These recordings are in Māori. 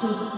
two.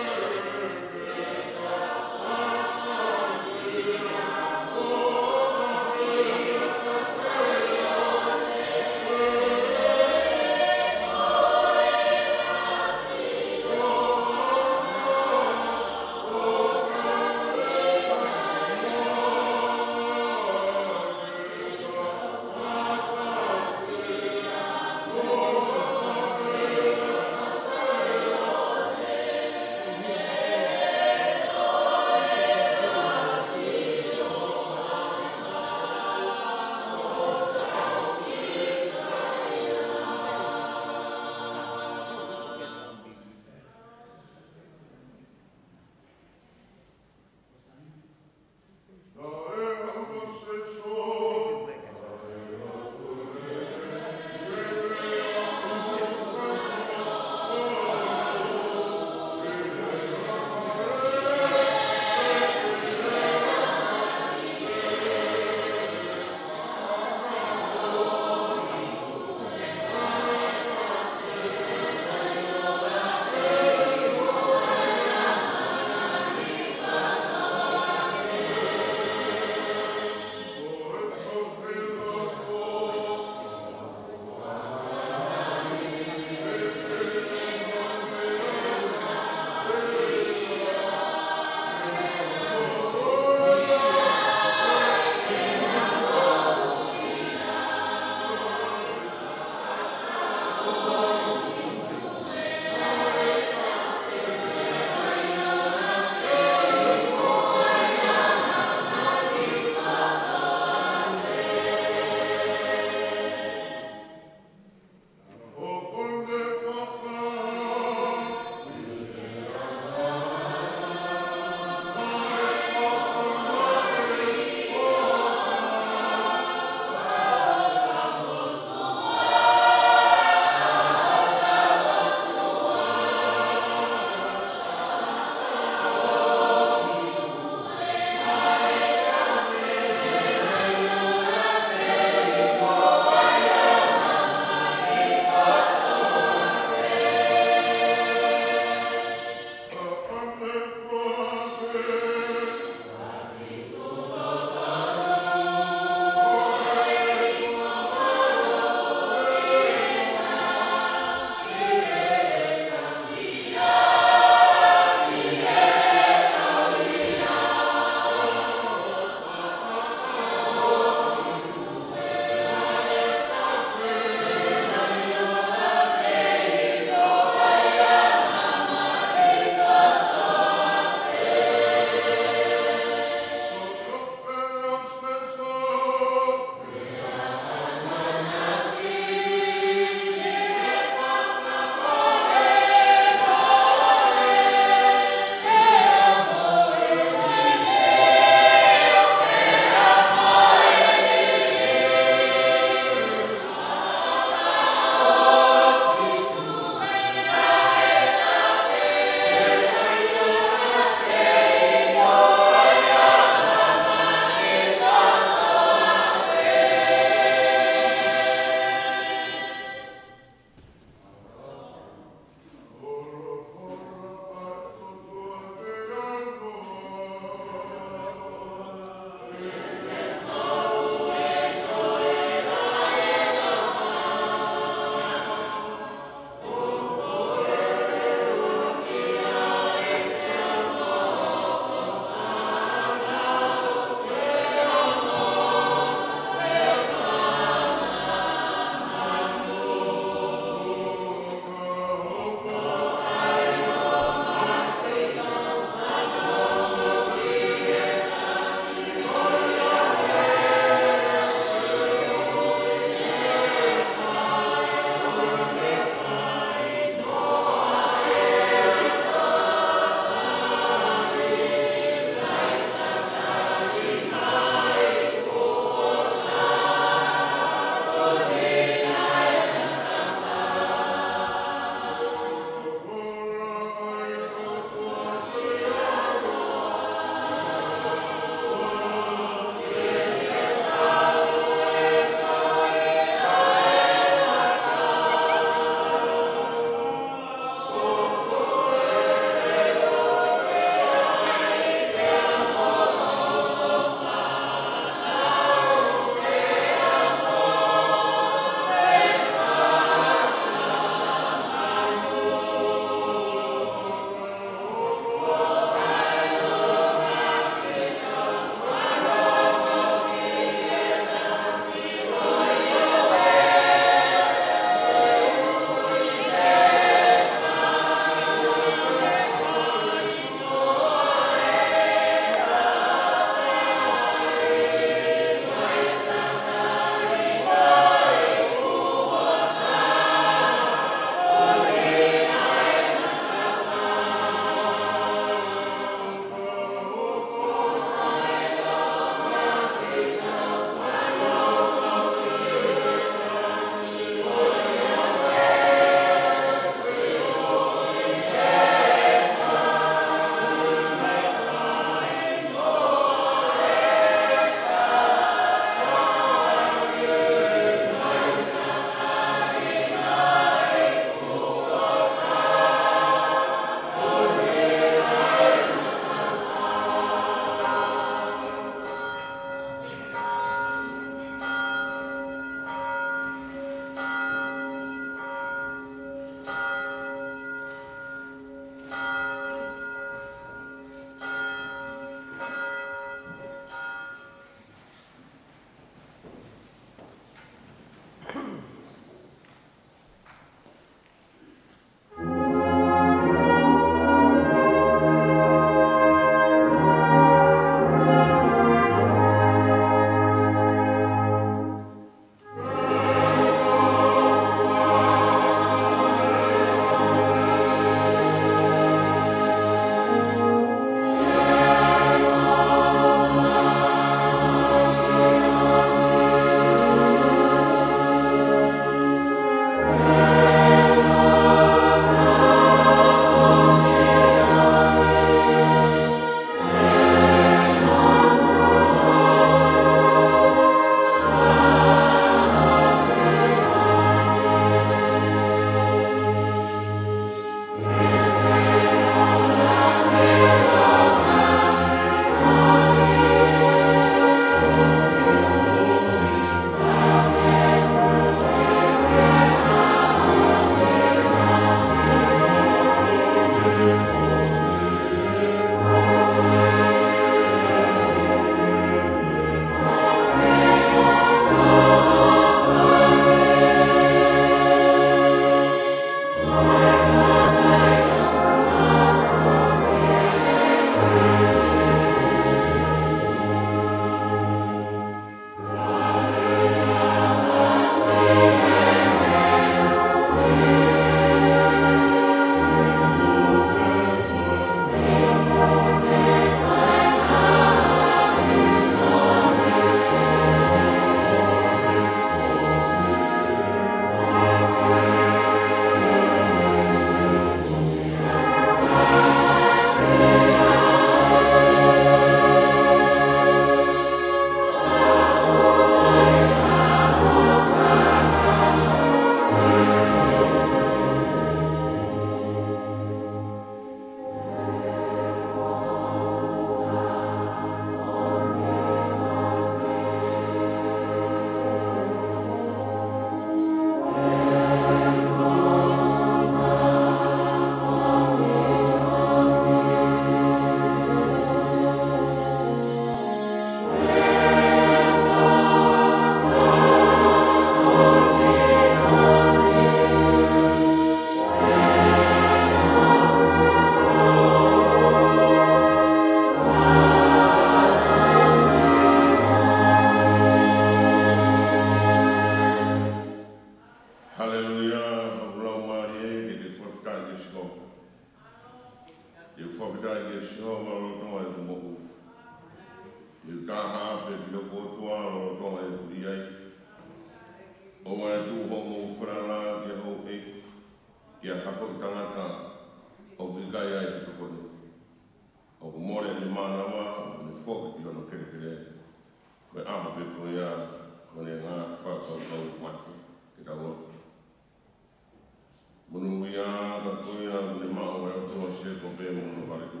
tua se ko pe mo no pare ku.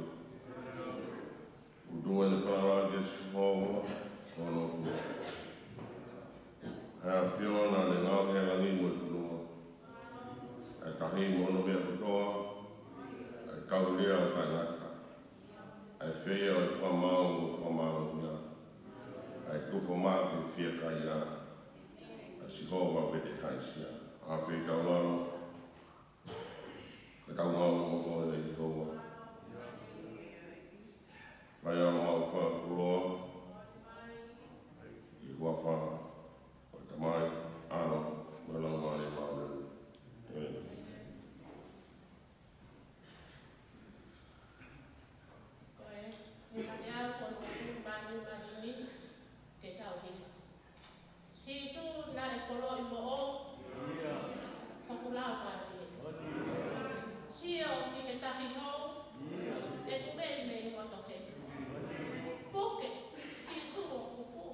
Udua ni whanara ke suhoa ono ku. Hea whiona le ngā hea langi mo e whanua. E tahi mo no mea kutoa, e kaurea o tai ngata. E whea o e whamau ia. E tufo maa ke whia kai ia. E sihoa wete haisia. A whi kaunano. Ka kaunano mo koe le i hoa. Pai au mau whakakuroa. I hua wha. O te mai. Ano. Mo lau mani maure. Poke, si su o kufu.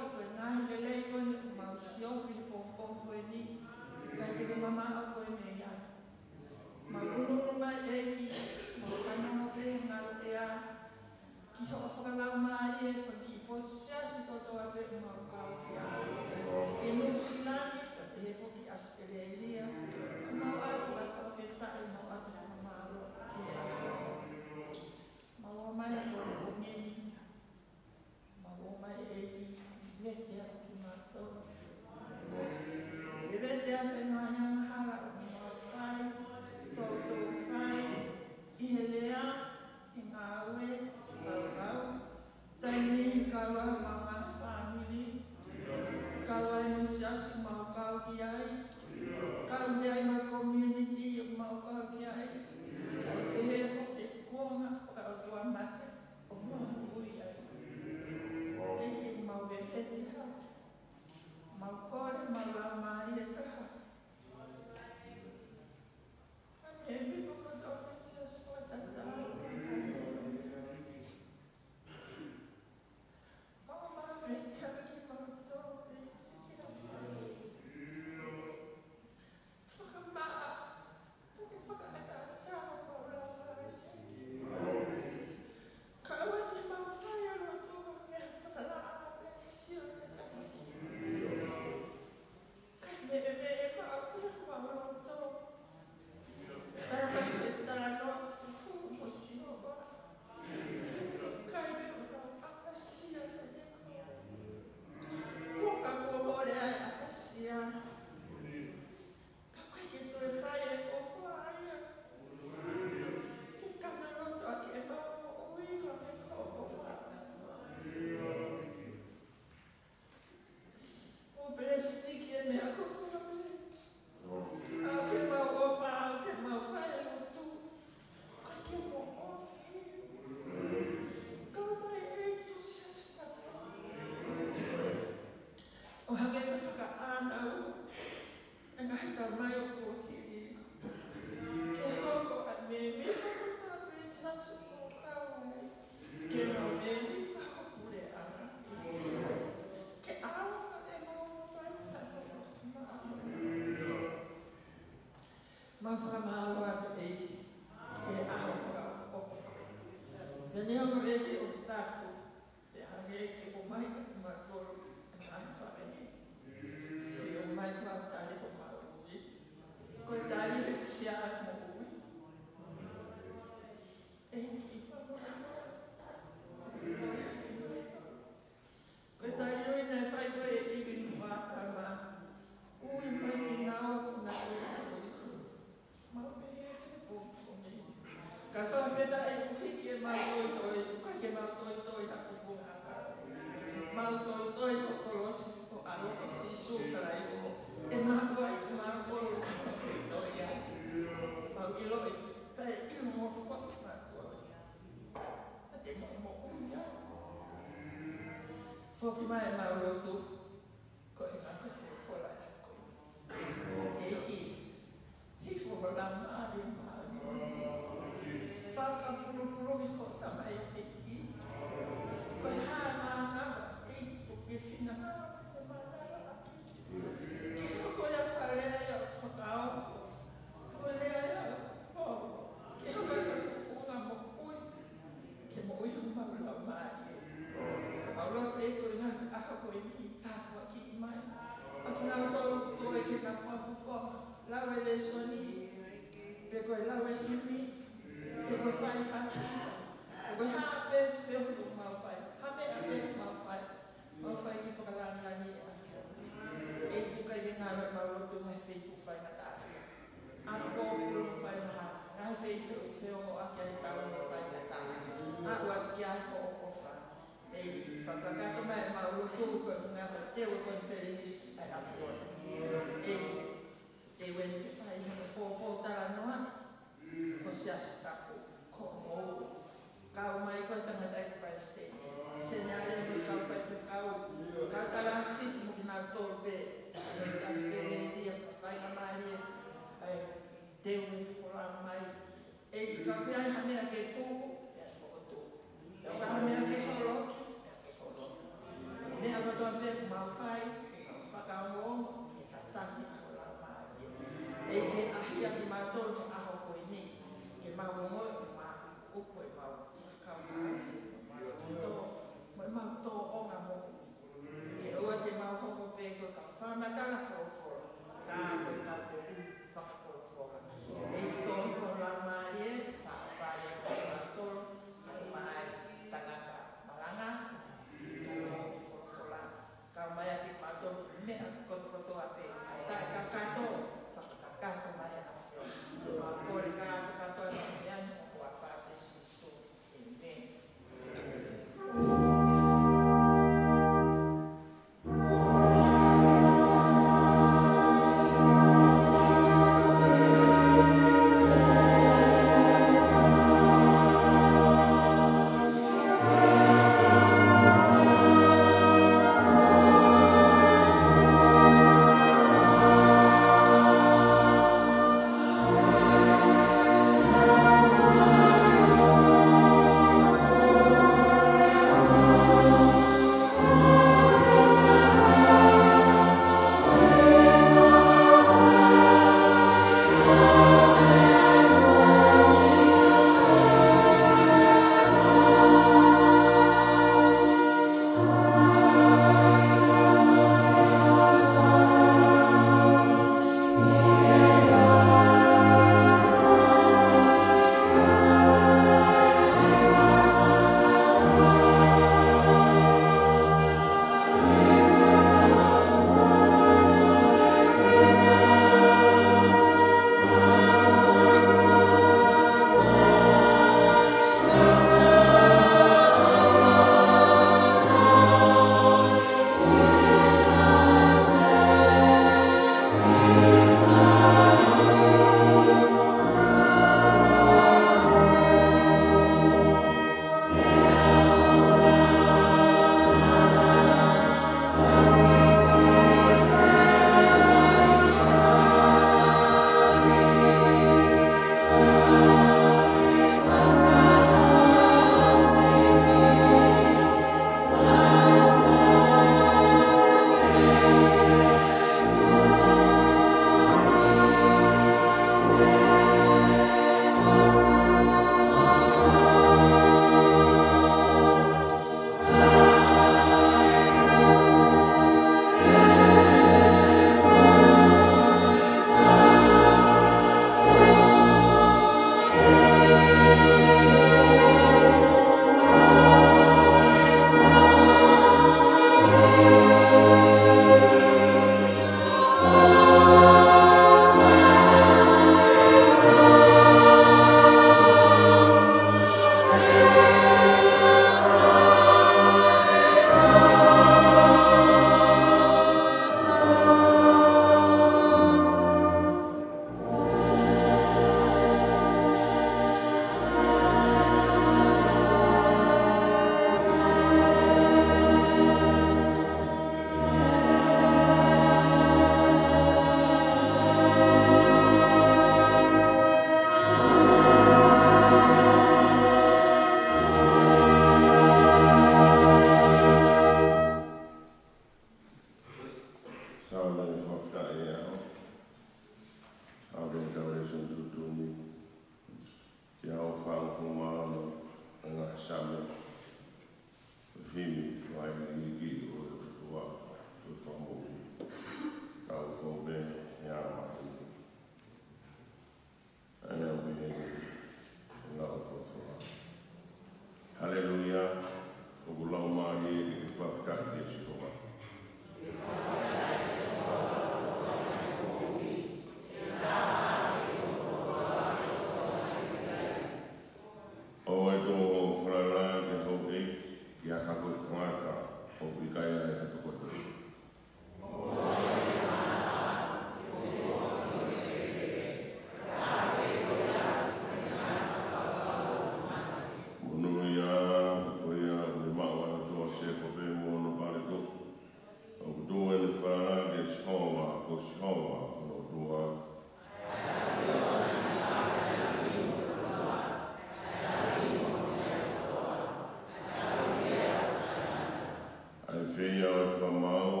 ia o e whamau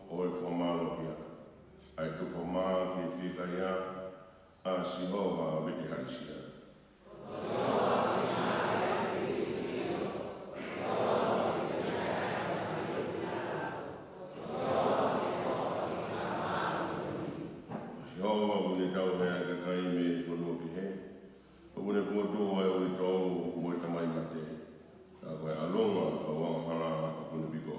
o e whamalo kia. Ai tu whamau ki whika ia a Sihova wiki haisia. Sihova une tau hea ka kai me i whanua ki he. Une puatu mai o i tau mo i tamai mate. Ka koe alonga ka wangahara a kune biko.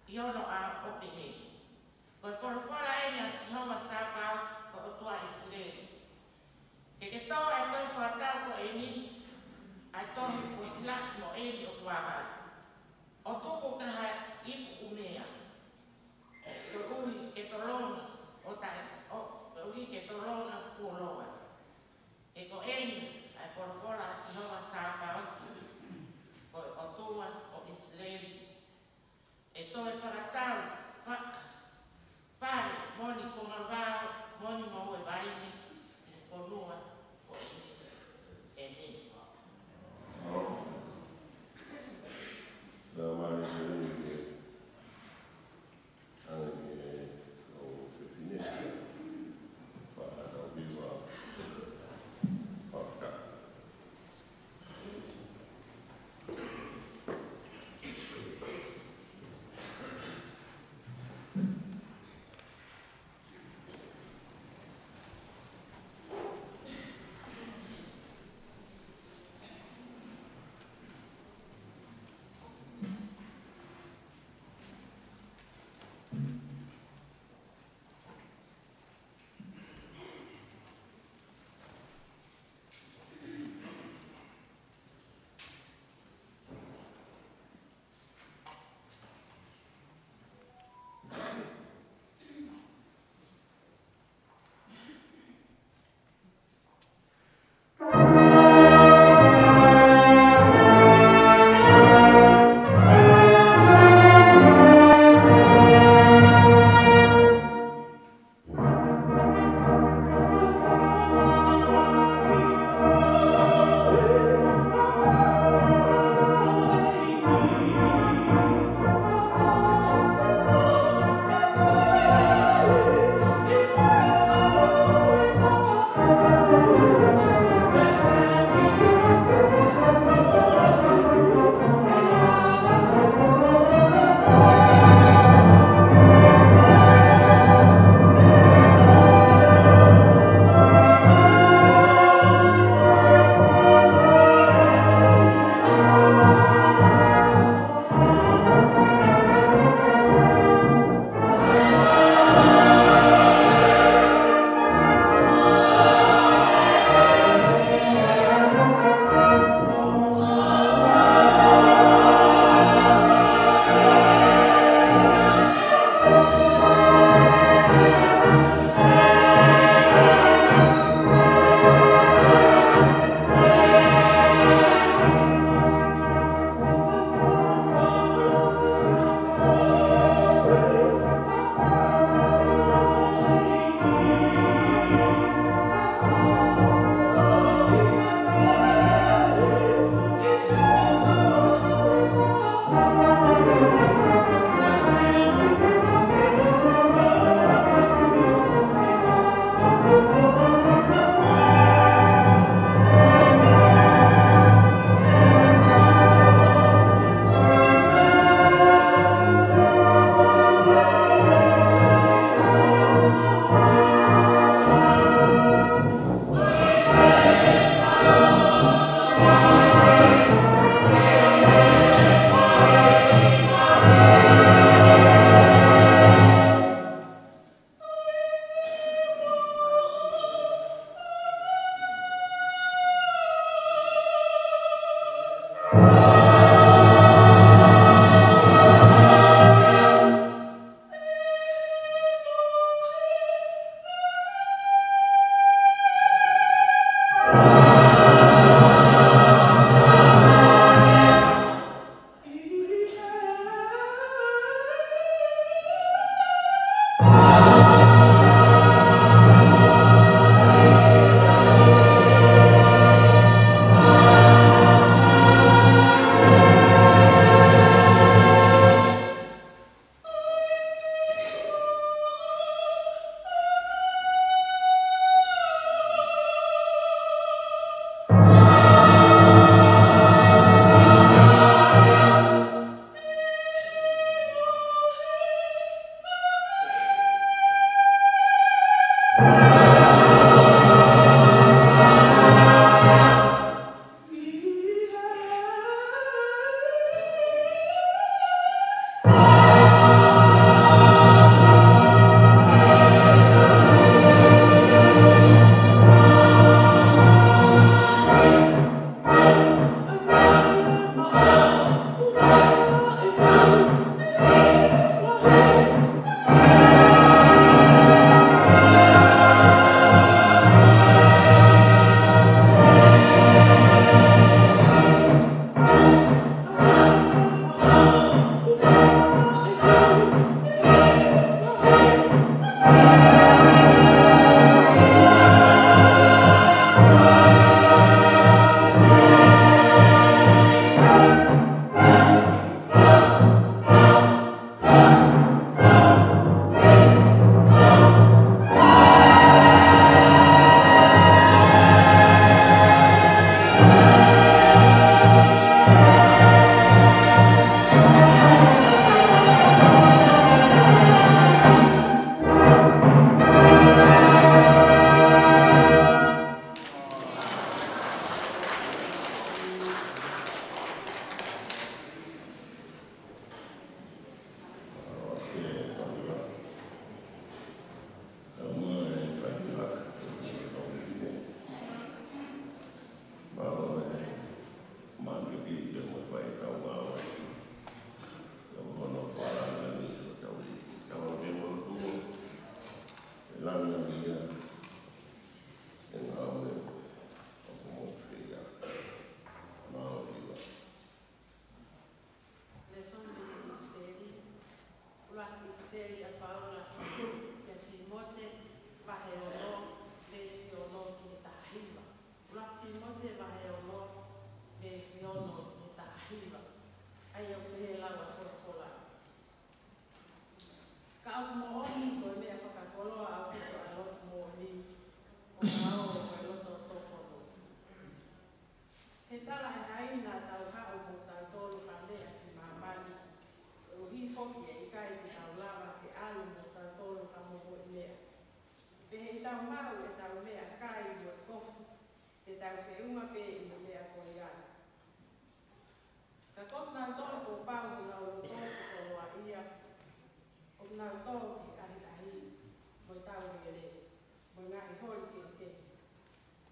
Iono a opihe. Ko por fora ina si ho langa ia e ngā ue o kumo whia mao iwa. Le son de Seri, Uraki Seri a Paula, que Timote vahe ono, vesi ono ki tahiwa. Uraki Timote vahe ono, vesi ono ki tahiwa. Ai au pehe lawa whakakola. Ka au mo oni ko mea whakakoloa au kuto a lotu mo oni, o ka ao o ka loto tokono. He tala e haina tau hao mo tau tolu ka mea ki mamani. O hi foki e ikai ki tau lava ke alu mo tau tolu ka moho i mea. Pehe i tau mau e tau mea kai mo kofu, te tau whiunga pe i mea koi ana. Ka kona tolu ko pau ki nau loto ko loa ia, o nau tolu ki ahi ahi mo tau mere, mo ngahi hoi ki ke.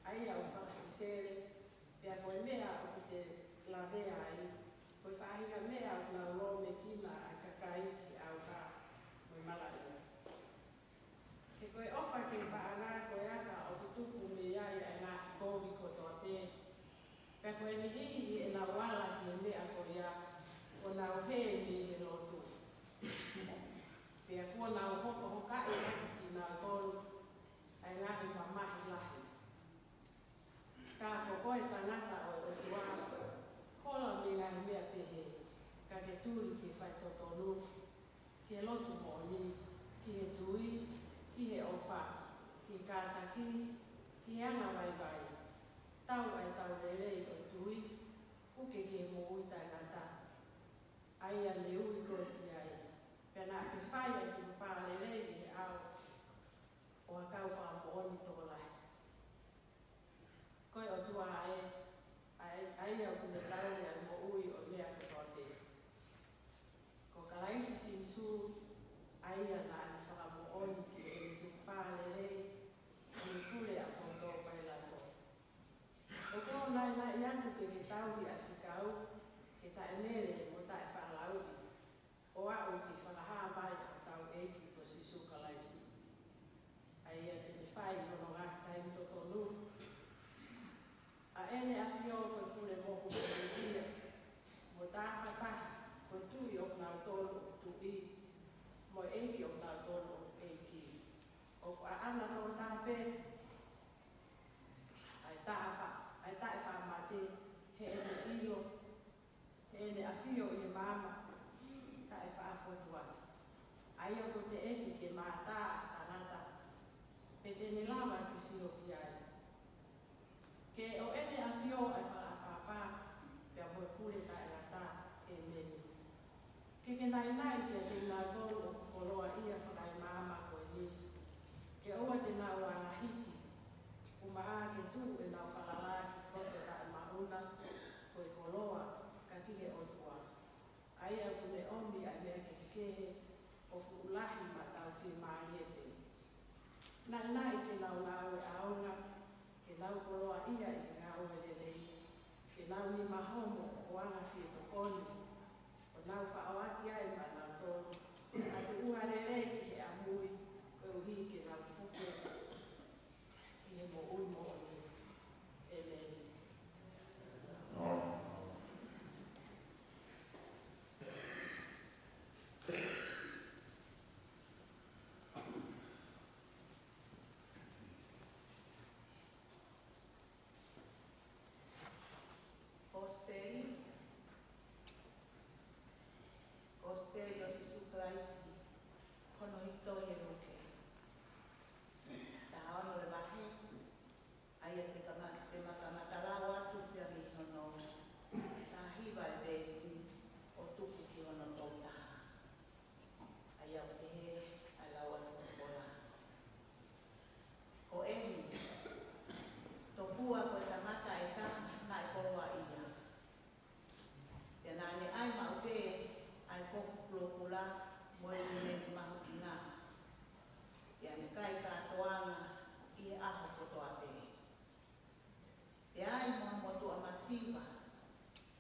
Ai au whakasisere, pia koe mea o ki te la mea ai, koe whahinga mea o nau lo me kina a kakai ki au ka, moi malaria. He koe ofa ke whaanga koe aka o ki tupu me iai a ngā kōwi ko toa pē. Pia koe ni ihi e nau wala ki mea koe ia, o nau he me he lotu. Pia kua nau hoko hokai ki nau tolu, ai ngahi mamahi lahi. Ka koe tangata o tua, kola me ngai mea pehe, ka ke tūri ki whai totonu, ki he lotu mōni, ki he tui, ki he ofa, ki he kātaki, ki he anga vai vai. Tau ai tau rerei o tui, uke ki he mōui tainata. Ai a le ui koe ki ai, pena ke whai ai ki pā rerei ki he au, o a kau wha mōni tō lai. Koe o tua ai au kune tauri ai mo ui o mea kotote. Ko kalaisi sinsu ai a nani whakamu oni ki e tu pālerei ki kule a koto pai lato. O ko nai atu ke ke tauri a whikau ke tae mere mo tae whalauri. O au ki whakaha mai a tau eiki ko sisu kalaisi. Ai a te whai hono ngā taimi totonu. A ene a whio koe kule moku ko ia, mo tāwhata koe tui o ngā tolu o tui, mo eiki o ngā tolu o eiki. O a ana tō tāpe, ai tae whamate, he ene ilo, he ene a whio i e mama, tae whaafotuani. Ai o ko te eki ke mātā tanata, pe tene lava ki sio ki ai. Ke o ene a whio ai whaapapa, pia moe kure tae rata e meni. Ke nai kia te ngā tolu o koloa ia whakai māma koe ni. Ke oa te nau ana hiki, uma a ke tū e nau whalalaki kote tae mauna, koe koloa ka kihe o tua. Ai au kune omi ai mea ke kehe o fuulahi ma tau whi maari e pe. Nai ke nau ngau e aonga, ke nau koloa ia i ngau e lelei, ke nau ni mahomo o anga whi e tokoni, o nau whaawaki ai ma nau tolu, a te unga lelei ki he amui, koe uhi ke nau puke, ki he mo ui mo oni, e meni. Osteri o Sisu Kraisi, kono hito he ruke. Ta ono le wahi, aia te makamatalawa tu te amihono, ta hiwa e besi o tuku ki ono tautaha. Aia o te he, ai laua fukola. Ko eni, tokua koe tamata e ta na e koloa ia. Te nane ai maupe ai kofu plokula moe ne mahu ki ngā. Ia me kai kātoanga i e aho kotoa pe. E ai motu a masiwa,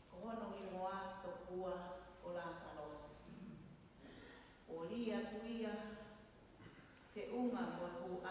ko hono i moa tokua o la salosi. O lia kuia, ke unga moe hu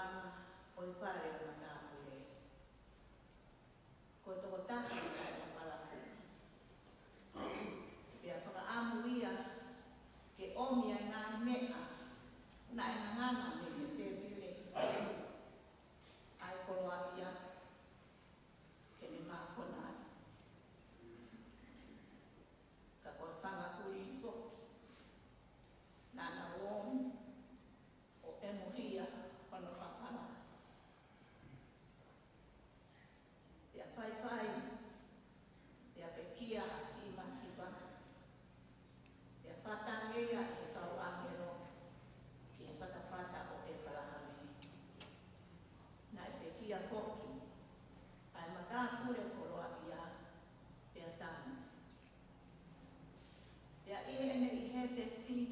Mosesi,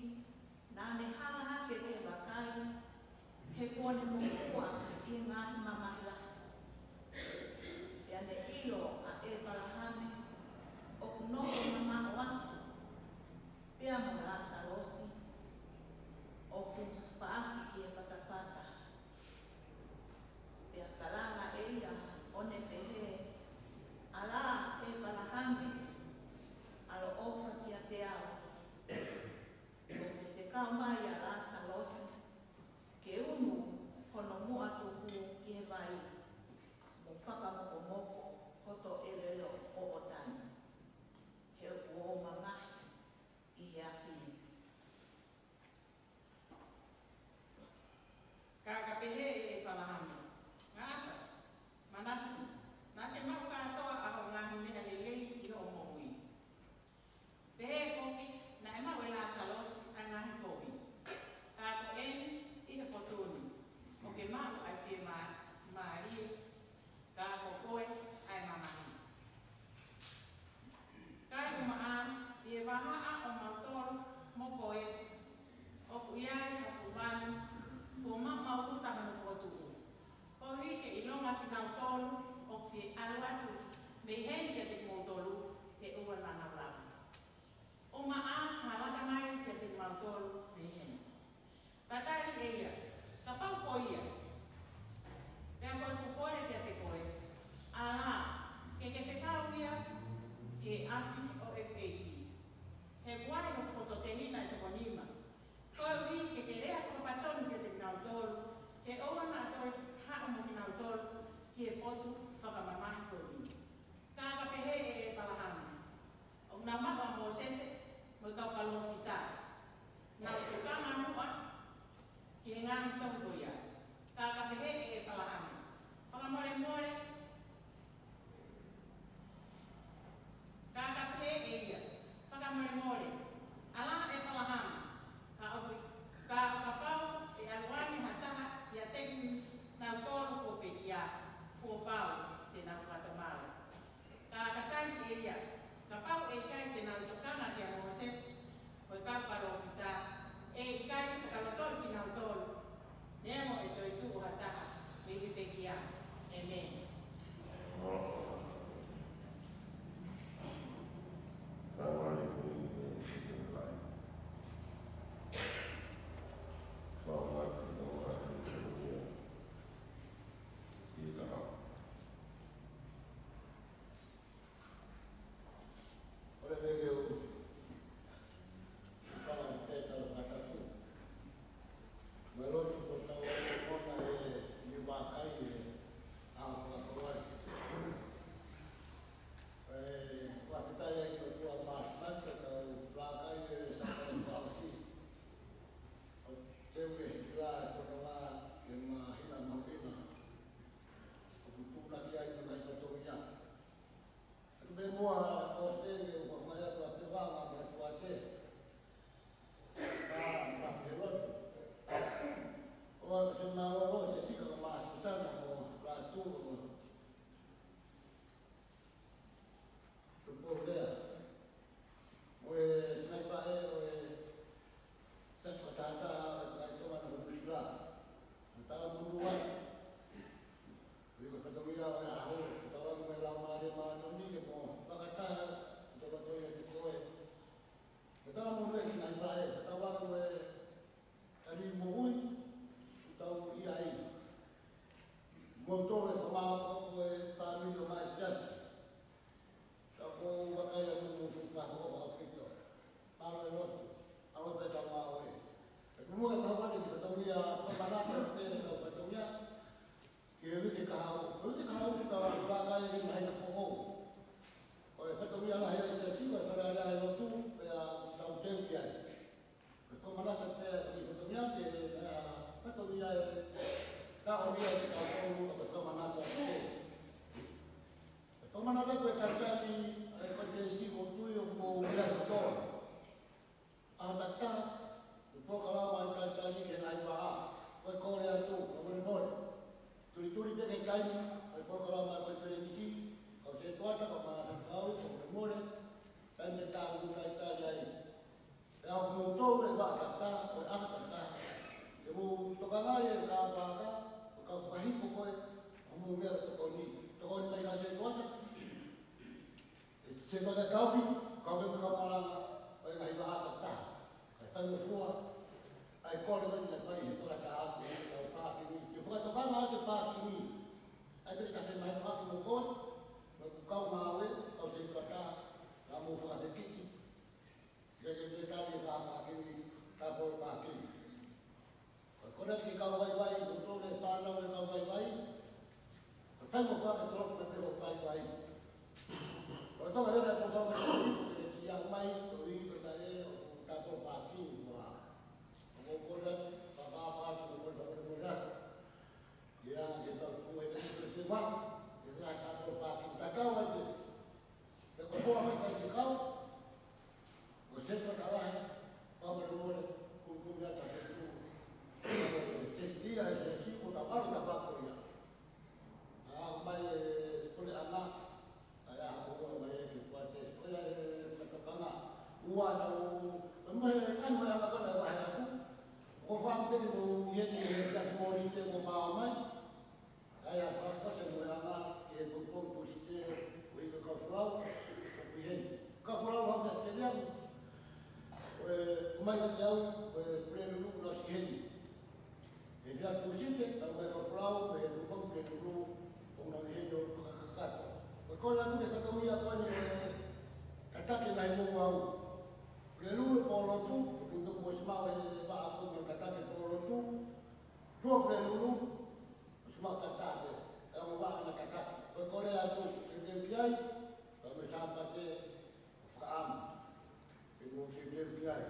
nane hanga hake te wakai, he kone mokua I ngahi mamahila. Yane ilo a palahame, o kunoko mama watu, pia mga salosi, o kufaaki ki whakawhata. Pia kalanga eia, one pehe, ala palahame, alo ofa kia te ao. O te whekau mai a la salosi, ke unu kono mua tuku ki he vai, mo whakamoko moko, koto elelo o otani. He o mangahi I he awhini. Kakapehe palahame. Ngata, manatu, nate mau katoa aho ngahi mea lelei I ho mohui. Pehe foki, na ema wela salos a ngahi kovi. Kato eni I he potuni. O ke mau ai te maari, kako koe ai mamahi. Kai umaan, I he wahaa o mautoro mo koe, o kuiai ha fumani, ko mama uta hano fotu. Ko hike I longa ki nautoro, o ki aluatu, me heni ke te mautoro, ke ua lana rama. O maa halaka mai ke te mautoro, me heni. Katari eia, ka pau ko ia. Pea koe kukore ke te koe. Aha, ke whekau ia, ke api o epeiki. He kuai o whototehina I te konima. Koe ui ke rea whakapatonu ke te nautoro, ke oana atoe hao mo ki nautoro, ki he potu whakamamahi koe ui. Kāka pehe palahana. O nga mapa Mosese, mo kau kalofita. Nga te kama mua, ki he ngahi tongo ia. Kāka pehe palahana. Whakamore, kāka pehe ia. Whakamore, ala palahana. Ka kapau aluani hataha I a teku nautoro ko pekia, ko pau te naukatamara. Ka katani ia, kapau kai te nautokanga ki a Moses, ko kaparofita, kai whakalotoi ki nautoro. Nemo toi tuku hataha, me ki pekia. Amen. Kau dia kita perlu atau kemana Se pada kau ke kau malanga, ai ngai ba ta. Ai tai mo tua. Ai ko le ni mai he to ta a ko pa ki ni. Ke fa to ka ma te pa ki ni. Ai te ka te mai ma ki mo ko. Mo kau ma we, kau se ka ta. La mo fa te ki. Ke ka ni ba ma ki ni. Ka po pa ki. Ko le ki kau vai ko to le pa na le kau vai. Tai mo pa ke to ke te vai. Kalau ada yang berapa siang mai, kami bertanya kantor parking, mengumpulkan apa-apa, mengumpulkan, ya kita buat itu semua, kita kantor parking tak kau aja, kalau kau apa kasih kau, gosip berkalah, kau berumur kumpulnya tak itu, sesi, kita baru dapat punya, mai boleh anak. Aku mai ki kuate oya sakapanga ua na mai kan mai apa ko da bahaya aku ko fam pe no ye ni da mo ni te mo ma mai aya pas pas no ya na ke ko ko puste oi ko frau ko ye ko frau ha da seria mai ka jau pre lu no si he e ya puste ta mai ko frau pe ko pre lu ko no ye no ka ko la ni ka to ya ko ni kata ke lai mo au lelu ko lo tu tu ko sma wa ba ko ni kata ke ko lo tu tu lelu sma kata ke au ba na kata ko le atu ke kiai ko me sa pa te ka am ke mo ke kiai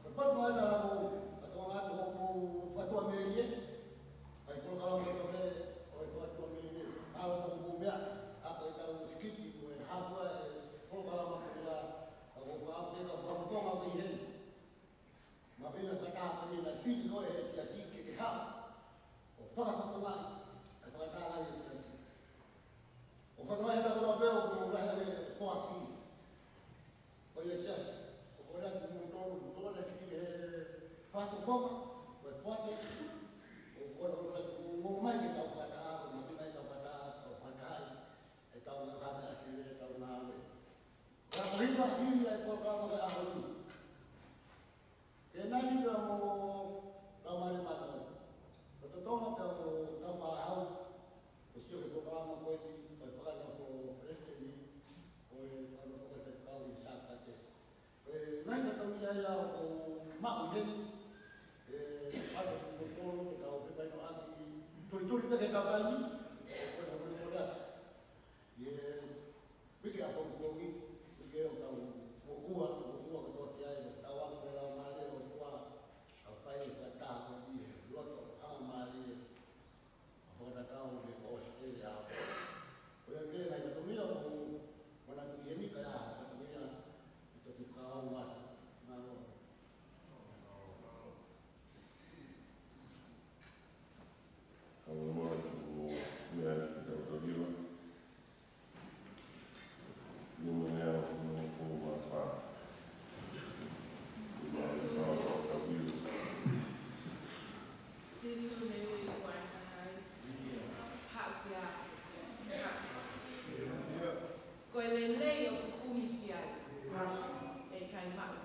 ko pa ma da mo to nga to mo pa to me ye ai ko ka mo ko le o pa to me ye au ko mo ya apa itu sekiti, apa program apa dia, apa dia program apa ini, makanya kata apa ni lah, film kau siasi ke ham, apa apa lagi, apa kata lagi siasi, apa sama yang tak boleh orang lagi kuati, apa siasi, orang tu ada kita fatu kau, kuati, orang rumah kita kata, makanya kita kata tahun yang ada asli tahun lalu. Berapa ribu ini yang program ada ahli. Kenapa dia mau ramai macam? Betul-betul dia mau tambah hal. Usia program aku ini program aku presiden. Oleh kalau kita tahu isap aja. Nanti kami ya aku mak ini. Ada betul kita tahu kita lagi. Tur-tur kita kata ini. Ye, bagi apa bunyi, bagi orang bukuan ketua kiai, tawang dalam mari bukuan, apa yang kata lagi, dua orang mari, apa kata tahu di Australia, boleh dia lagi tu ni aku mana tu ini kaya, tu ni itu di kawan, mana. Kalau mau tu, ya kita berdua. Lumea no mafa no kabiru sisu ne wa ai ha ya ko le le yo ku mi ya e kai ma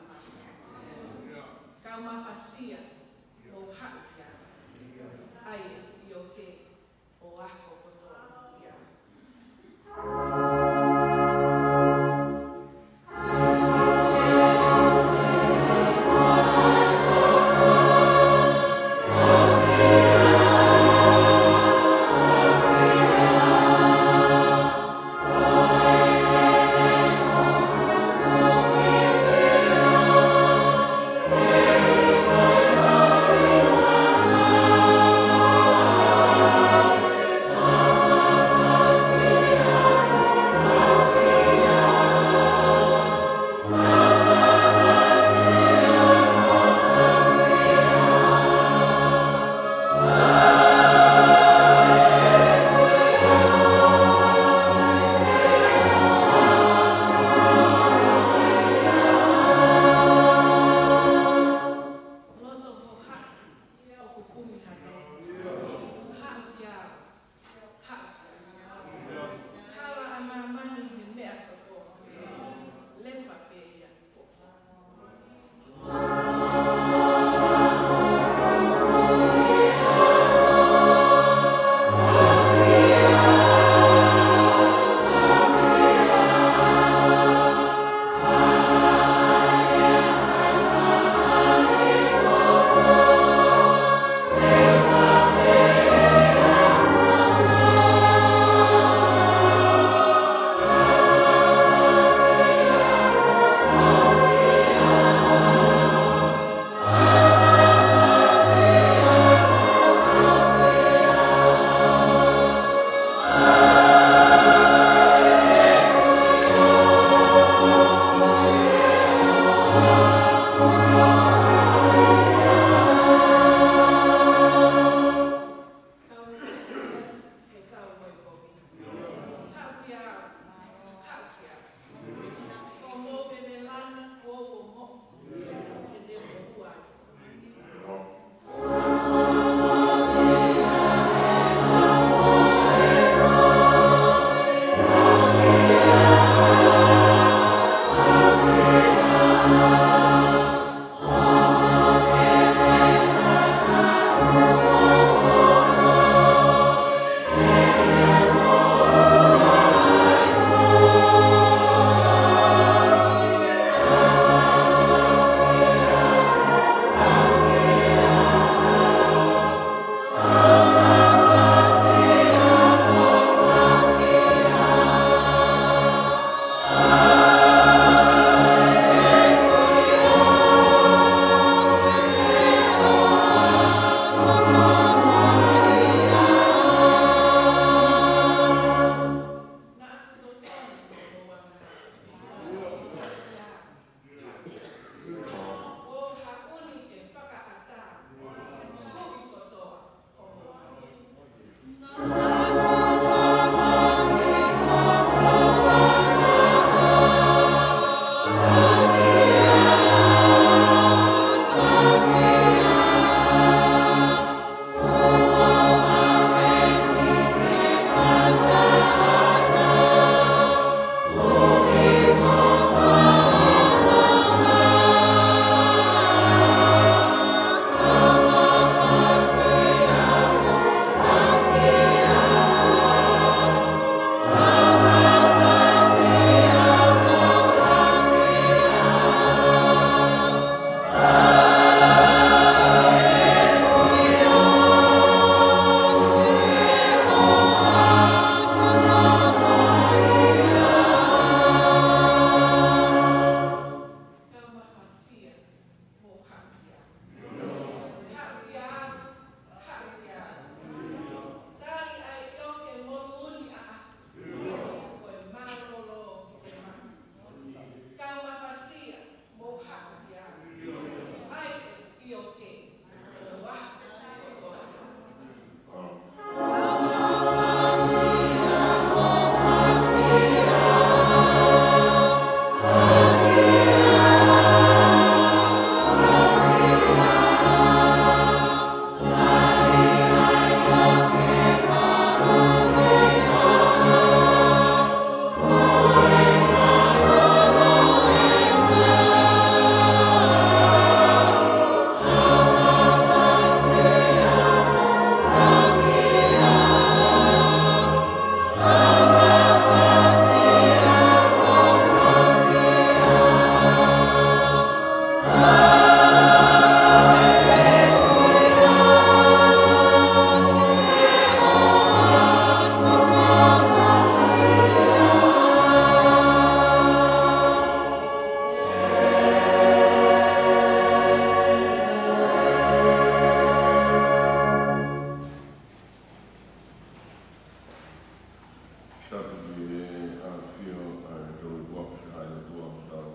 Tapu ki e a whio a e tau wafi hai o tua tau.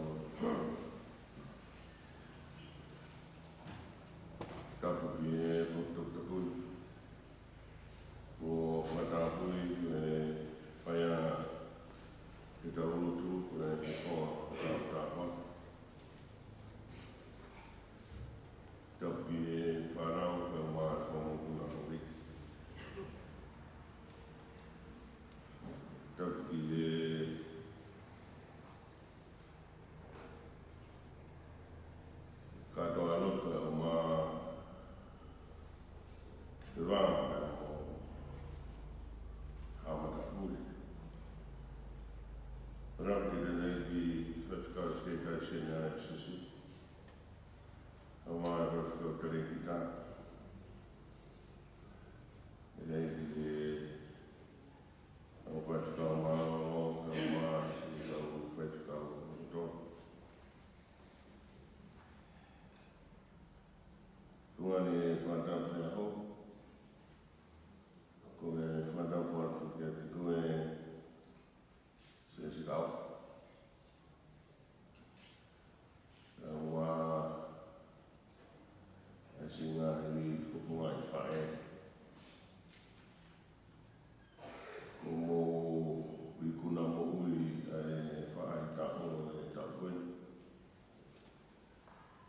Tapu ki e potok tapui. Ko whatapui e whaia e tau utu e whoa tau tāpua. Tapu ki e whanau e wā whamokuna hoki. Tapu ki e katoa loka o mā te rāna o Hamatapuri. Rau ki rene ki whatukau skei kai sena e sisi. O mā e whatukau tere ki tā. E hei ki e o whatukau mā o mā si tau whatukau o tō. Tungani e whatapu e hau. Ko e whatapu atu ke te koe se sikau. Wā e singa i whupunga i whae. Ko mō i kuna mō ui e whae tako e takoe.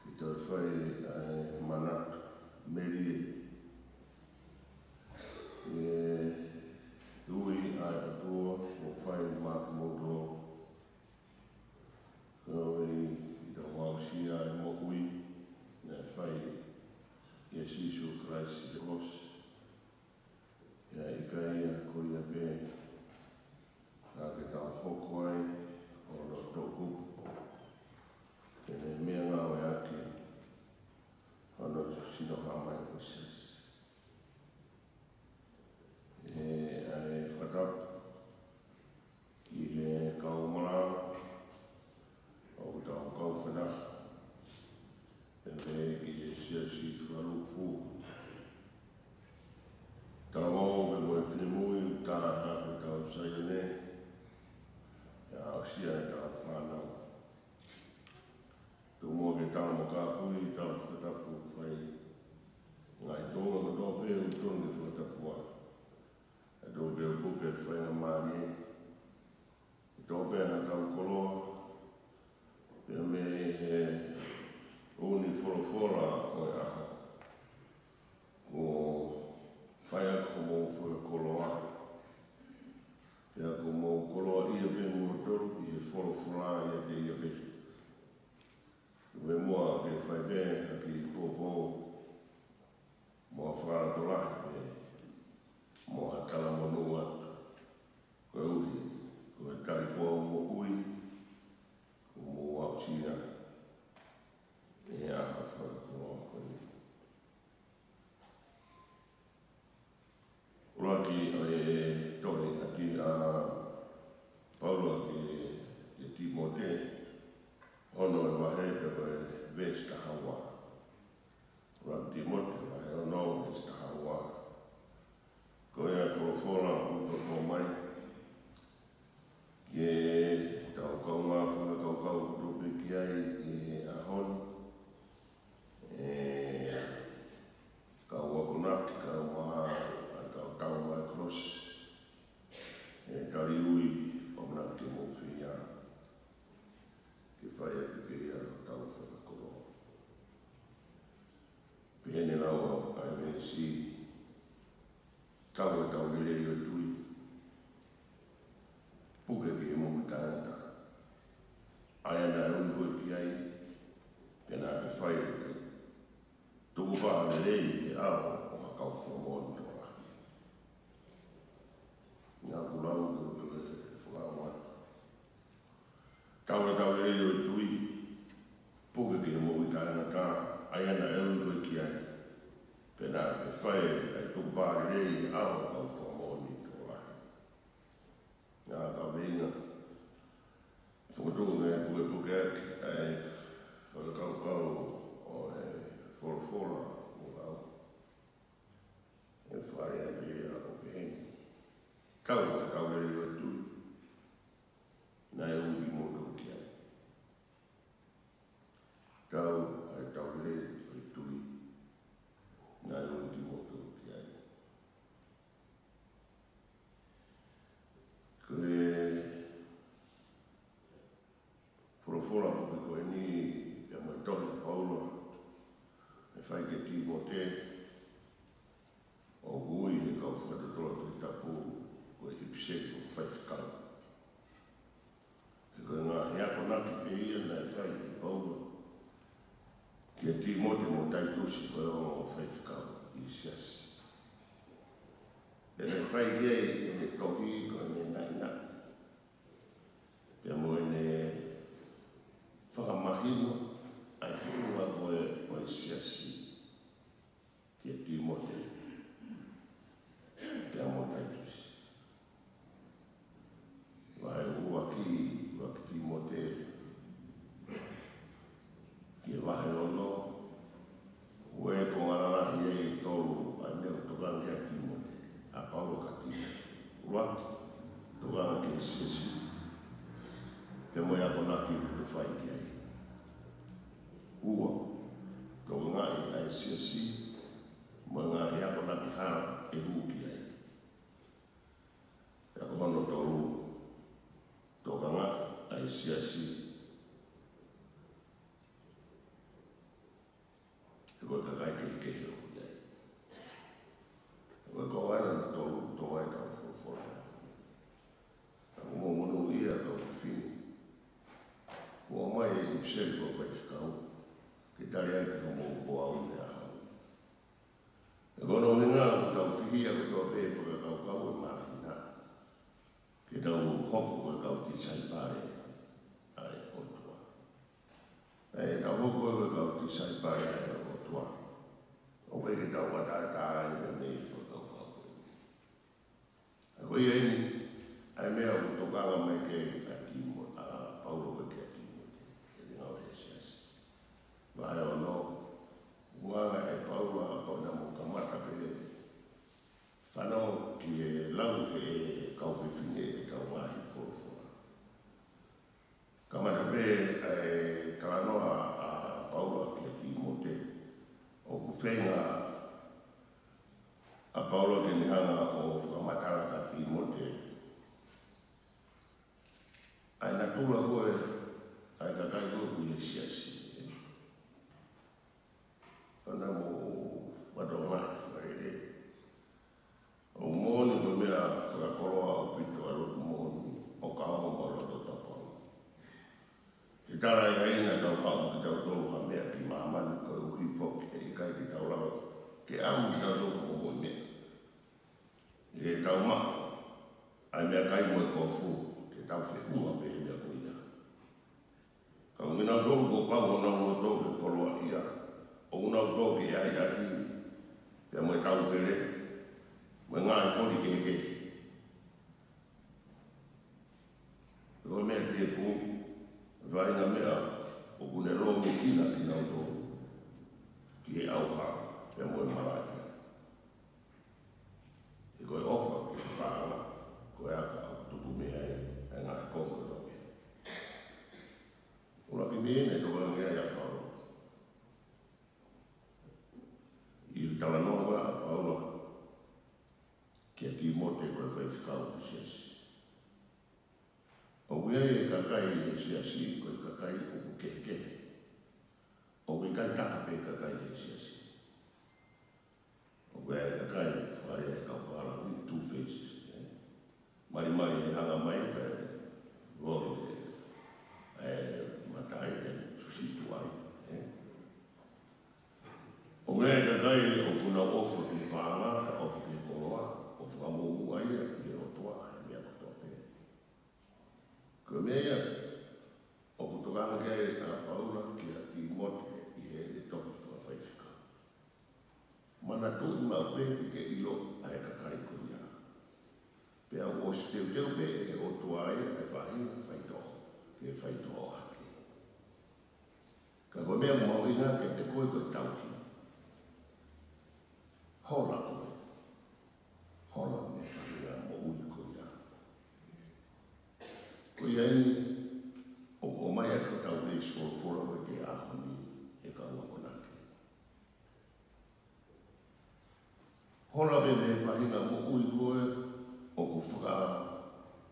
Ki tau whae e manatu meri e ui ai atua o whae māk moto. Ko i tau wausia e mō ui e whae Jesus Christ the cross. Ia i kai a ko ia pē. Nā ke tau hoko ai o no tōku. Ke ne mea ngā o e ake. Ono sino hamai o ses. E ai whatap. Ki he kaumara. O tau kauwhana. E me ki he siasi whalu fu. Tau au ke moe whinemui u tā hape tau sairene. Ia au sia e tau whanau. Tu mua ke tau mo kāpui, tau whakatapu whai. Ngai tōnga ko tō pē u tōngi whakatapua. E tō pē u puke whai na mārie. Tō pē na tau koloa. Pea me he uni whorofora o e aha. Ko whai ako mō whakakoloa. Pea ko mō koloa ia pē mua toru i he whorofora ia te ia pē. Ue mua ke whai pē haki pōpō. Mua whara tolahi pē. Mua tala monu atu. Koe uhi. Koe tari pō mo ui. Ko mō au tina. E aha whakakoa koe. Uraki e tohi ati a Paula ke Timote. Ono e wahe te koe Vesta Hawa. Uraki Timote wahe ono Vesta Hawa. Koe ai whorofora uto ko mai. Ke tau kaunga whakakaukau tupe ki ai e ahon. Kau wakunak, kau maha, kau tau mai cross. E tari ui, omnak ke mōwhia. Ke whai atu ke ia tau whakakoroa. Pehene lau au ai me si. Tau e tau lere i o tui. Puke ke e momu tāngata. Aina e ui hoi ki ai. Pena ke whai e tuku wha le rei e ao o hakau whamon toa. Ngā kulau ke utu e whakauan. Tau e tau rei o tui. Puke ke mo i tāna tā. Aiana e ui koe ki ai. Pena ke whae e tuku wha le rei e ao o hakau whamon toa. Ngā kau reinga. Whakatuku me puke e whakakaukau o e whorofora o au. E whare a pēra o pēheni. Tau e tau rei o tui. fora porque ko ni pe mo tohi Paulo e fai ke Timote o hui e kau whakatotoa te tapu ko e piseto fai whakau. E koe ngā hiako naki pe ia na e fai ke Paulo ki e Timote mo taitusi koe o fai whakau i siasi. E ne fai ia e ne tohi koe ne naina. Pea mo e ne whakamahino ai hurunga koe o i siasi ki e Timote. Pea mo taitusi. Vai ua ki Timote ki e wahe ono ue ko ngararahi e i tolu a mea utokangi a Timote a Paulo ka Timote uaki tokanga ki e siasi te mo ia kona ki uke whai ki ai ua toko ngai ai siasi mo ngā ia kona ki hara e huki ai ia kohono tolu toka ngai ai siasi e koe kakai ke heo ki ai koe ko aina na tolu toa e tau fofora ako mo mono ia tau fini kua mai e ipseli ko whai whikau ki tari ai ka mo ko au me ahau e kono minga tau whihia ko tau pe whakakau kau e mahina ki tau hoku koe kau ti sai pare ai otua e tau hoku koe kau ti sai pare ai otua o koe ki tau wata e tāra i me mei whakakau kau a koe i ni ai mea o tokanga mai ke a Timo a Paulo ke a Timo e ringa o Hesiasi vai o no uanga e Paulo a pona mo kamata pe whanau ki e lau ke kauwhiwhine e tau mahi fōrofora kamata pe e kalanoa a Paulo ki a Timote o kuwhenga a Paulo ke nihanga o whakamatala ka Timote ai na tula koe ai ka kai koe ku Hesiasi ana mo whatonga whaere o mōni mo mea whakakoroa o pito a loku mōni o ka o mo roto taponu ki tara i haina tau hao ki tau tolu ha mea ki maamani koe uhi poki e kai ki tau rawa ke amu ki tau tolu o mo mea e tau maho ai mea kai mo e kofu tau whehunga pe mea ko ia. Ka ngina tōku ko pau o nau o tōku koloa ia, o unau tōku ia i ahi, pia mo e tau kere, mo ngā e kori keke. Ko mea pia pū, vai ngā mea, o kune roa me kina ki nau tōku, ki e auha, pia mo e marakia. E koe ofa ki e pāna, koe aka au tupu mea e. Ngā e kongo toke. Ura ki mene toka ngea ia Paulo. I tala noa a Paulo ki a Timote koe whai whikau ki siasi. O wea e kakai e siasi koe kakai o ku kehe. O wea kai taha pe kakai e siasi. O wea e kakai whare e kaupara with two faces. Mari e hanga mai pe Loro matai e susistu ai. O mea ka kai o kuna ofa ki pāna, ka ofa ki koroa, o whakamomu ai e o toa e mea kotope. Ka mea o kutokanga kei a Paula ki a Timote i he e toki whakawhaifika. Mana tui mau pe ki ke ilo ai ka kai kuia. Pea o si teu pe e o toa e whahinga whaitoa. Ke whaitoa o hake. Ka koe mea mauinga ke te koe koe tauhi. Hola koe. Hola me whahinga mo ui koe ia. Koe ia ni o mai a ka tau reis fora koe ke ahoni e ka ua konake. Hola me whahinga mo ui koe o ku whaka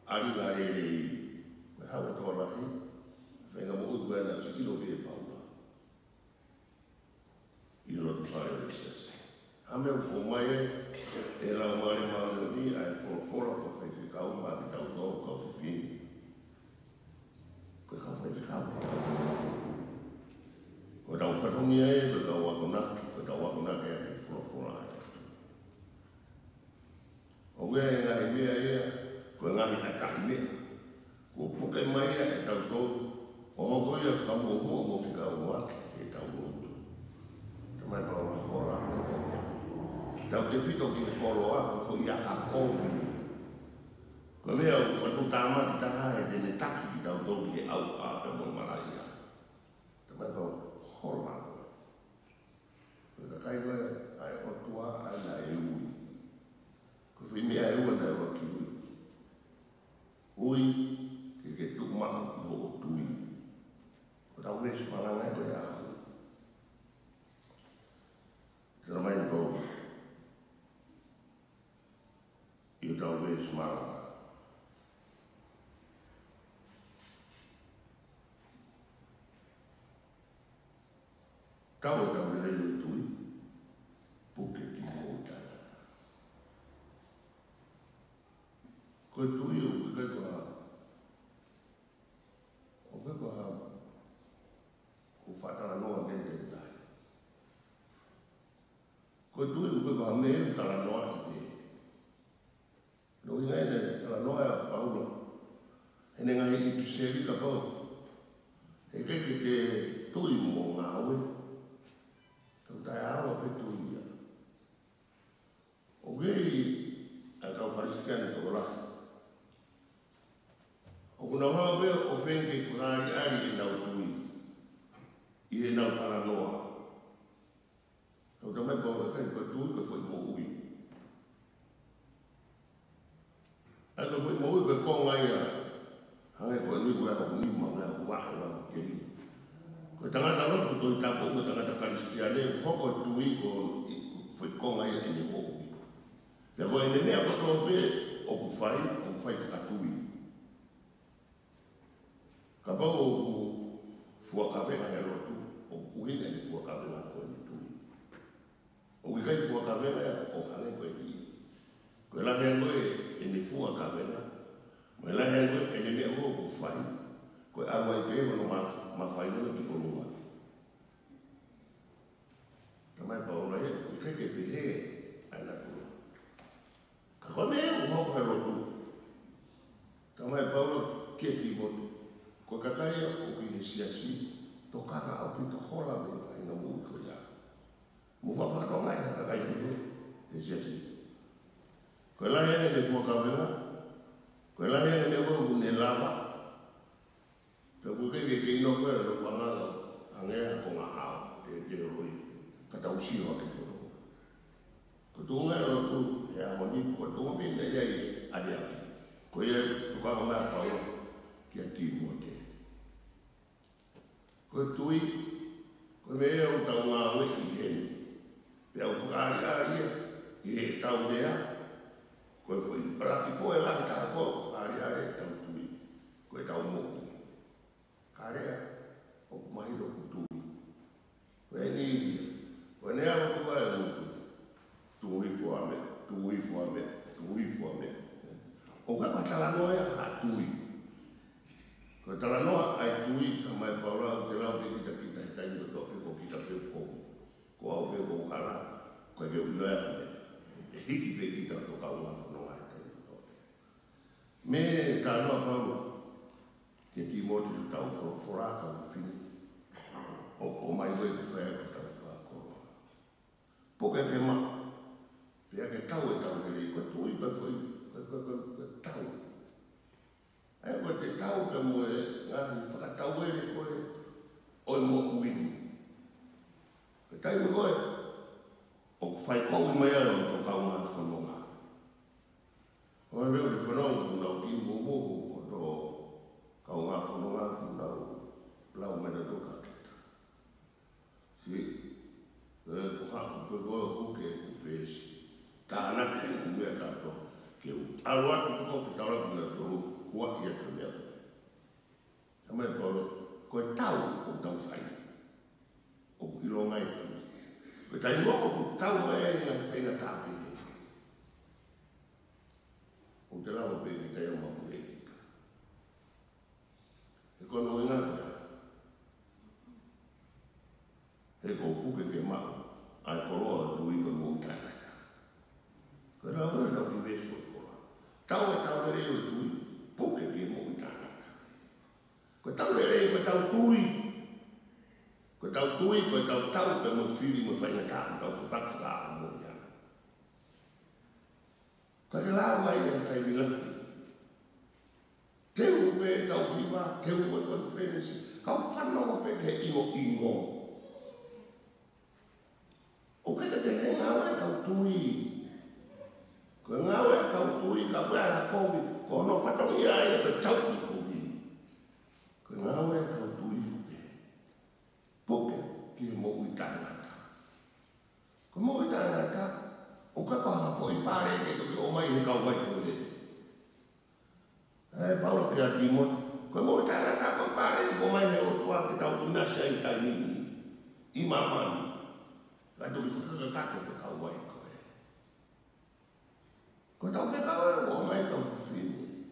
aringa rerei. Koe hawe tō rahi. Whainga mo ui whakarongia e, koe tau wakonaki e ki whorofora e. O wea e ngahi mea ea, koe ngahi na kahi mea. Ko puke mai e tau tō, o hoko ia whakamua mua mo whika o waki e tau roto. Te mai paura hora me e. Tau te whito ki he kolo a, ko fo ia ka kōru. Ko mea o whatu tāma ki taha e tene taki ki tau tō ki he au a pe mo marai a. Te mai paura hora koe. Koe ka kai koe, ai o tua, ai na e ui. Ko whi mea e ua na e waki ui. Ui, ke tukumaka ki ho o tui. Ko tau resi malanga e koe a hau. Tera mai e tō. I tau resi malanga. Tau e tau rei e tui. Puke ki ho o tāngata. Ko tui o kai koe o koe koe ko whatara noa kei te tai. Ko tui o koe koe me e tara noa ki te. No i ngai ne tara noa e Paulo. Hene ngai i piseri ka pau. He keke te tui mo ngā ue. Tau tai awa pe tui ia. O kei a kau Kristiani tō rahi. O kuna hoa pia o whenke whakari ari e nau tui. I e nau tara noa. Tau tamai pau e kai koe tui koe whai mo ui. A koe whai mo ui koe konga ia. Hange koe nui koe hau ni ma koe hau wahe wahe ke rin. Koe tangata rotu toi tapu koe tangata Kristiane hoko tui koe whai konga ia e ni mo ui. Pea koe ne mea koto pe o ku whai whakatui. Ka pau o fuakawenga he rotu, o kuhina ni fuakawenga koe ni tui. O kikai fuakawenga o hange koe ni. Koe lahe koe e ni fuakawenga, koe lahe koe e ni mea o ku whai, koe awa i peho no ma whai nana ki kolunga. Tamai paura e, koe kai ke pehe aina kua. Ka koe mea o hoko he rotu. Tamai paura ke ti motu. Ko kakaya o ki he siasi, tō kanga au pita hola me ai na mui ko ia. Mu whawhaka ngai ha kakaya me he siasi. Ko lahe ane me fuakawenga, ko lahe ane me wau ne lava, pe ko keke ke ino whera no whananga hangea ko ngā hao, te roi, kata usio ake toro. Ko tōnga e rotu, e awa nipu, ko tōnga pina iai adi ake. Ko ia tukanga mea paura, ki a timo te. Koe tui, koe mea o tau ngā ue i heni. Pea o whakaari aria, i he tau rea, koe whai paraki poe lahi taha koe o whakaari aria tau tui, koe tau moku. Ka rea, o kumahiro ku tui. Koe ni iria, koe nea o tua e mutu, tui fua me. O ka patala noea a tui. Ko tala noa ai tui ka mai paura o te lau pe kita he tainga tope ko kita pe kongu. Ko au pe ko ukara, ko ke uilea me. E hiki pe kita to ka unga whanonga he tainga tope. Me tā noa paura, ke Timoti te tau whoraka o whini. O mai wei ke whaia ko tau whakoroa. Poke ke ma, pia ke tau e tau ke rei, ko tui ka whai, ko tau. Ai koe te tau ka moe, ngahi whakatau ere koe, oi mo uini. Ke taime koe, o whai kou i mai ara o tō kaunga whanonga. Oe reo te whanonga, kunau ki momo o tō kaunga whanonga, kunau lau mena tō kakita. Si, ko haku pe koe huke ku pēsi. Tā anake ku mea tātou. Ke aruatu tuko whitara kuna tōru. Kua ia te mea koe. Tamai polo, koe tau o tau whai. O kiro ngai tu. Koe tai ngoko ku tau mai ai ngai whainga tāpi. O te lawa pe ki tai o mapu e kika. E kono i ngā koe. tau e tau lere o tui, puke ki mo i tāngata. Ko tau lere ko tau tui, ko tau tui, ko tau tau pe mo whiri mo whaina kāma, tau whakaka mo i ana. Ka ke lā mai e kai milaki. Te upe tau hiwa, te upe konferensi, kau whanonga pe ke ingo. O ke te he ngawe kau tui. Ko ngawe kau tui ka pēa ha kowi, ko no whatongi ai e te tau ki kowi. Ko ngawe kau tui upe. Puke ki e mo ui tāngata. Ko mo ui tāngata, o ka kaha fo i pāre ke toki o mai he kau mai koe. Paulo ki a timon, ko mo ui tāngata ko pāre ko mai he o tua ki tau inasya i taimini. I mamani. Ka toki whakakakato ke kau mai koe. Ko tau whekau e o mai kau whini.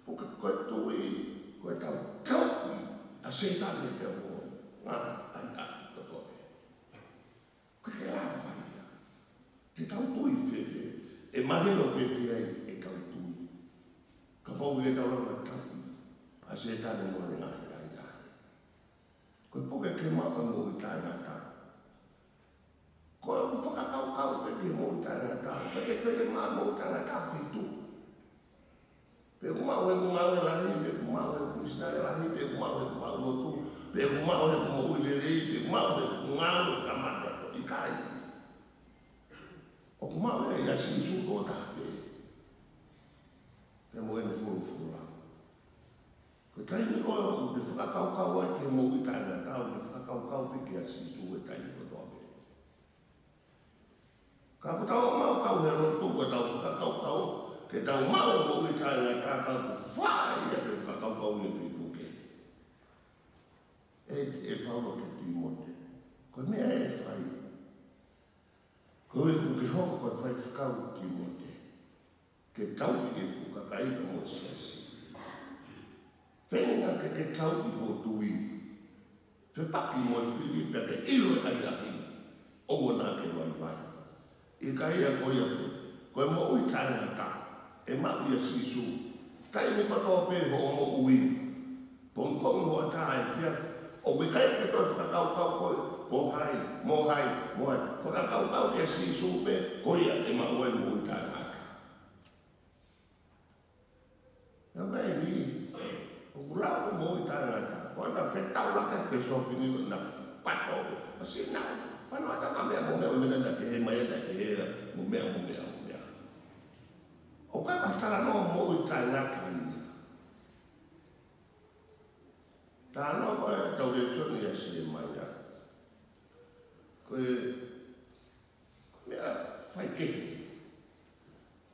Puka koe tui, koe tau tau a setane te o ngā anaki katoe. Koe ke la whaia. Te tau tui whewhe, e mahino whewhe ai e tau tui. Ka pau e tau rama tau a setane mo ne ngā ngā. Koe puka ke mama mo i tai ngā tau. Ko e whakakau pe ke mo i tāngata, pe ke pele mā mo i tāngata whitu. Pe kumau e kumau e lahi, pe kumau e kumisinare lahi, pe kumau e kumau lotu, pe kumau e kumau i lelei, pe kumau e kumau e kamata to i kai. O kumau e yasi i suko tāpe. Pe mo e ni furu. Ko taimi koe o te whakakau ai ke mo i tāngata, o te whakakau pe ke yasi i suko e taimi koe toa. Ka ko tau mau kau he rotu, ko tau whakakau, ke tau mau mo i tāinga kākau ku whai a te whakakau i whitu ke. E Paulo ke Timote. Ko mea e whai. Ko e ku ki hoko koe whai whakau Timote. Ke tau ki e whukakai pa mo siasi. Whenga ke tau ki ho tui. Whepaki mo e whiri pe ke ilo e ai ahi. Ogo nā ke vai. I ka ia koe atu, koe mo ui tāngata, e mau ia sisu. Tai mi patoa pē ho mo ui, pongpong hoa tā e whia. O ui kai ke toi whakakau koe, ko hai, mo hai. Whakakau kia sisu pē, koe ia e mau e mo ui tāngata. Ia kai ni, o kulau mo ui tāngata, koe na whetau laka ke sopingi ko na pato, masi nao. Whanau ata ka mea mo na te he mai na te he mo mea. O kai patara no mo i tai ngata ni. Tā no koe tau re soni a se mai a. Koe mea whai kehi.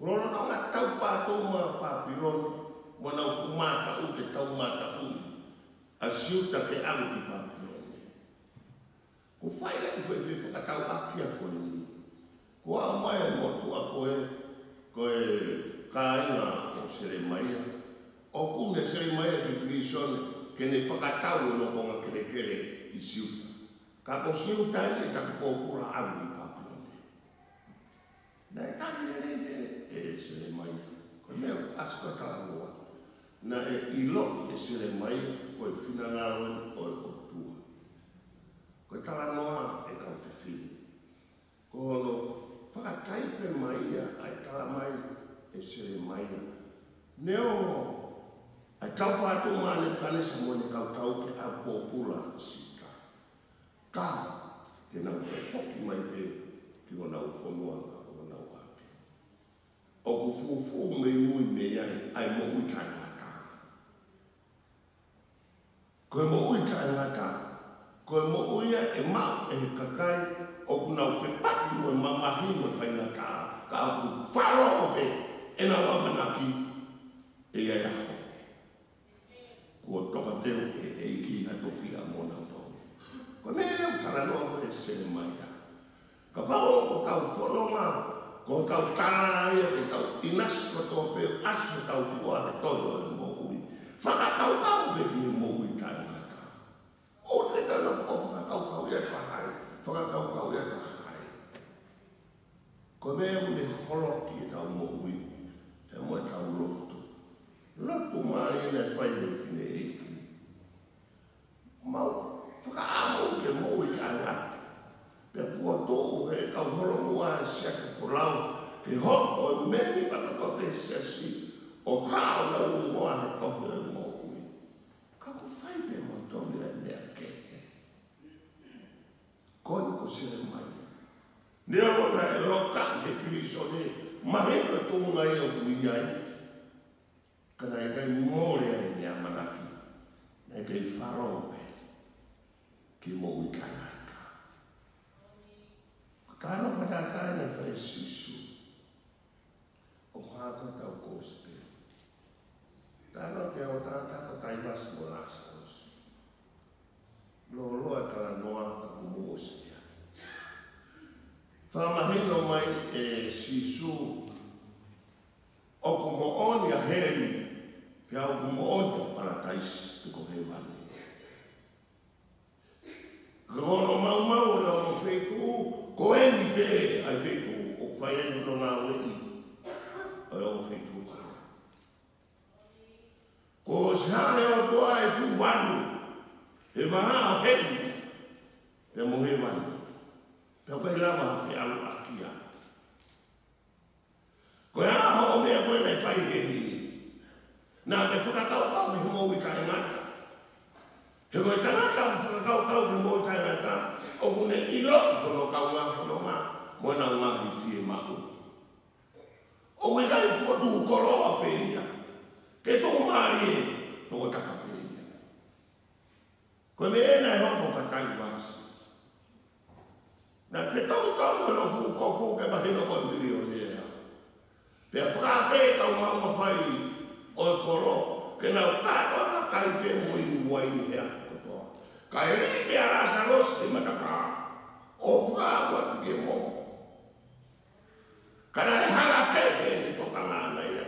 Roro no ngā tau pātou mā pāpironi, mo nau kumata u ke tau mata u. A siuta ke alu ki pāpironi. Ko whai ai whai whakatau aki a koe ni. Ko a mai e motu a koe kāinga o sere maia. O kume sere maia ki prisione ke ne whakatau e no konga kere i siuta. Ka ko siuta e taku pōpura aru i Papilone. Nā e tani e sere maia. Koe mea asko tala noa. Nā e ilo e sere maia koe whinangaroen o e tua. Ko tala noa e kau whiwhini. Ko hono whakataipe maia ai tala mai e sere maia. Neo ai tau pātou maane kanesa mo ne kau tau ke a pōpula sita. Ka te nau te whoki mai pe ki hona u whonua ka hona u api. O ku fufu me mui me ai mo ui tai ngata. Koe mo ui tai ngata. Koe mo uia e mau e kakai o kunau whepaki mo e mamahi mo e whainga ka aku whalo ope e na wamanaki e ai ako. Kua toka teo e iki hato whia mona tō. Ko mea tala noa e sere mai a. Ka pao o tau whanonga, ko tau tāia e tau inas ko tō peo aso tau kua he toyo e mo ui. Whakakau pe ki mo ui tai ngata. O te tana o whakakau ia tahai, whakakau ia tahai. Ko mea ule holoki e tau mo ui, e mo tau loto. Loto mai ne fai le fine eki. Mau whakaamu ke mo I tāngata. Pe pua tōu he kau holo mua sia ke polau ke hoko e meni pakakope sia si o hao na ui moa he kohu e mo ui. Kako whai pe mo tōu e mea keke. Koi ko sere mai. Nea wana e loka he piriso ne mahena tōnga e o kui ai. Kana e kai mōre ai nea manaki. Na e kai wharo e. Ki mo ui tāngata. Kāna whatatai ne whai sisu. O hāko tau kōspe. Tāna ke o tātako taibasi mo Lazarus. Loa tala noa ka kumuosia. Whamahino mai e sisu o kumooni a heri pia o kumooni o parataisi tuko he wani. Kagono mau e o wheku ko eni pe ai wheku o whaienu no ngā wei o wheku karo. Ko share o toa e fu wanu e waha o heri pe mohe wanu. Pe koe lawa hawhi alu akia. Koe aho o mea koe nei whai heni. Nā te whakakau me humo I taingata. He koe tanaka o whakakau me humo I taingata. O kune ilo I kono kau ngā whanonga. Moena o ngā whiwhie mahu. O koe kai puatu koroa pe ia. Ke tō maari e tō taka pe ia. Koe me ena e hopo ka tai wasi. Nā te tau no fuko ke mahino ko milionea. Pea whakawhe tau mauma whai o e koro, ke nau tāko ana kai pe moi ni hea kotoa. Kai ri pe a Lazarus I mataka, o whakawha ke mo. Kana e hanga kepe ni toka ngāna ia,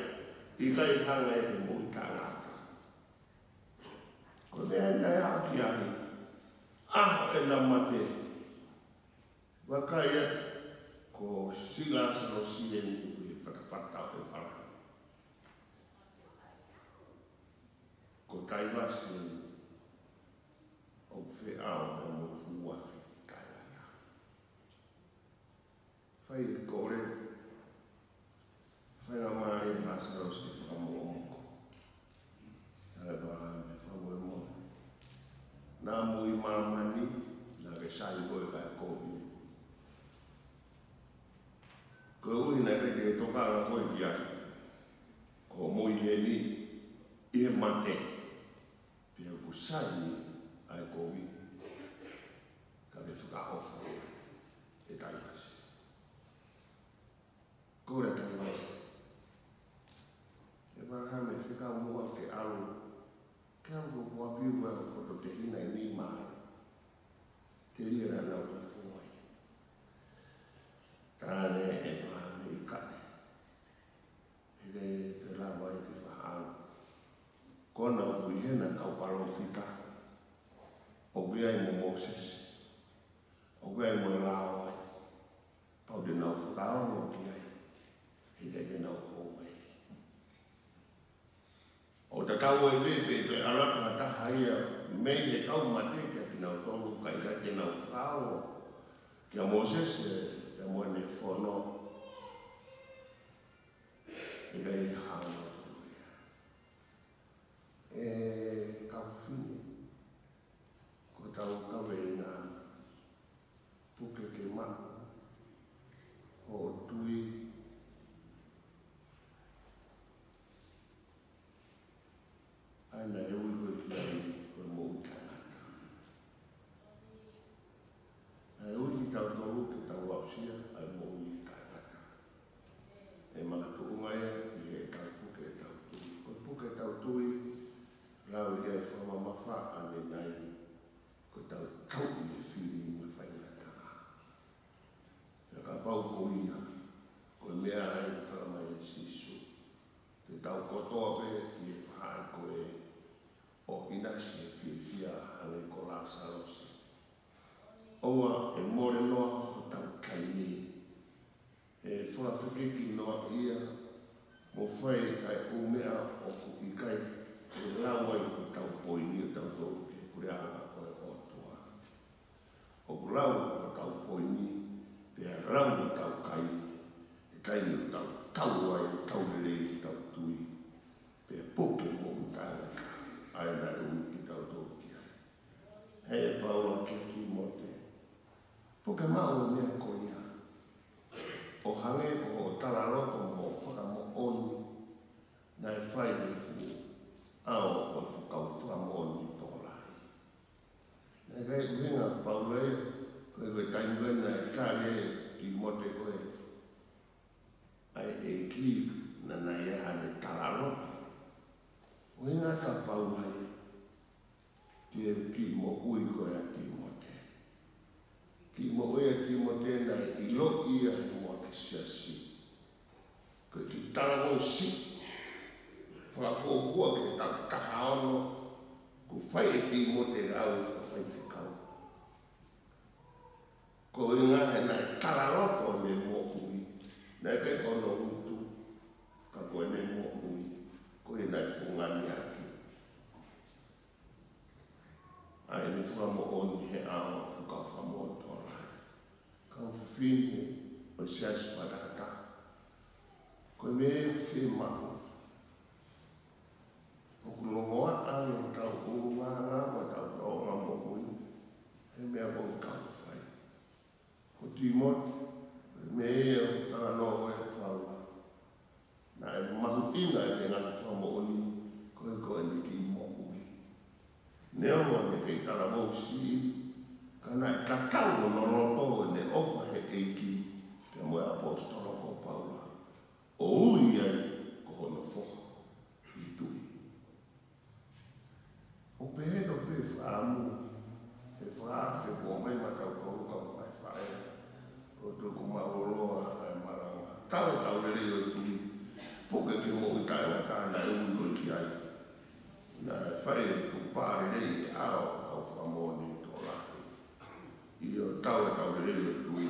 I kai hanga e ke moi tāngata. Ko mea nai haki ahi, aho e na mate, Wakaya ko sila sa sien I whakawhata o whara. Ko taibasi o whi ao e mo fuafi tainata. Whai e kore, whai a mai e Lazarus ke whakamomoko. Tae waha me whamu e mo. Nā mui mamani, nā ke sai koe kai kohi. Ko ui nei peke e toka ana koe ki ai. Ko moi he ni, I he mate. Pia ku sai ai koe. Ka me whakaofa e taimasi. Ko re taimasi. E waraha me whika mua ke alu. Ke alu ko kua piu e koto te hina I ni mai. Te ria nau e fuai. Tāne e I kane. Ide te lawa I ke whahau. Kona o kui hena kau palo whita. O kui ai mo Moses. O kui ai mo e lawa. Pau de nau whakao o ki ai. Ide de nau kōmei. O te tau e pepe te arata taha ia. Mei e kau mate ke ki nau tolu kai ka te nau whakao. Ki a Moses e moene whono. I rei hana tuia. E kawhini. Ko tau kawe ngā puke ke mako. O tui. Aina e ui koe ki ai koe mō tangata. E ui ki tau tolu ke tau apsia ai mō ui tangata. E mga tuunga e I tau puke e tau tui. Koe puke e tau tui, lau I ai whamamafa ane nai, koe tau tau I whiri me whaingatanga. E ka pau ko ia, koe mea ai tala mai sisu. Te tau kotoa pe I e whaai koe o inasi e whiwhia ane ko Lazarus. Oua e more noa o tau kaini. E whawhawhikiki noa ia, mo fai kai o mea o ku I kai e lawa I ku tau poini o tau tau ke kureanga o e otua. O ku lau o tau poini, pe rau o tau kai, e kai o tau tau ai, tau lele, tau tui, pe poke mo utanga ka, ai na e ui ki tau tau ki ai. Hei Paula ke ki mote, poke mao mea koia, o hange o talaroko mo whaka mo oni, na e whai le fu, ao o whakau whaka mo oni tōrai. Nā kai uhinga Paula e, koe taimwena e tāre ki mote koe, ai e ki na nai e hane talaroko. Uhinga ka Paula e, ki e ki mo ui koe a ki mote. Ki mo ui a ki mote na I lo ia e mo ki siasi. Koe ki talango si. Whakakōhua ke taha ono. Ko whai e ki mote rau ka whai te kau. Ko inga he nai talaroko ne mo ui. Nai kai kono utu. Ka koe ne mo ui. Ko i nai whungani aki. Ai ni whamo oni he awa whukau whamo o tōrai. Kau whiwhine o siasi whatakata. Koe me e whiwhi mahu. O kulongoa anu tau unga ngā tau ronga mo hui. He mea o kau whai. Ko timot, me e o tanga no e paula. Na e mahu ina e te ngā whamo oni. Koe ni ki mo hui. Nea mo ne kei tala mou si, kana e tatau no roto ne ofa he eiki te moe apostolo ko Paula. O ui ai ko hono foha I tui. O pehedo pe whaamu, e whaafe ko mai matau toruka mai whae, o tuku maoroa e maranga. Tau rere o tui, poke ke mo I taina kāna e ui o ki ai. Na whae tu pāre rei ao au whamoni tō lahi. I o tau rei o tui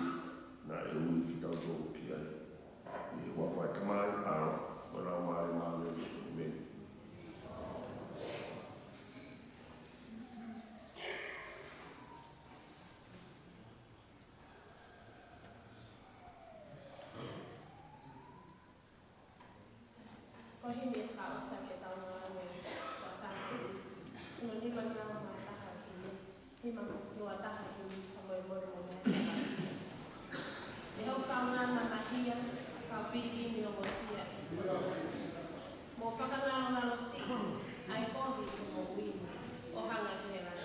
na e ui ki tau tō ki ai. I hua whae tamai ao o rau maare maare o meni. Ko hi me whao sa ke tau noa westa. No ni ma ngā ma taha ki ni ma kukua taha ki ka moe moro mo mea taha. E hau kau ngā matahia, kau piriki mi o mosia. Mo whakangalo ngalo si, ai whohi ki mo wini, o hanga ki he rana.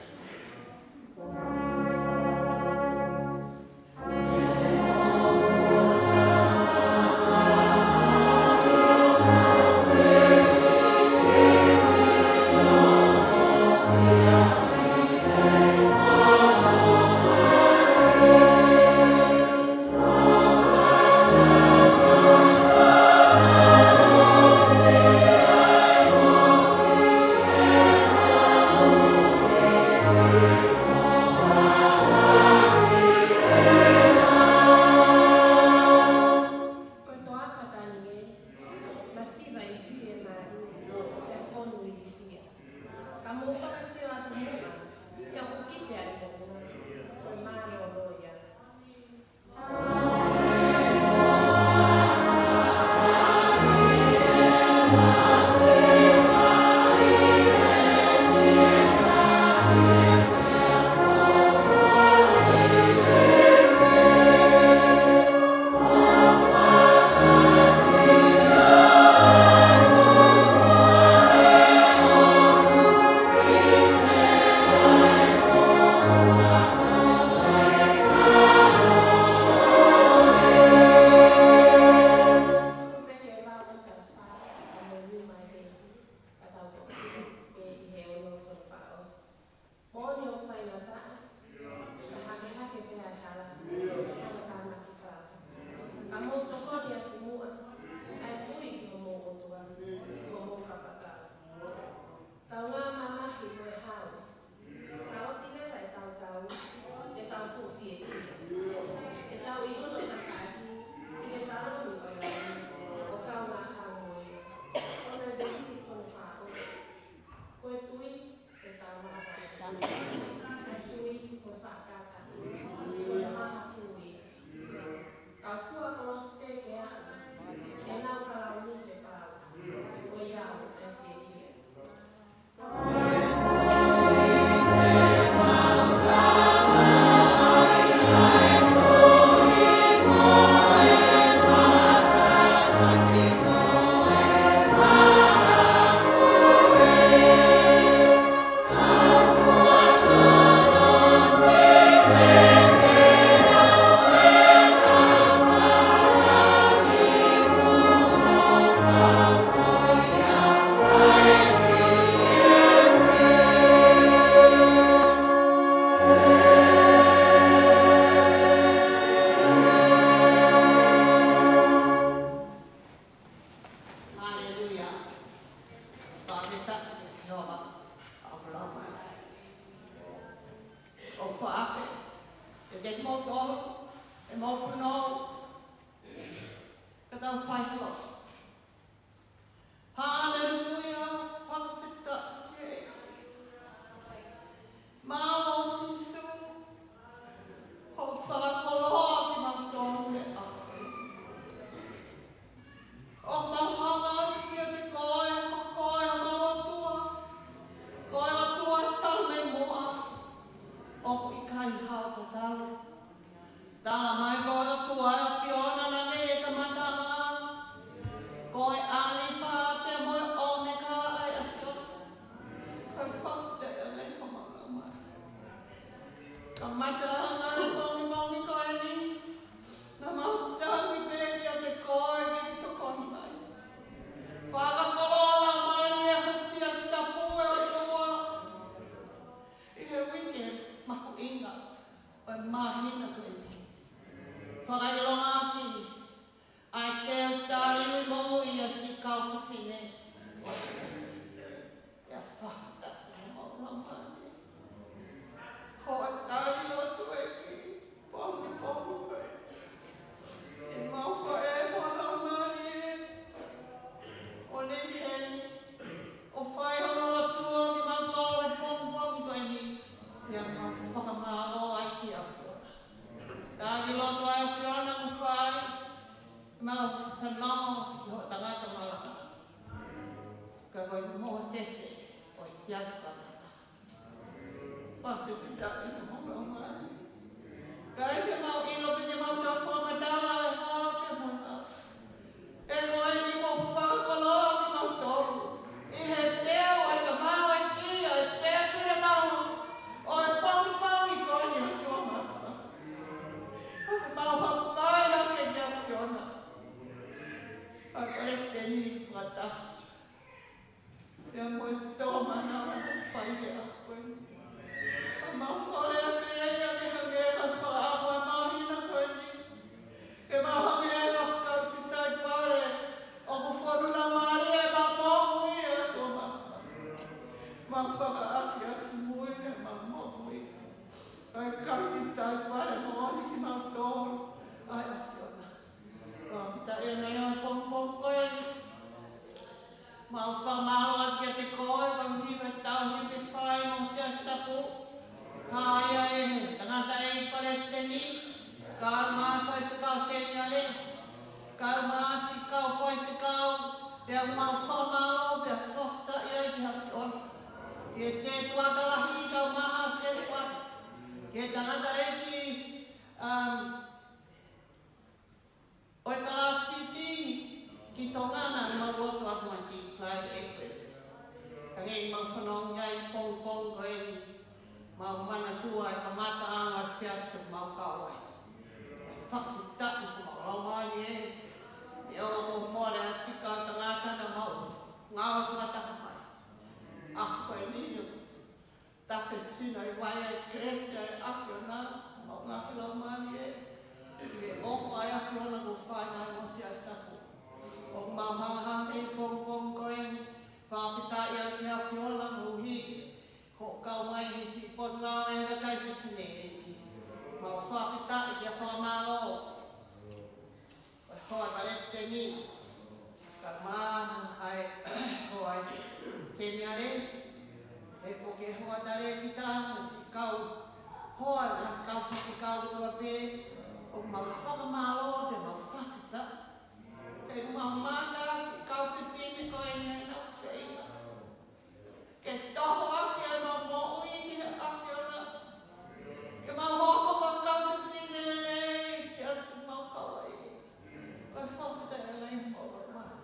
ka koe mo sese o siasa patata. Whawhiti ta ina mo lau mai. Ka eke mau ilo pe te mau tau whamatala e hake mo lau. E koe ni mo whakakolo ki mau toru. I he teo e ka mau e kia e te pire mau. O e pawi koe ni hatua mawha. O ka mau hapukai hake ni a Fiona. A kaleste ni whata. Ia mo e tō mana wana whaile a koe. A mau kore a pia ia ni hange a whaapua mau hina koe ni. E mau hange e no kau te sai pare. O ku whanuna maari e mau mohu i e tō mawha. Mau whakaaki aki mui e mau mohu i. Ai kau te sai pare mo ani ki mau tōru. Ai a Fiona. Mau whita e nei o pom koe ni. Mau whamaro ati a te koe, kau hiwa tau ni te whai mo siastapu. Haia e he, tangata e i Palestini. Kau maa whai whikau seniale. Kau maa si kau whai whikau. Pea mau whamaro, pea whofta i ai ki hafi on. E se tuatalahi kau maa se tuat. Ke tangata e ki oi kalaskiti ki tongana ni mau lotu atu mai si Clyde Edwards. Kange mau whanong iai pong koe ni. Mau mana tua e kamata anga siasa mau kawai. E whakitatu ku mau raumani e. E o ko mole a sika tangata na mau. Ngawa whataka mai. Ah koe ni o. Tafe sina i wai e kresi e Fiona. Mau ngaki raumani e. E ofa e Fiona ko whanai mo siasa tapu. O mau hanga e pong koe ni. Whawhita ia ki a Fiona mo hi. Ko kau mai hi si pot ngau e na kai whiwhine e ki. Mau whawhita i ki a whamaro. O hoa Palestini. Ka maa ai ho ai seniare. E ko ke hoa tare ki ta si kau. Hoa na kau whakikau tua pe. O mau whakamaro pe mau whawhita. E mau mata si kau whiwhine koe nei na whaina. Ke toho aki e mau mo'u i ki a Fiona. Ke mau hoko ka kau whiwhine le nei si asu mau kawai. Koe whawhita e nei mora mai.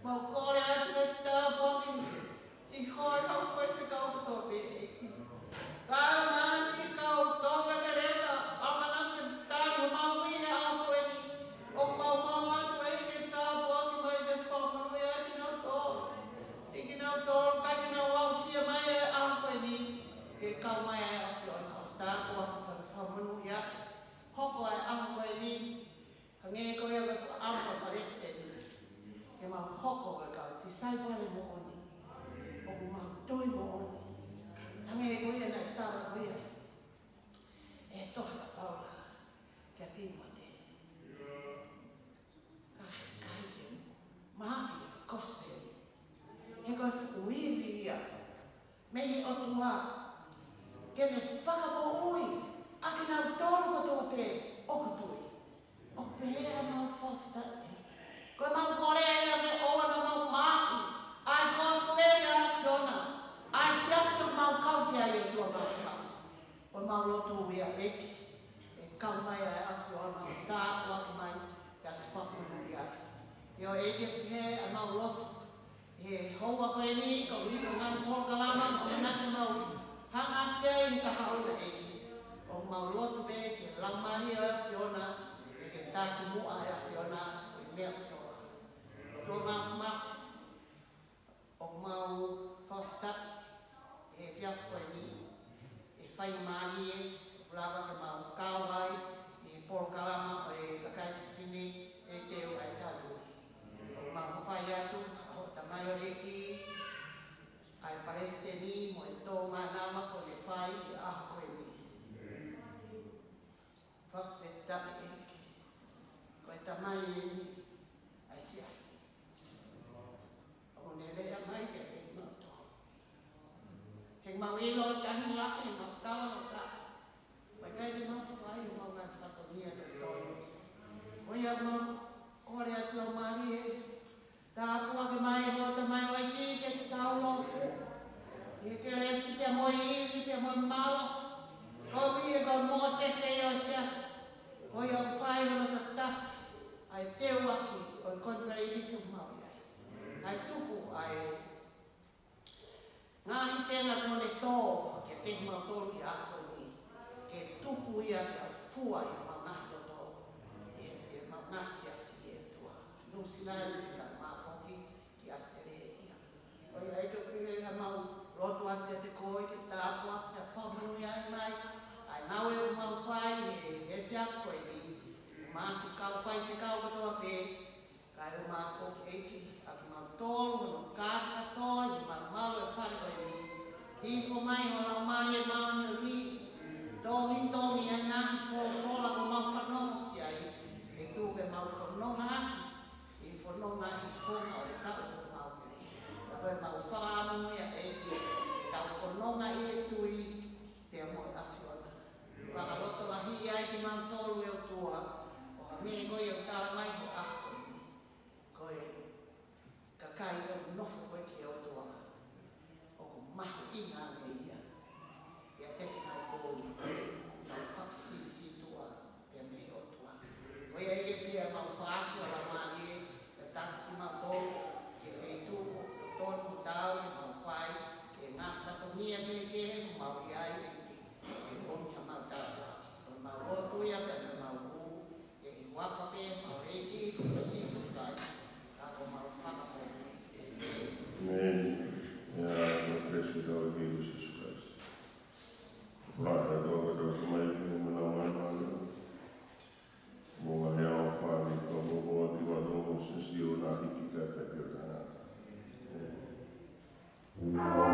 Mau kore atu e tā poki. Si hoi kau whaiwhikau kato pe e ki. Kāra mana si kau tonga ke reka. Amana ke tari o mau i e au koe ni. O mau atu e ke tā poki mai te whamanu e aki nau tōru. Si ki nau tōru kaki nau au sia mai e au koe ni. Ke kau mai e a Fiona. O tā poki ka whamanu i aki. Hoko e au koe ni. Hange koe e whakaampa Palestini. Ke mau hoko e kau ti sai pare mo oni. O mau toi mo oni. Hange koe e nai tāra koe e. E tohi a Paula. Kia Timote. Kai te mahi koste. He koe whikuiri ia. Mehi o tua. Ke me whakamo ui. Aki nau tōru kotoa pe. O kutui. O pēra mau whawhita e. Koe mau kore ea ke oa na mau mahi. Ai cosplay a Fiona. Ai siasu mau kauti ai e tua mau whawhi. Koe mau lotu ia eki. E kau mai a Fiona. O tā waki mai. Kia ki whakunu ia. Io eke he a mau lotu. He hoa koe ni. Kau rino ngang porkalama. O manake mau hanga kei ni ka hauna eki. O mau lotu be ke lamari a Fiona. E ke tāki mua a Fiona. O i mea kutoa. O tō mafu. O mau whawhita. E whiafu koe ni. E whai maari e. Rava ke mau kāwai. E porkalama o e kakai whiwhine. E teo ai tāru. O mau hapai atu. O tamai o eki. Ai Palestini mo e tō manama ko le whai i aho koe ni. Whawhita e eki. Koe tamai e ni. Ai siasi. O ne lea mai ke te ngauto. He mau ilo tani laki, mau tawa o ta. Pai kai te mau whai o mau ngai whatonia te tōru. O ia mau kore atu au maari e. Tā kua ke mai ho te mai o i ki ke fua e maungahi loto e maungasi asi e tua. Nusilani ka mafoki ki Australia. O ia ito kire ka mau roto atu te koi ke tāpua te whamui ai mai. Ai nawe o mau whai e whiako e ni. Maasi kau whai te kau katoa te. Kai o mafoki eiki a ki mau tolu no kāka toa i mau malo e whare koe ni. Hifo mai o lau mari e mauni o ni. Tohi tomi ai ngahi fōla ko mau whanonga ki ai. E tūke mau whanonga aki. E whanonga i whonga o e tau o mau ki. Ka koe mau whaamu ia e ki. Tau whanonga i e tui te amo e awhiona. Whakaroto la hi ai ki mau tolu e o tua. O ka me koe o tala mai ko ako ni. Koe ka kai o nofo koe ki o tua. O ko mahu ina me ia. Ia teki nau kōru. Nau whakasisi tua te me o tua. Koe e ke pia mau whaaku ala mani e. Te taki ki mau tolu. Ke wheituku. Te tolu tau ke mau whai. Ke ngā whakamia ke ke he mau iai e ki. Ke honi ha mau tau. Koe mau rotu ia pe me mau hu. Ke i wapa pe mau reiki. Ke sifu kai. Ka ko mau whakapo. Amen. Yeah, God bless you, Lord Jesus Christ. Right, I go with those mighty men on my mind. Munga hea o whāri, ka moho ki wa dongo sisi o nā hiki ka pepe o tāna. Amen.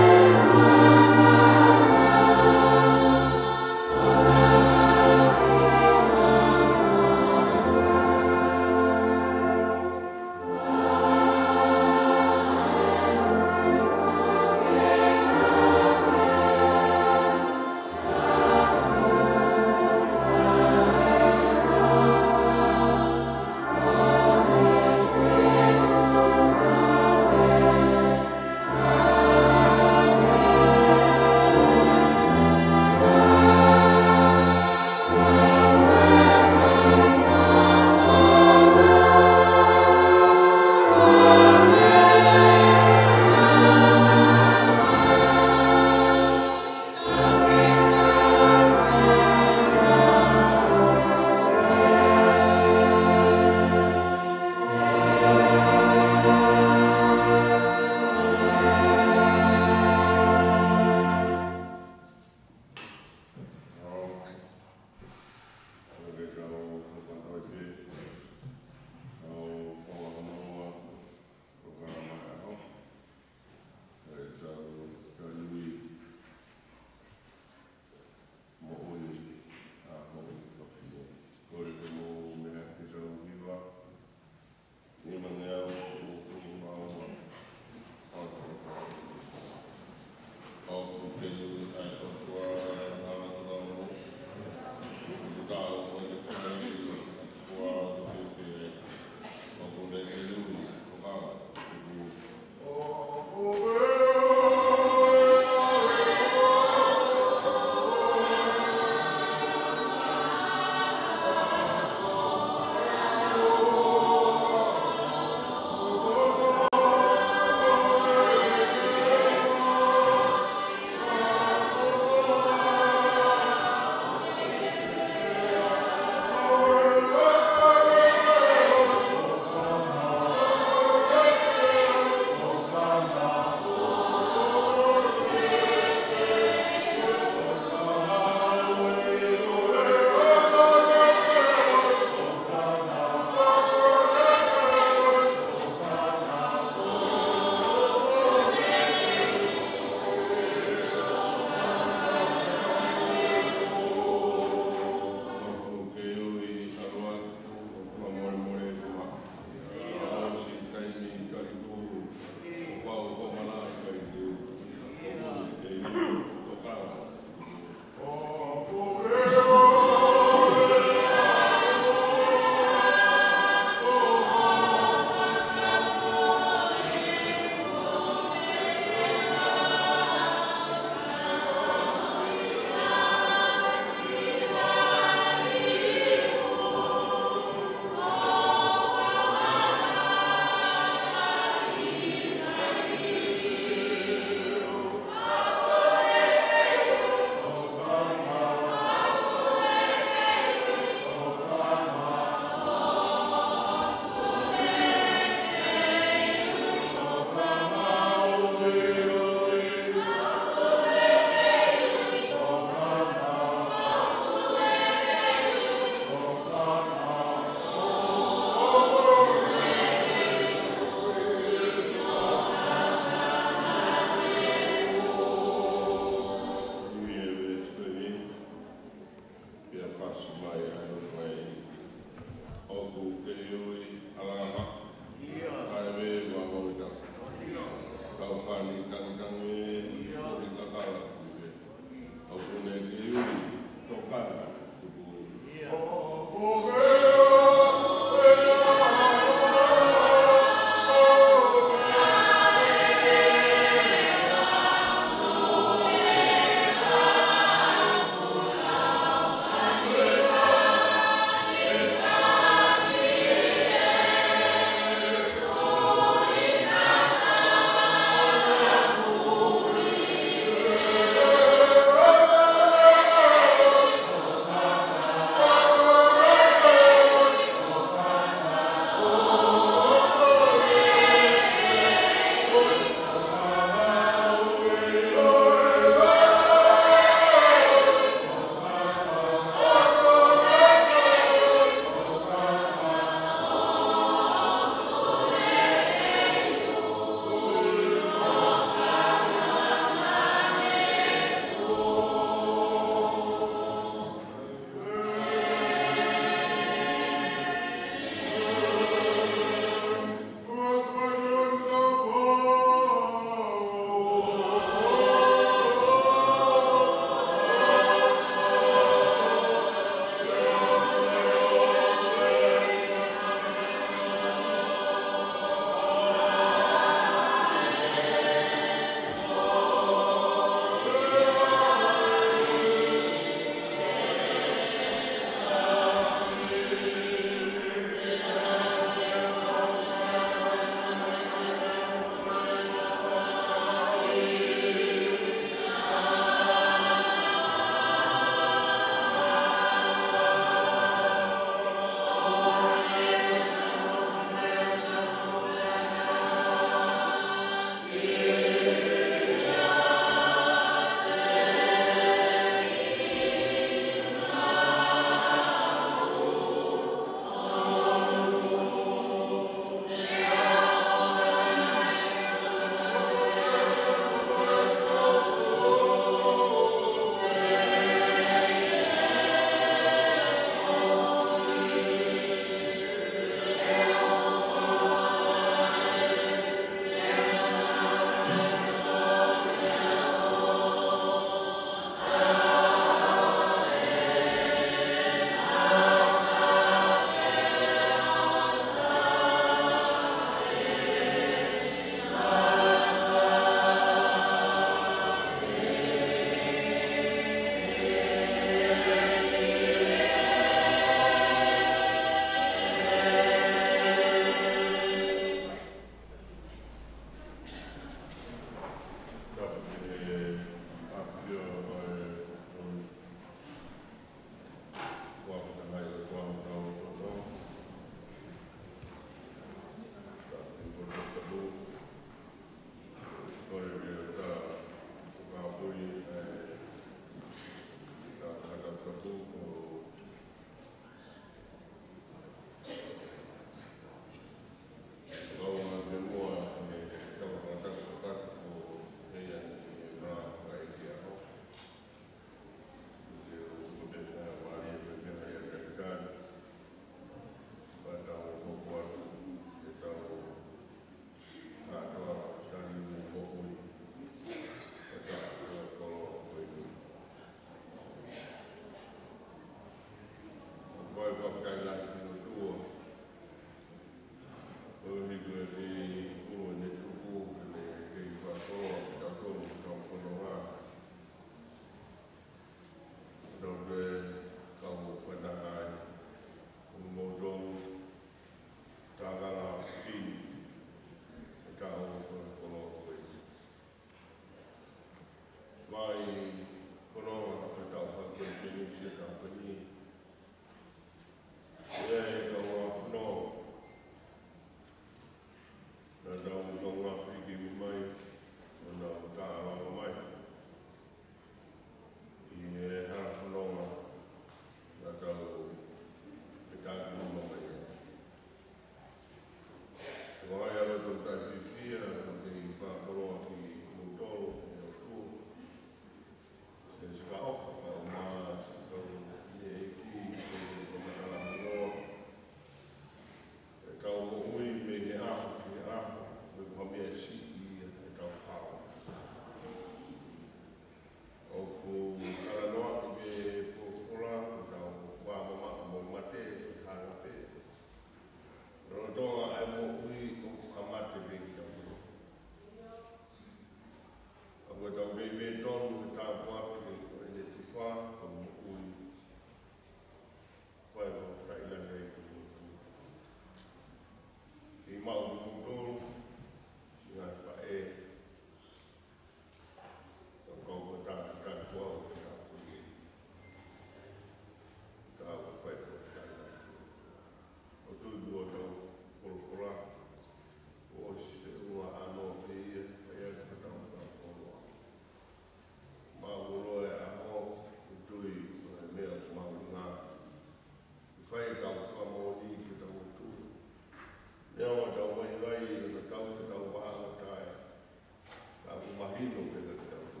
pino pena ki tau tō.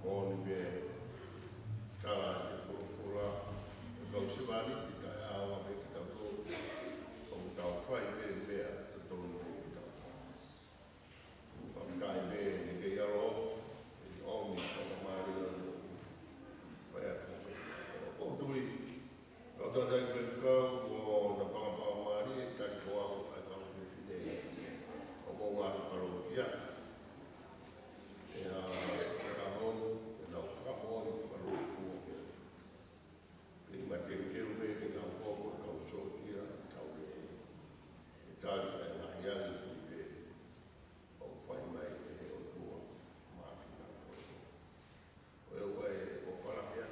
Mōni me tala te furufura, e kau se mani ki tai awa me ki tau tō. O tau whai me mea te tōnu me ki tau tō. Whamitai me ni ke iaro e omi kona maari anu. Whai atu me. O tui, o tōna i kwefkau o na pangapanga maari e tari koa o ai kau whiwhine. O mō ngāhi paro ia. E a whakahonu, e nau whakahonu whakarofu. Pei ma te keu me ke ngā kōko kau sotia tau me e. E tari e ngahi anu ki pe. O whai mai e he o tua māki ngā kōko. O e ua e o wharapia.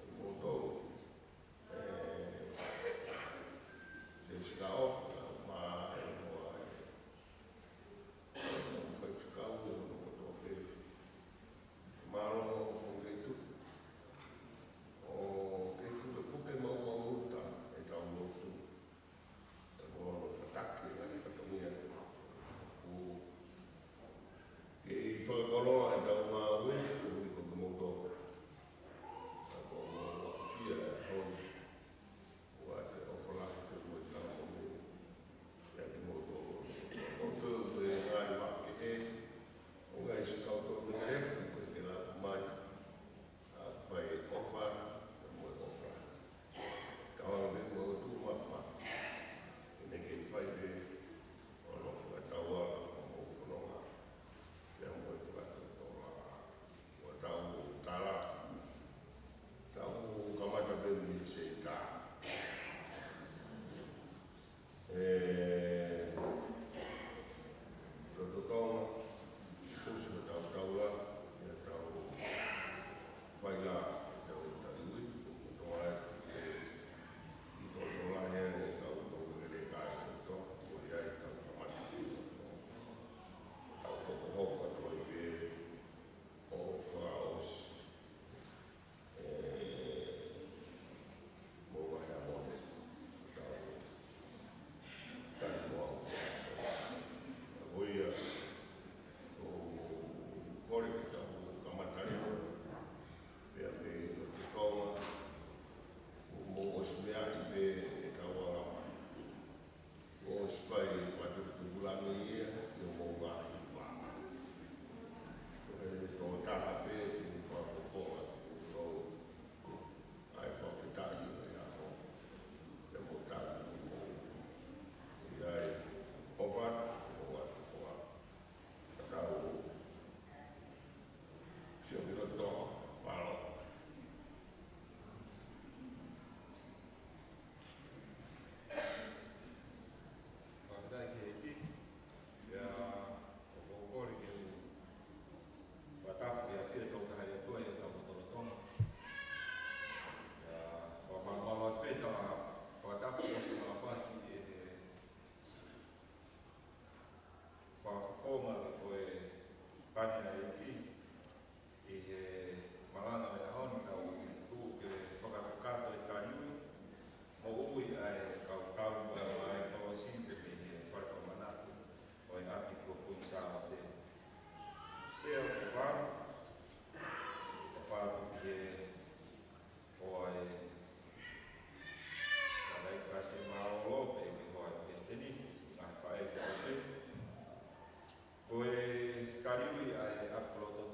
E mō tōu. Se sika ofa ma e hoa e. Whai whikau e o tō pe. Maro o keitu. O keitu le puke maua uta e tau motu. E moa no whatake ngani whakamia. O kei whakakoloa e tau ngā ue, o hiko ke moto. A ko moa kia e honi. O a te ofalahi te mui tau motu. Ia te moto. O tō e ngai wake e. O ngai se kau tō me reku koe ke la mai. A whai ofa, e mui ofa. Tawanga me mua utu mapa. E ne kei whai pe. O no whakataua o mō whanonga. Ia mui whakataua. O tau tara. Tau kamata pe mi se tā. Toto kaunga. Kusi ka tau taula. Ia tau whaila. Tau tariui. Toa e. I tō tola hea ne kau tō ngere kāi tō. O ia i tau kamata. Tau koko hoka tō i pe. O whaos. Mō hea mone. Tau. Tari moa. Oia. O kore ki tau kamatari. Pea pe o te kaunga. O mō osmea i pe e tau angama. O ospai whatuku te bulangi ia. I o mō ngahi wā. Tō taha pe i whakofora. Ai whakitahi o ia ho. Te mō taha o mō. Iai ofa o atu koa. Tatau sio miro toa paro. Whakatai ke eki, ia o kōkore ke whatapu ia whia tau tahai atua ia tau kotorotonga. Ia whakamamalo atu pe tau whatapu ia se mga whaki e whakawhonga le koe pānina eki i he malanga mea honi tau tū ke whakakato e tariui. Mo ui ai kau tau ai whawasinte me he whakawhanatu o e api ko kui sāma te. Sea o whāru, o whāru ki e o ai Alai Kaste Maolo pe me hoa e Pesteni, ngai whae ki o te. Ko e tariui ai apoloto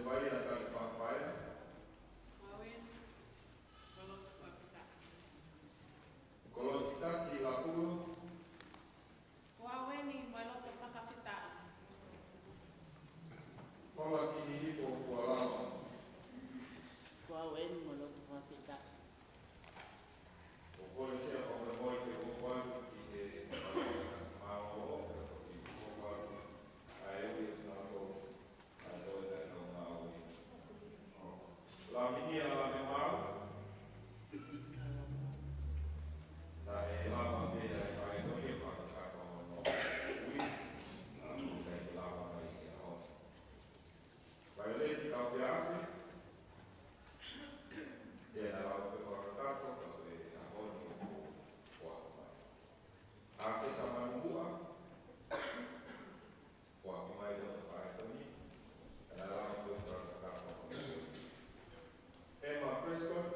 vai a tal papai. Kalau kita tidak pun, kalau kini fokualam, fokualam siapa bermoy ke fokualam kita mau fokualam ayo itu nanti ada yang mau. Lamini ala memang, dari lama dia dari itu dia pakai kalau dari lama lagi oh. Violet kau biasa, dia dalam keluarga tu kalau dia tahun itu kuat. Aku sama nunggu kuat mai dalam file ni, dalam keluarga tu. Emma Prescott.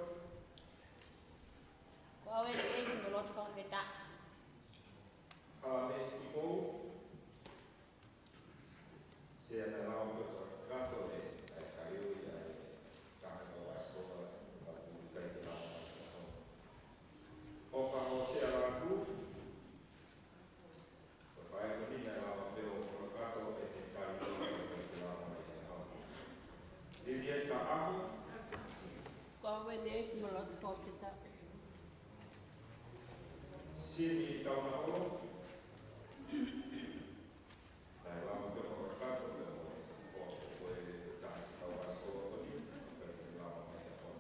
Kami ibu, saya dalam keluarga tu kayu dari kami bawa sekolah waktu kita dalam. Opa Jose Alangu, berfaham ini dalam keluarga tu kayu dalam. Dia tak aku. Sini kau nak orang, dalam keluarga tu boleh tak kau masuk ni, dalam macam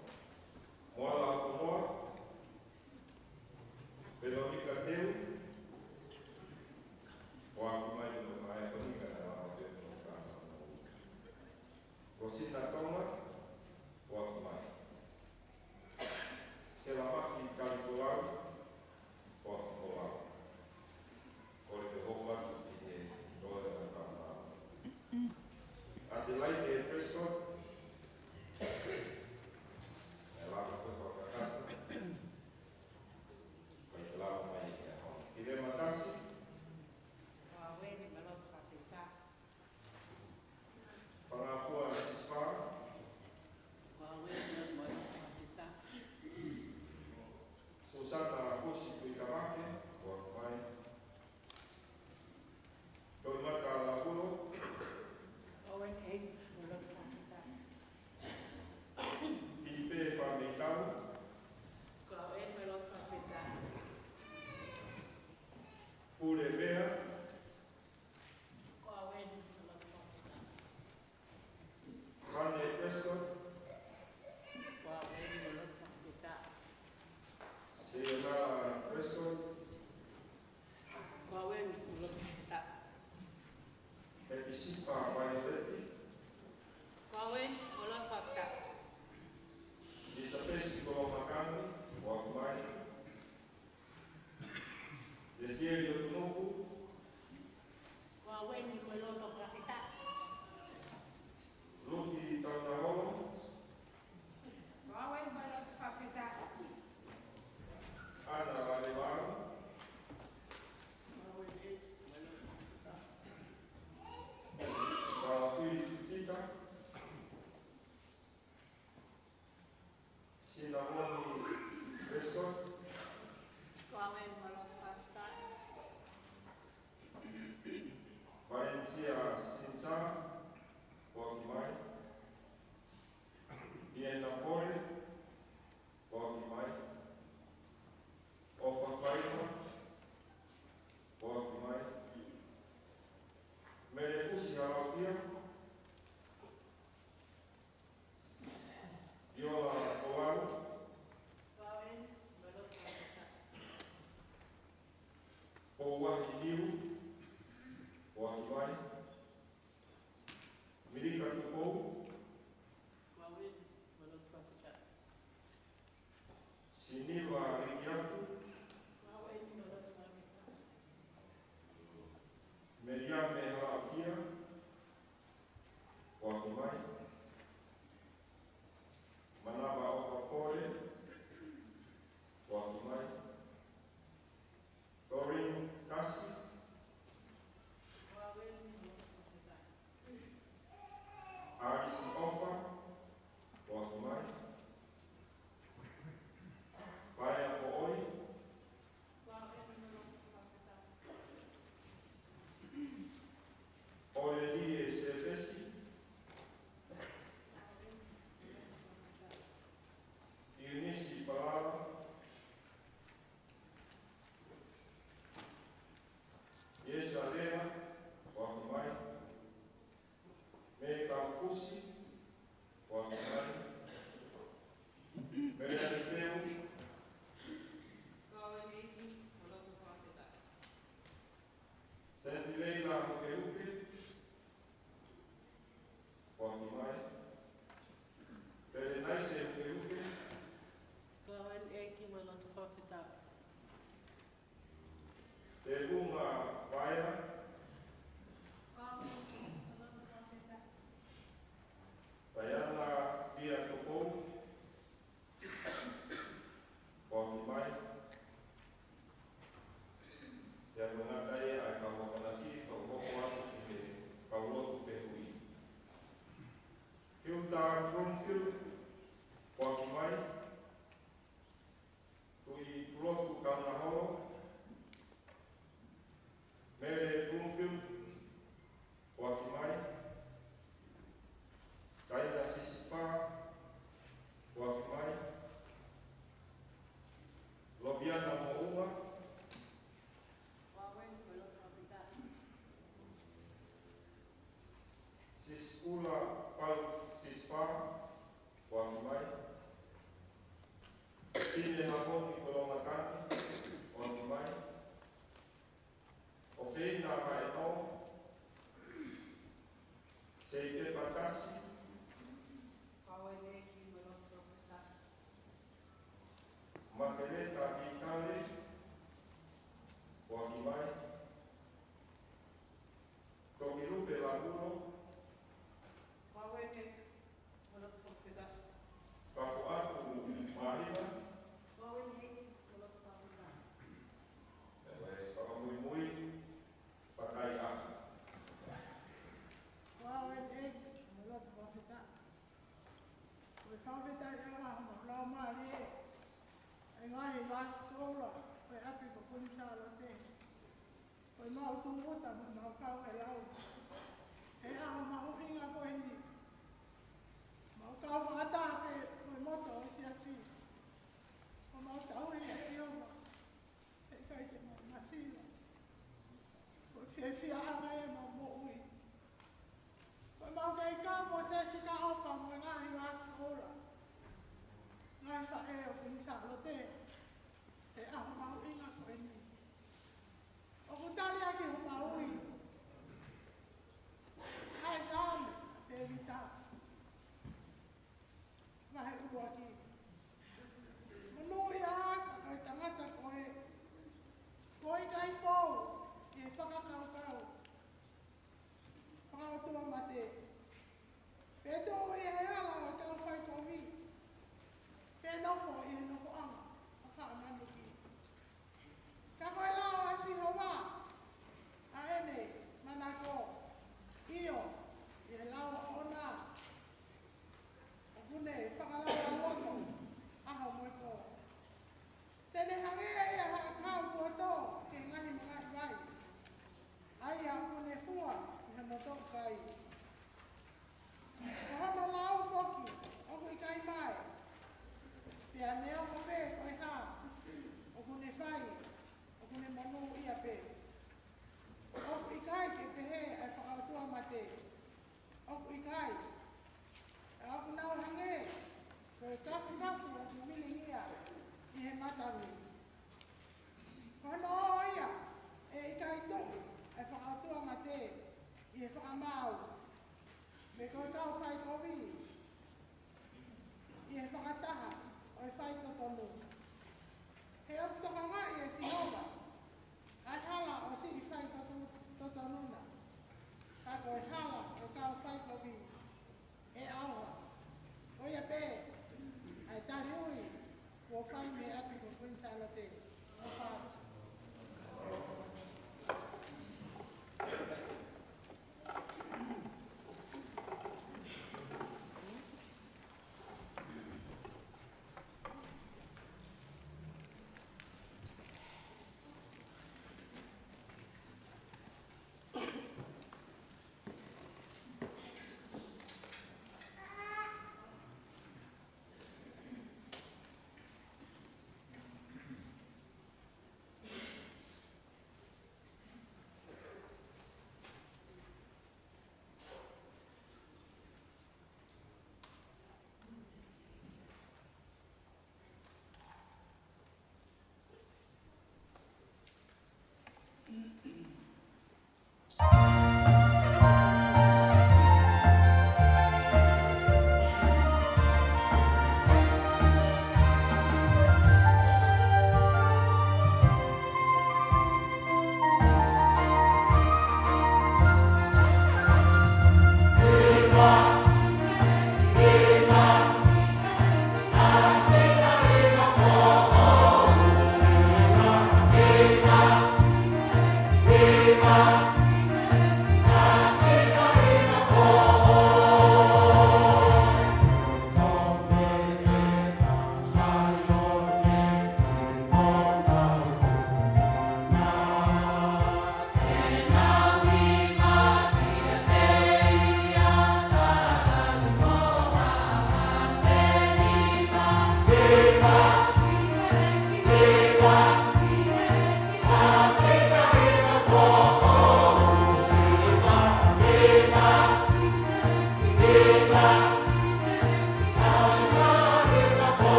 mualah semua, Veronica Teu, waktu mai tu saya pergi ke dalam keluarga. Rosita Thomas, waktu mai. Selama di California, waktu Te unga waena, Waiana pia toko, o ki mai, se anuna kai ai ka wakanaki, ka wako atu ki te kaulotu whehui. Hilda Bromfield, o ki mai, tui lotu kaunahoro, Mary Bromfield, o ki mai, Kaina Sisipa, o ki mai, Lobiana Mo'unga, Siskula Pau Sispa, o ki mai, Tine Mahoni Kolongatani, o ki mai, o Feina Maeno, Seite Patasi, Makeleta Itale, o ki mai, Tokirupe Laburo, Kafuatu Mahina, Whakamuimui, Whakai Aha.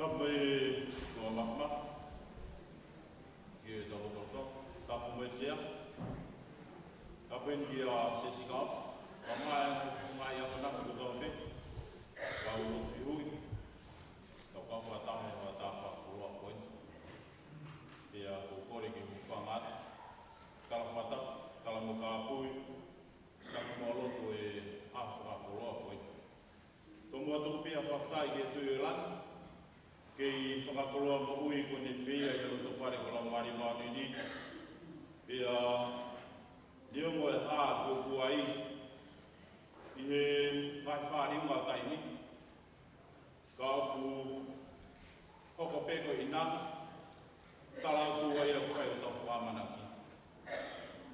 Tapu e kua mafmaf. Ki e talo toto. Tapu me sea. Tapu en ki a sesikaf. Mai a mana ko to me. Ka u fi hui. Ka ka fa ta he wa ta fa ko a ko. Ia ko kore ki mu fa mat. Kala fa ta kala mo ka pui. Ka mo lo ko e a fa ko a ko. Tomo atu pia fa fa i ke tu lan. Kei whakakoloa mo ui ko ne whia i roto whare ko la mari mauni ni. Pea niongo e hā kōkua i. I he mai whāri unga taimi. Ka oku hoko peko i nā. Tala oku ai au whai o tau whamanaki.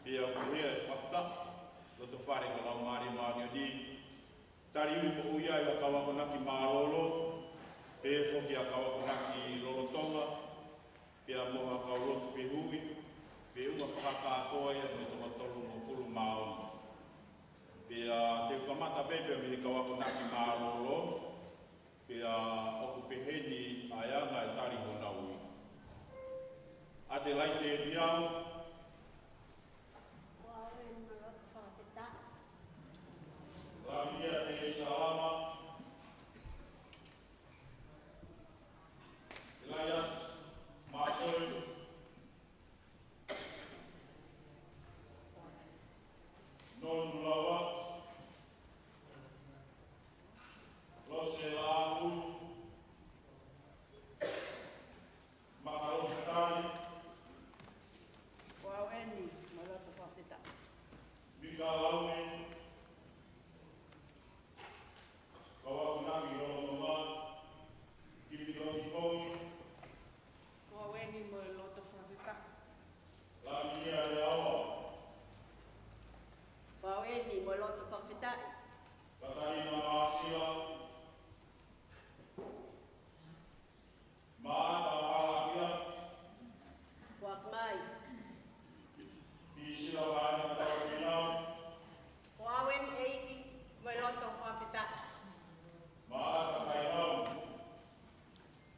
Pea oku hea e whafta. Roto whare ko la mari mauni ni. Tari ui mo ui ai a kawakonaki mārolo. Pe foki a kawakonaki lolotonga, pe a moha kaurotu whihui, pe unga whakakatoa ia me toka tolu mo fulu maoni. Pe a te ukamata pepe me kawakonaki mārolo, pe a oku peheni a yanga e tari hona ui. A te laite e piau, Lamia te salama, Elias, Marcel, Non Lawa, Roselaku, Makarofetari, Waweni, malapa whawhita. Mika Laume, Kawakunaki Rolonoma, Kipironi Kongi, Waweni mo e loto whawhita. Lamia Leawa, Waweni mo e loto whawhita. Katarina Masila, Maata Alakia, Wakmai. Pisila Vana Katawinau, Wawen eiki mo e loto whawhita. Maata Kainau,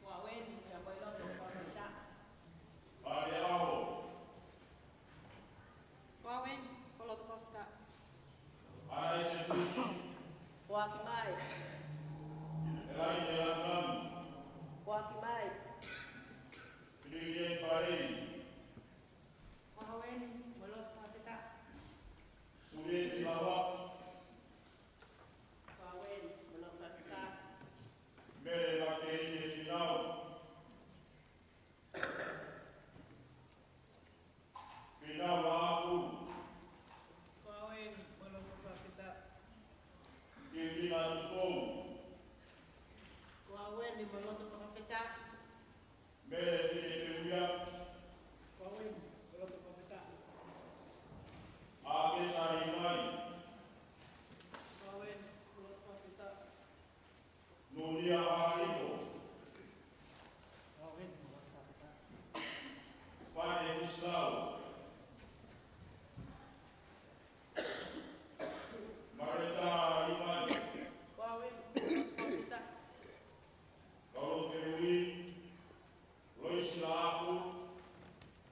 Waweni mo e loto whawhita. Pare Aho, Wawen mo loto whawhita. Ana Isetusi, Wakmai. Elai Nelanam, Wakmai. Pilien Parei, Waweni mo loto whawhita. Sureti Lawa, Wawen mo loto whawhita. Mere Baterine Finau, Finau Lahaku, Wawen mo loto whawhita. Kibina Tukou, Waweni mo loto whawhita. Mere Fine Feuia, Wawen mo loto whawhita. Ake Sarimai, Wawen mo loto whawhita. Nuria Hariko, Wawen mo loto whawhita. Fane Fislau, Marita Rimani, Wawen mo loto whawhita. Kaulo Feui, Loisi Lahaku,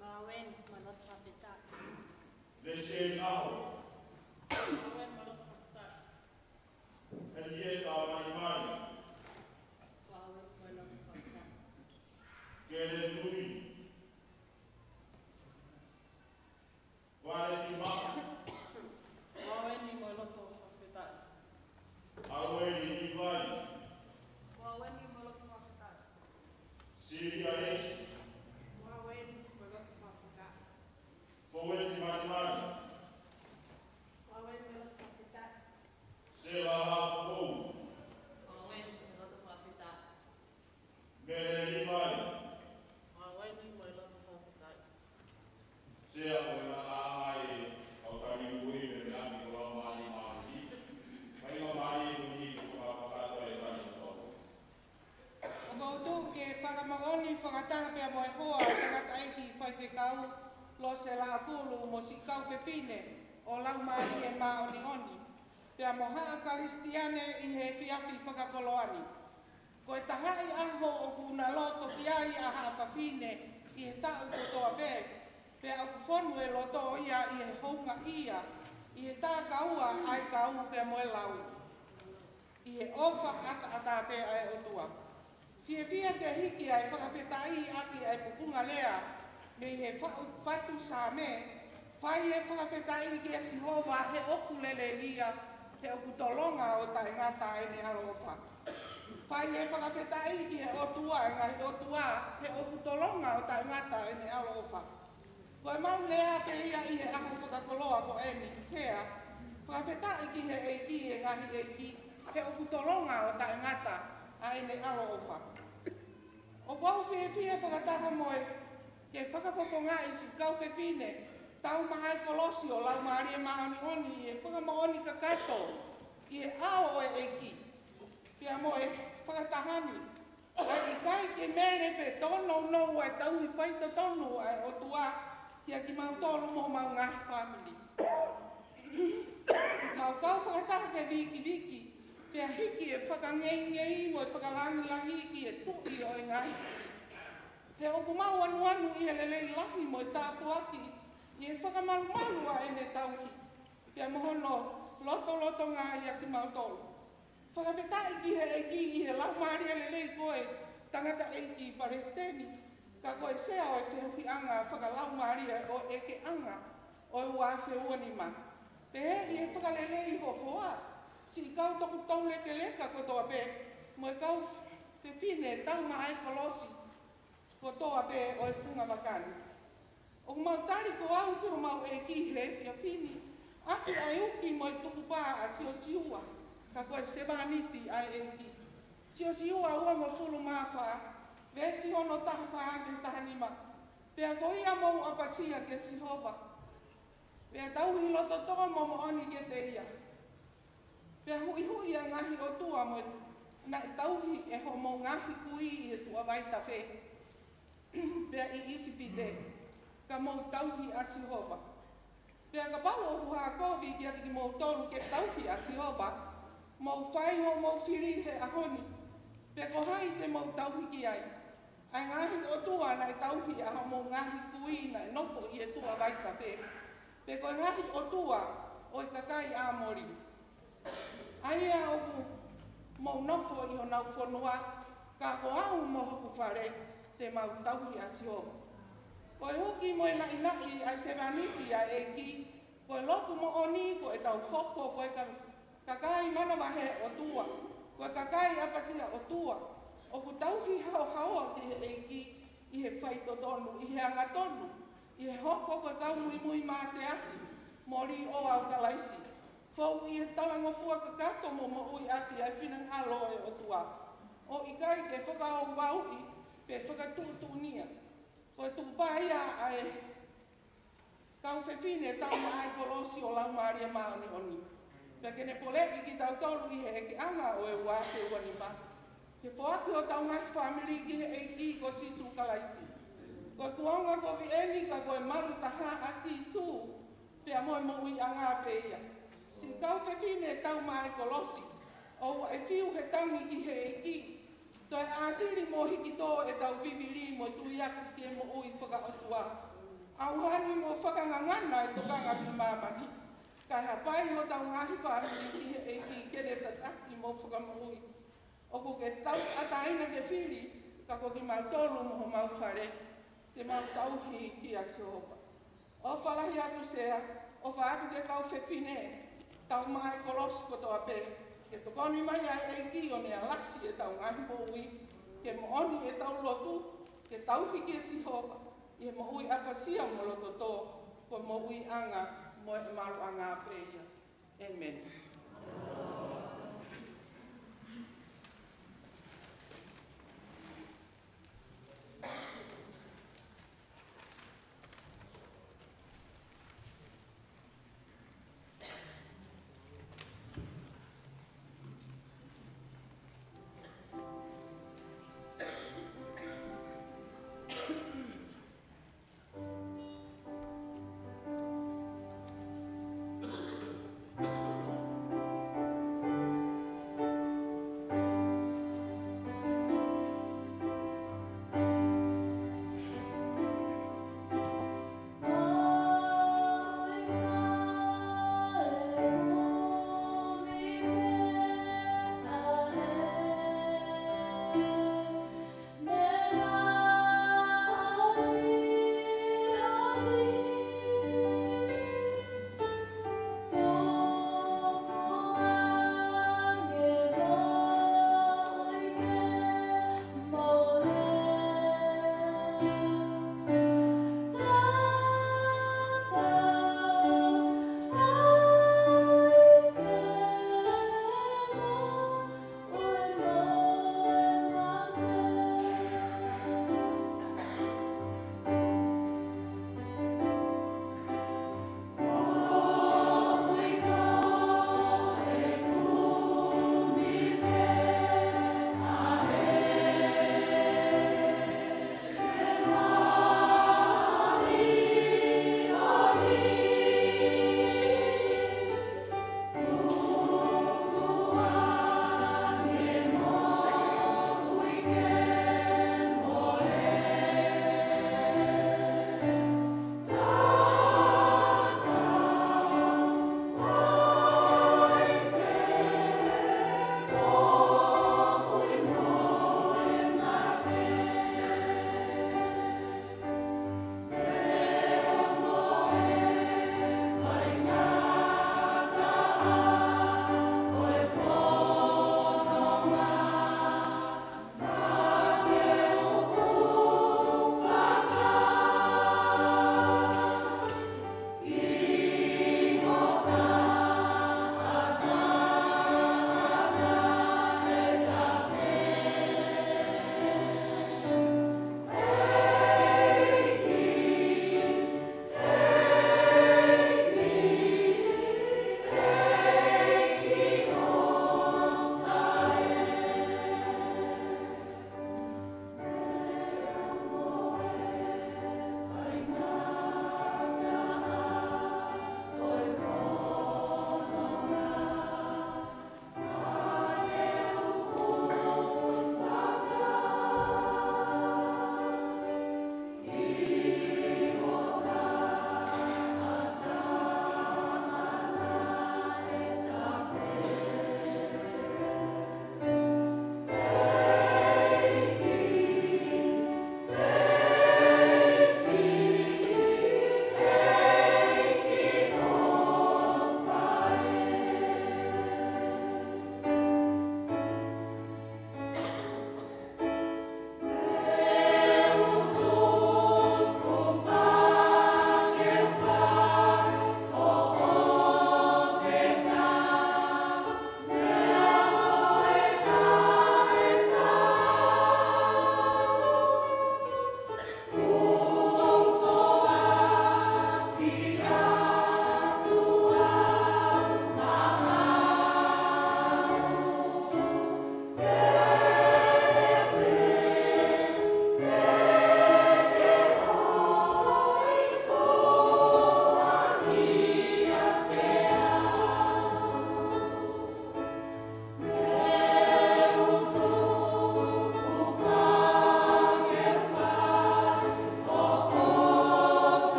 Wawen mo loto whawhita. Lesen Aho, Wawen mo loto whawhita. Henrietta Marimani, Wawen mo loto whawhita. Kere Nui, Ware Timaka, Wawen mo loto whawhita. Arueri Ivai, Wawen mo loto whawhita. Siria Resi, Wawen mo loto whawhita. Foweti Marimani, Wawen mo loto whawhita. Sela Lafou, Wawen mo loto whawhita. Mere Ivai, Wawen mo loto whawhita. Sea Ola Ahai, Autari Ui, Mere Ami Kola Mani Mani, Maima Mani Uni, Whakakato e Tani Toro. O mautu ke whakamagoni whakatanga pia moe hoa whakataiki whaiwhekau lo se la pulu mo si kau whewhine o lau maari e maoni oni. Pia mo haa kalistiane i he whiawhi whakakoloani. Ko e tahai aho o kuna whine i he tau kotoa pē. Pe au whonu e loto ia i he hounga ia, i he tā kaua ai kau pe moe lau. I he ofa ata pe ai otua. Fia te hiki ai whakawhetai ati ai pupunga lea, me he whatu sa me, whai e whakawhetai ki a Sihova he oku lele lia, he oku tolonga o tai ngata e ne alofa. Whai e whakawhetai ki he otua e ngai otua, he oku tolonga o tai ngata e ne alofa. Koe mau lea pe ia i he aha whakakoloa ko emi sea, whakawhetai ki he eiki e ngahi eiki, he oku tolonga o tai ngata a e ne alofa. O wau whia whakataha moe, ke whakawhawhonga i si kau whiwhine, tau mahai kolosi o lau maari e maoni oni, e whakamaoni kakato, i e ao o e eiki. Pia moe, whakatahani, ai i kai ke mere pe tono nou ai tau i whaita tonu ai o tua, kia ki mau tonu mo mau ngahi family. Mau kau whakataha ke viki, pia hiki e whakangei mo e whakalangi ki e tuki o e ngai. He oku mau anu i he lelei lahi mo e tāpu aki, i e whakamalu a e ne tauki. Pia mohono loto ngā i aki mau tolu. Whakawhetai ki he eiki i he lau maari a lelei koe, tangata eiki i Palestini. Ka koe sea o e whihuhi anga whakalau maari o eke anga o e ua whihuani ma. Pe he i he whakalelei ho hoa. Si kau toku tau leka kotoa pe, mo e kau whiwhine tau maai kolosi kotoa pe o e whunga wakani. O mau tari ko au ki o mau e ki he whiwhini, aki ai uki mo e tuku pā a siosiua, ka koe sevaniti ai e ki. Siosiua ua mo fulu mawha, vesi hono taha whaake tahanima, pea ko ia mou apasia ke Sihova, pea tau hi loto toa mo mo oni ke te ia. Pea hui a ngahi o tua mo na e tauhi e ho mo ngahi kui i e tua waita whe. Pea i isipite, ka mo tauhi a Sihova. Pea ka pau o huha kovi ki ati ki mo tolu ke tauhi a Sihova, mo whai ho mo whiri he ahoni. Pea ko hai te mo tauhi ki ai. Ai ngahi o tua na e tauhi a ho mo ngahi kui na e nofo i e tua waita whe. Pea ko ngahi o tua o i kakai a mori. Ai a oku mau nofo i o nau whanua, ka ko au mo hoku whare te mau tauhi a Sihova. Ko e hoki mo e nai ai sevaniti a e ki, ko e lotu mo oni, ko e tau hoko, ko e kakai manawahe o tua, ko e kakai apasia o tua, o ku tauhi hao ki e ki i he whaito tonu, i he anga tonu, i he hoko ko e kau mui mā te aki, mori o au kalaisi. Fau i he talanga fua kakato mo ui ati ai whina alo e o tua. O i kai ke whakao wauhi, pe whakatuutunia. Ko e tupa ia ai kau whiwhine tau mai kolosi o lau maari a maoni oni. Pe kene poleki ki tau tolu i he eke anga o e wate uani ma. Ke whaaki o tau ngai family ki he eiki ko sisu kalaisi. Ko e kuonga ko vi eni ka ko e maru taha a sisu, pe a moe mo ui anga pe ia. Si kau whiwhine tau mai kolosi, o e whiu he tangi ki he eiki, to e asiri mo hiki tō e tau viviri mo tuiaki ke mo ui whakaotua. Auhani mo whakangangana e tokanga ki mamani, kai hapai mo tau ngahi whamiri ki he eiki kere tataki mo whakamoui. O ko ke tau ataina ke whiri, ka ko ki mau tolu mo mau whare, te mau tauhi ki a Sihova. O whalahi atu sea, o whaatu ke kau whiwhine, tau mai kolos kotoa pe, ke tokoni mai ai eiki o nea lasi e tau ngahi moui, ke mo oni e tau lotu, ke tauhi ke Sihova, i mo ui apasia mo loto tō, ko mo ui anga, mo e maru anga pe ia. Amen.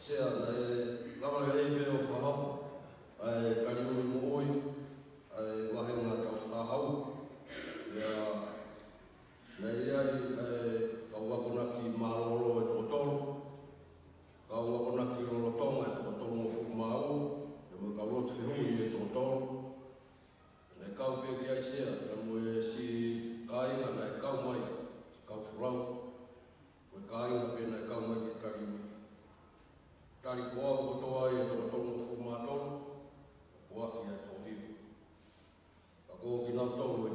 sea nei lava le pe o whahau, ai kariuri mo oi, ai wahenga tau ahau, ia nei ai kauwakonaki maroro e tokotoro, kauwakonaki lolotonga e tokotoro mo whukumau, e mo kaurotu whihui e tokotoro, nei kau pe ki ai sea, e mo e si kāinga nei kau mai, kau whurau, mo e kāinga pe nei kau mai ki kariuri. Tari koa o toa e tokotoro mo whukumatoro, Waki ai tō hiu. Ako ki nau tōru e.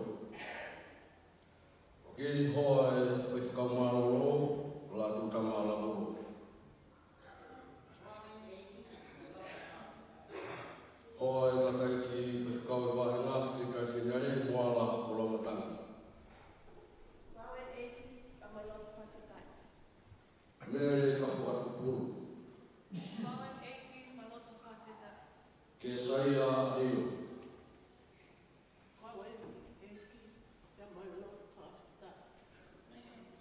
O ki hoa e whaifukau maroro, la tuta malamoro. Hoa e matai ki whaifukau e wahe ngāwhi kai whinare, moala kolomatanga. Mere ka whakapuru. Ke saia hiu.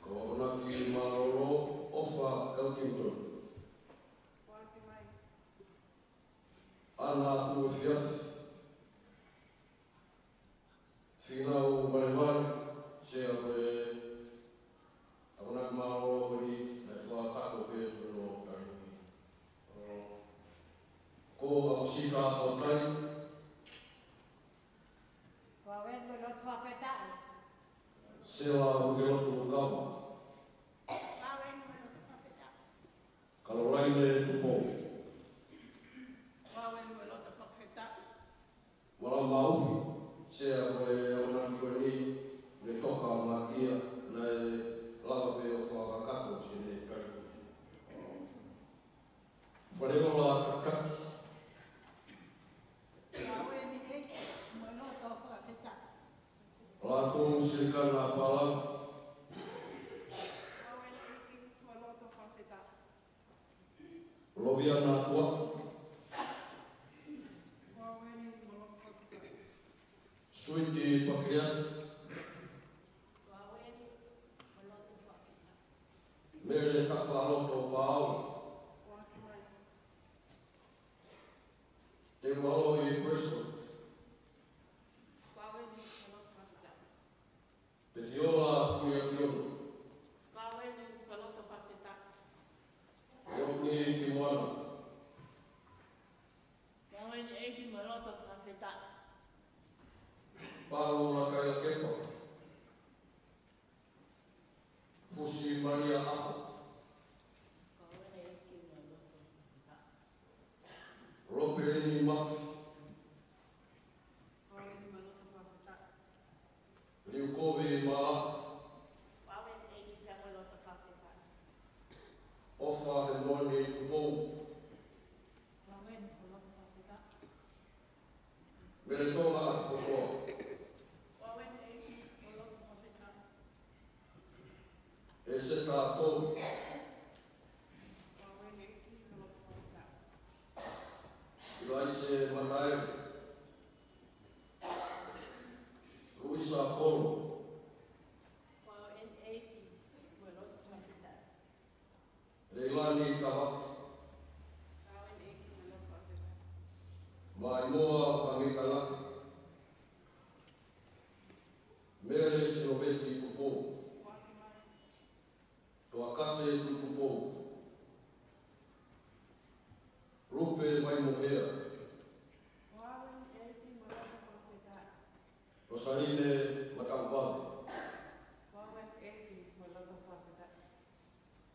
Ko onaki maroro ofa Elkington. Ana ua fiaf. Whinau maremare, sea koe onaki maroro hori nei whakako pe no taringi. Ko au sika o tai. Sewa ugelotu ukawa. Kalolaine tupo. Wala mauhi. Sea koe onaki koe ni me toka o makia nei lava pe o whakakato sine kariku. Whareola kakaki. Lātou sirikana pala. Loviana tua. Suiti pakirian. Mere kawharoto pāo. Te walo i Bristol. Te tiola kuia kiono. Yokni ki moana. Palo la kaya kepa. Fusi Maria Aho. Ropereni Mafi. Liukovi Malafu. Ofa he moni kupou. Mere toga kokoa. E se tātou. Ilaise Matae. Luisa Polo. Leilani Tawaki. Mai moa pangikalaki. Mere sinobeti kupo. Toakase kupo. Rupe mai mohea. Rosaline Matambane.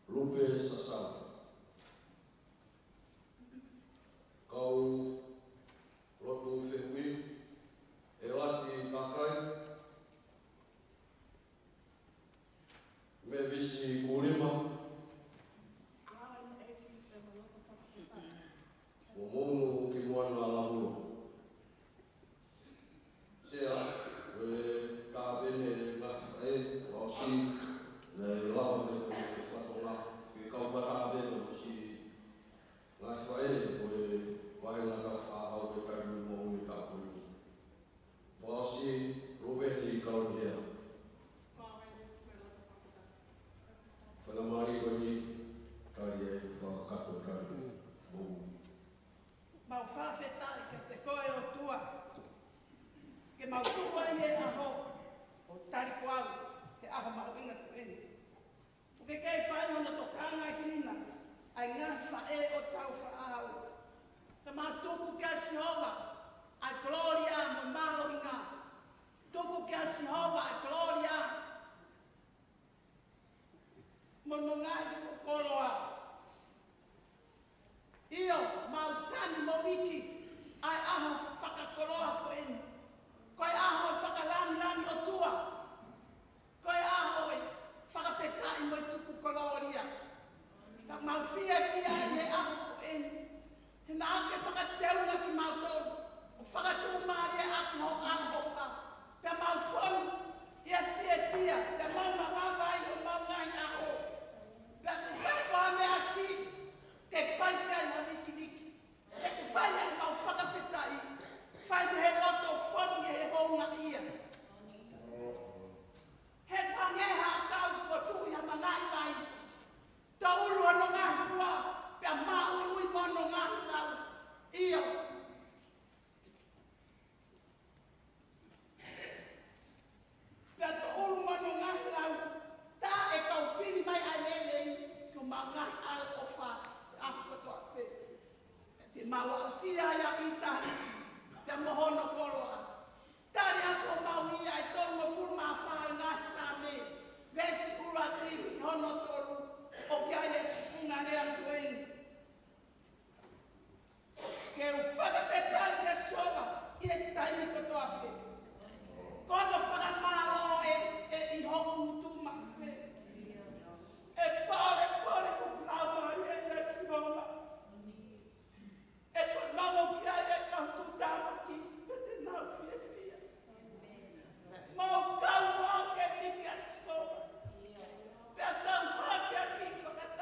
Rupe Sasana. Kau lotu whenui. Elati takai. Me visi kurima. Momono ki moana lamuro. Sea, koe tāpene ngā whae, rausi, nei lawa te whatona, ki kau whatawe tau whaau. Te mātuku kia Sihova, ai gloria mo māloinga. Tuku kia Sihova, ai gloria mo nongai whakoloa. Io, mausani mo wiki, ai aho whakakoloa ko eni. Koe aho e whakalani o tua. Koe aho e whakawhetai mo i tuku koloria. Ta mau fia ai he aho ko eni. He nā ake whakateuna ki mautoro. O whakatū maare ake ho angofa. Pea mau whonu, ia fia. Pea mau mawai o mawai aho. Pea te whai koa mea si, te whai te ai ha wiki. E te whai ai mau whakawhetai. Whai te he loto whonu e he honga ia. He tangeha a kau ko tui ha mangai mai. Ta ulu ano ngā hua, pia ui mono ngā lau. Ia. Pia ta ulu mono ngā lau. Tā e kau piri mai ai lelei, ko ma ngai al o wha, ako koto a pe. Te mau au sia ia i tāni, pia mohono koroa. Tāri ako mau ia e tonu o furu mā whae ngā sāme. Vesi ula tiri, hono toru. O kia e kunga rea kueni. Ke u whakawhetai kia Sihova, i e taimi koto ape. Kono whakamaro e i hoku utuma pe. E pare ukulama i e ia Sihova. E whanamo kia e kautu tāmaki, pe te nau fia. Mau kau mau ke mi kia Sihova. Pea tau hake aki whakatau.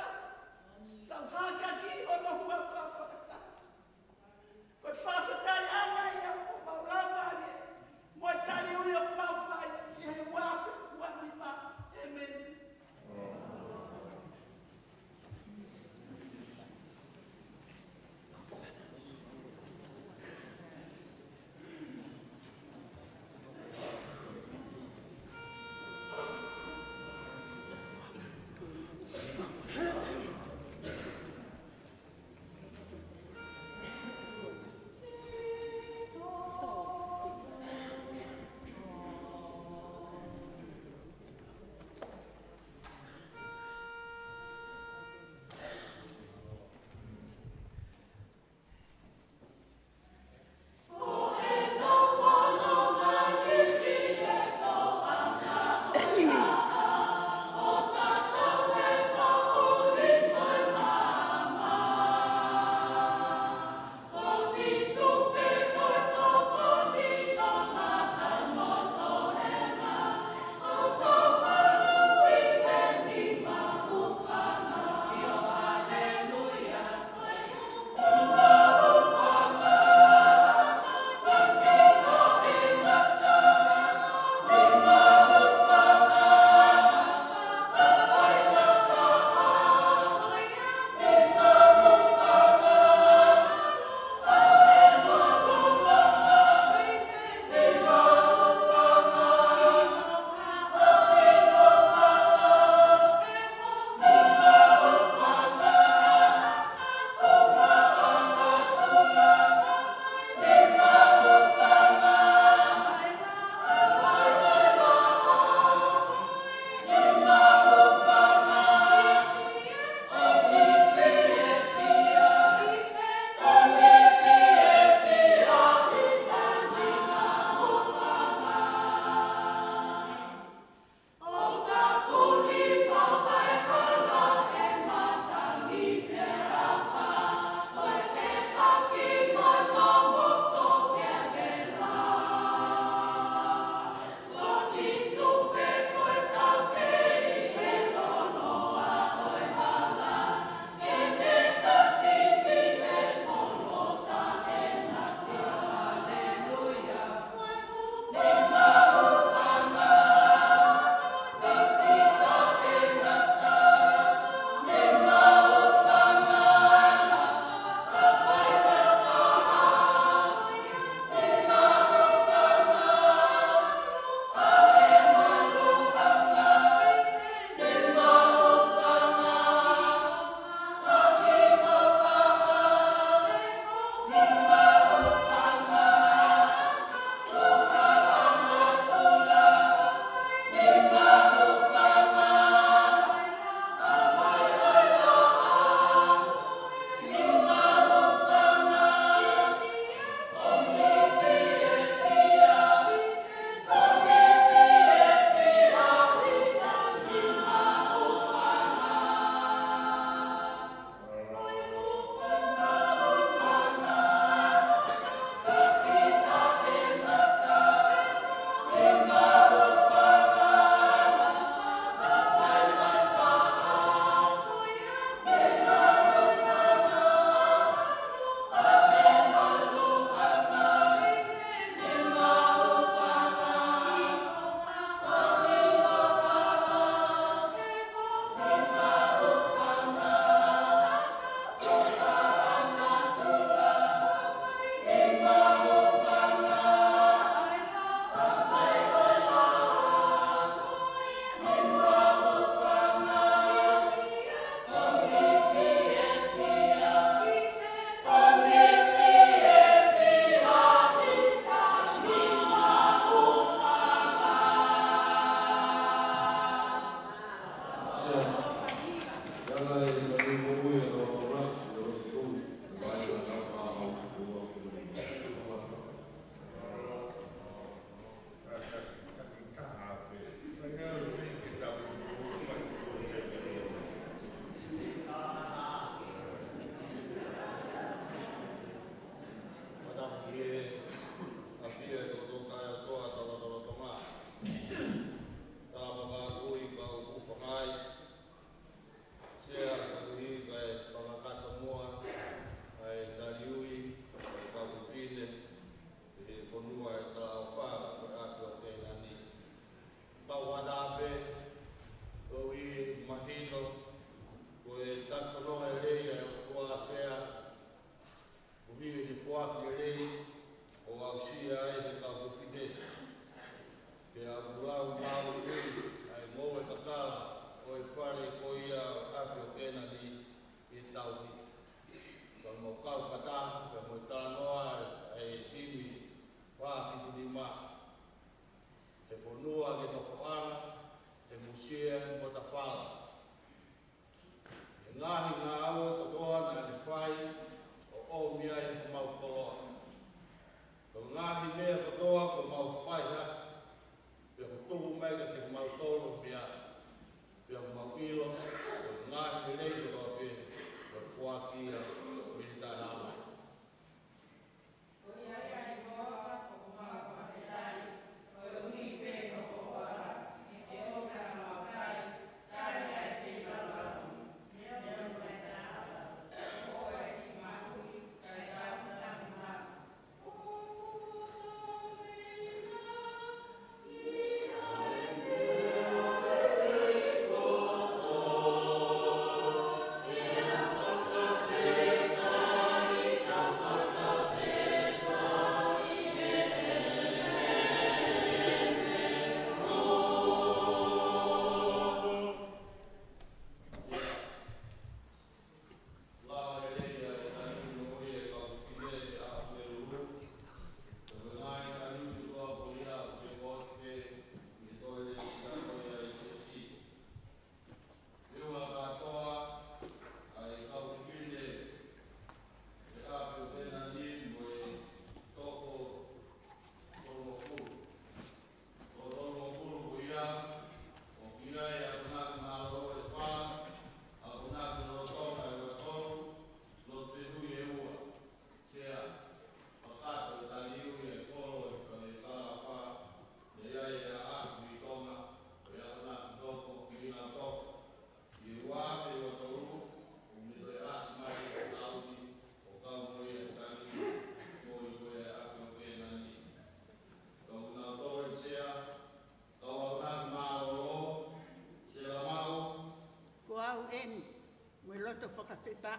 loto whakawheta.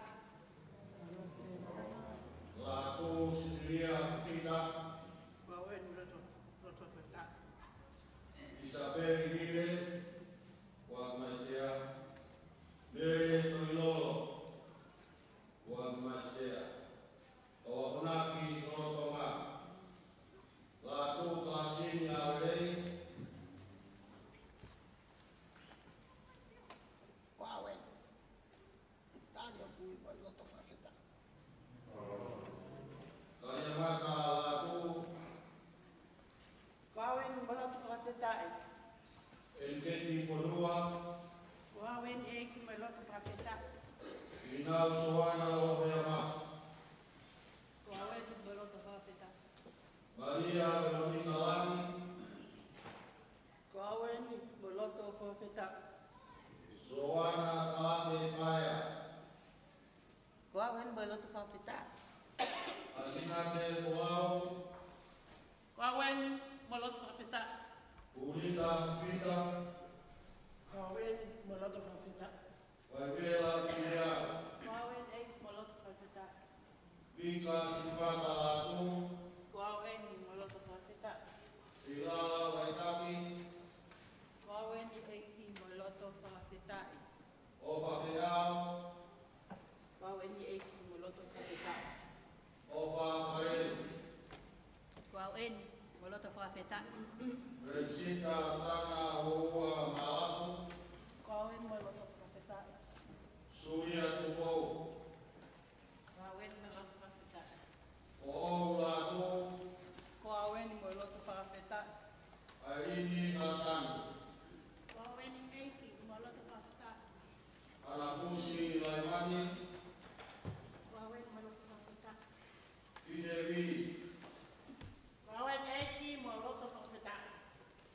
Lākou Sibiria Pita, Wawen loto whakawheta. Isabel Gile, Wang Masea, Mary Toilolo, Wang Masea, Oakunaki Totonga, Lākou Kasini Aurei, Wawen. Tani o pui mo loto whakawheta. Kanyamaka Lākou, Wawen mo loto whakawheta e. Elketi Ponua, Wawen e ki mo loto whakawheta. Inau Soana Loheama, Wawen mo loto whakawheta. Maria Veronica Lani, Wawen mo loto whakawheta. Soana Tate Kaya, Wawen mo loto whakawheta. Asinate Poau, Wawen mo loto whakawheta. Purita Pita, Wawen mo loto whakawheta. Waivela Pia, Wawen e mo loto Mani, Wawe maloto whakita. Idewi, Wawe eiki mo loto whakawhita.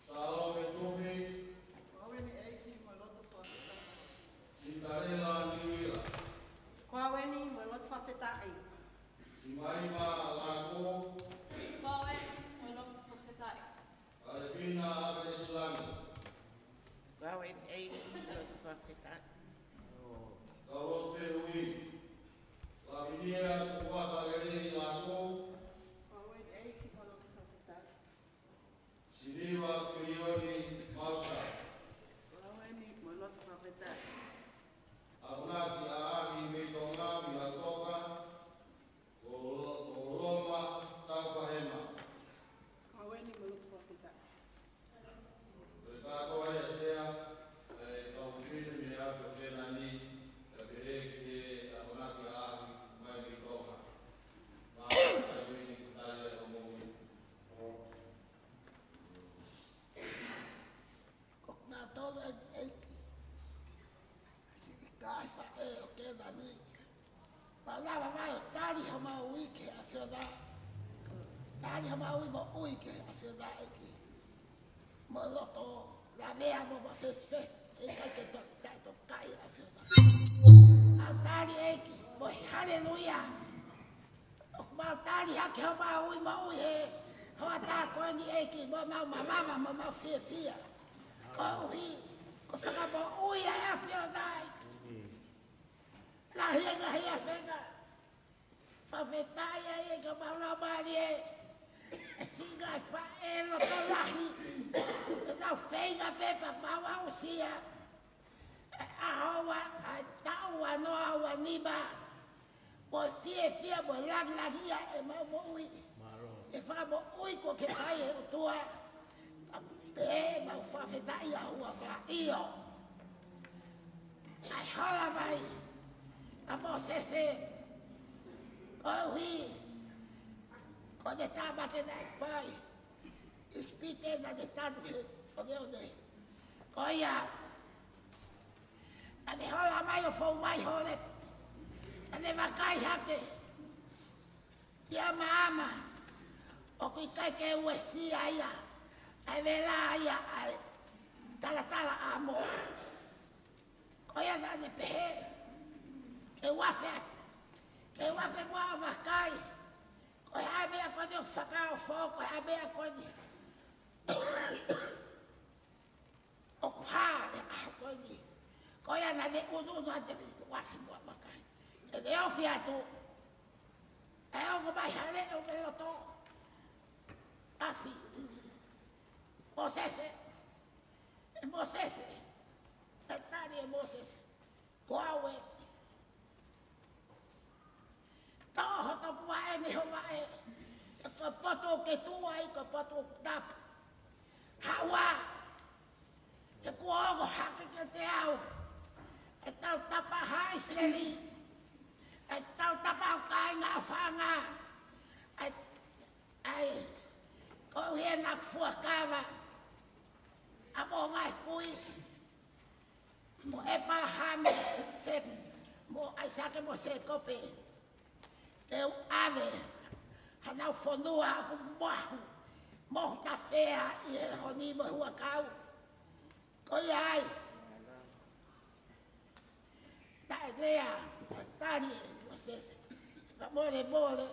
Salome Tofi, Wawe ni eiki maloto whakita. Cinderella Niwila, Wawe ni maloto whakita ai. Simaima Lago, Wawe maloto whakita. Alvina Abeslami, Wawe eiki mo loto whakawhita. Kalote Ui, Lavinia Kuwata Gere Lago, Wawe ni eiki maloto whakita. Siniwa Krioni Mausa, Wawe ni maloto whakita. Abunaki Aahi Meitonga Milatoka, Oloma Taufahema, Wawe ni maloto whakita. Rekako Esea, Kaupini Miapo Tenani, Kabireki Abunaki Aahi Meitonga, Maawini Kutalia Omomi. Na todo el si casa o que da ni palabra vai tari hama wiki afioda tari hama wi mo wiki afioda aqui mo loto la vea mo fes e que to kai afioda a tari aqui mo haleluya o ma tari ha que hama wi mo wi he ho ta ko ni aqui mo ma fia Kohi, ko whakabo ui ai a whiodai. La hienga hia whenga. Whawhetai ai e ka mauna maari e. E singa e whaelo to lahi. E nau whenga pepa maua o sia. E ahoa, e taua no aua nima. Mo fie mo langlahia e mau mo ui. E whakabo ui ko ke whai e o tua. Pe mau whawhetai a hua wha io. Ai hala mai. A mo sese. Kohi. Ko ne tāmate nei whai. Ispite na ne tanu he. O ne. Koia. A ne hala mai o whau mai hore. A ne wakai hake. Ia maama. O kui kai ke uesia ia. Ai vela ia ai tala amo. Koia na ne pehe. Ke wafe mua o makai. Koia ai mea koni o whakao fōko, ai mea koni. O kuha e aho koni. Koia na ne unu ante mi wafe mua makai. E ne o fiatu. E o mai hale o me loto. Afi. Moses, Tani e Moses, Koawe, Toho topua e miho mae, e ko poto ke tua i ko poto tap, Hawa, e kuogo hake ke te au, e tau tapa haisleri, e tau tapa o kainga a whanga, ko hena fuakawa, Amo ngai kui, mo e palahame, se mo ai sake mo se kope, te ave, hanau whanua aku mohu, mohu ta whea i he honi mo hua kau. Koi ai, ta e lea, tari e mo sese, ka more,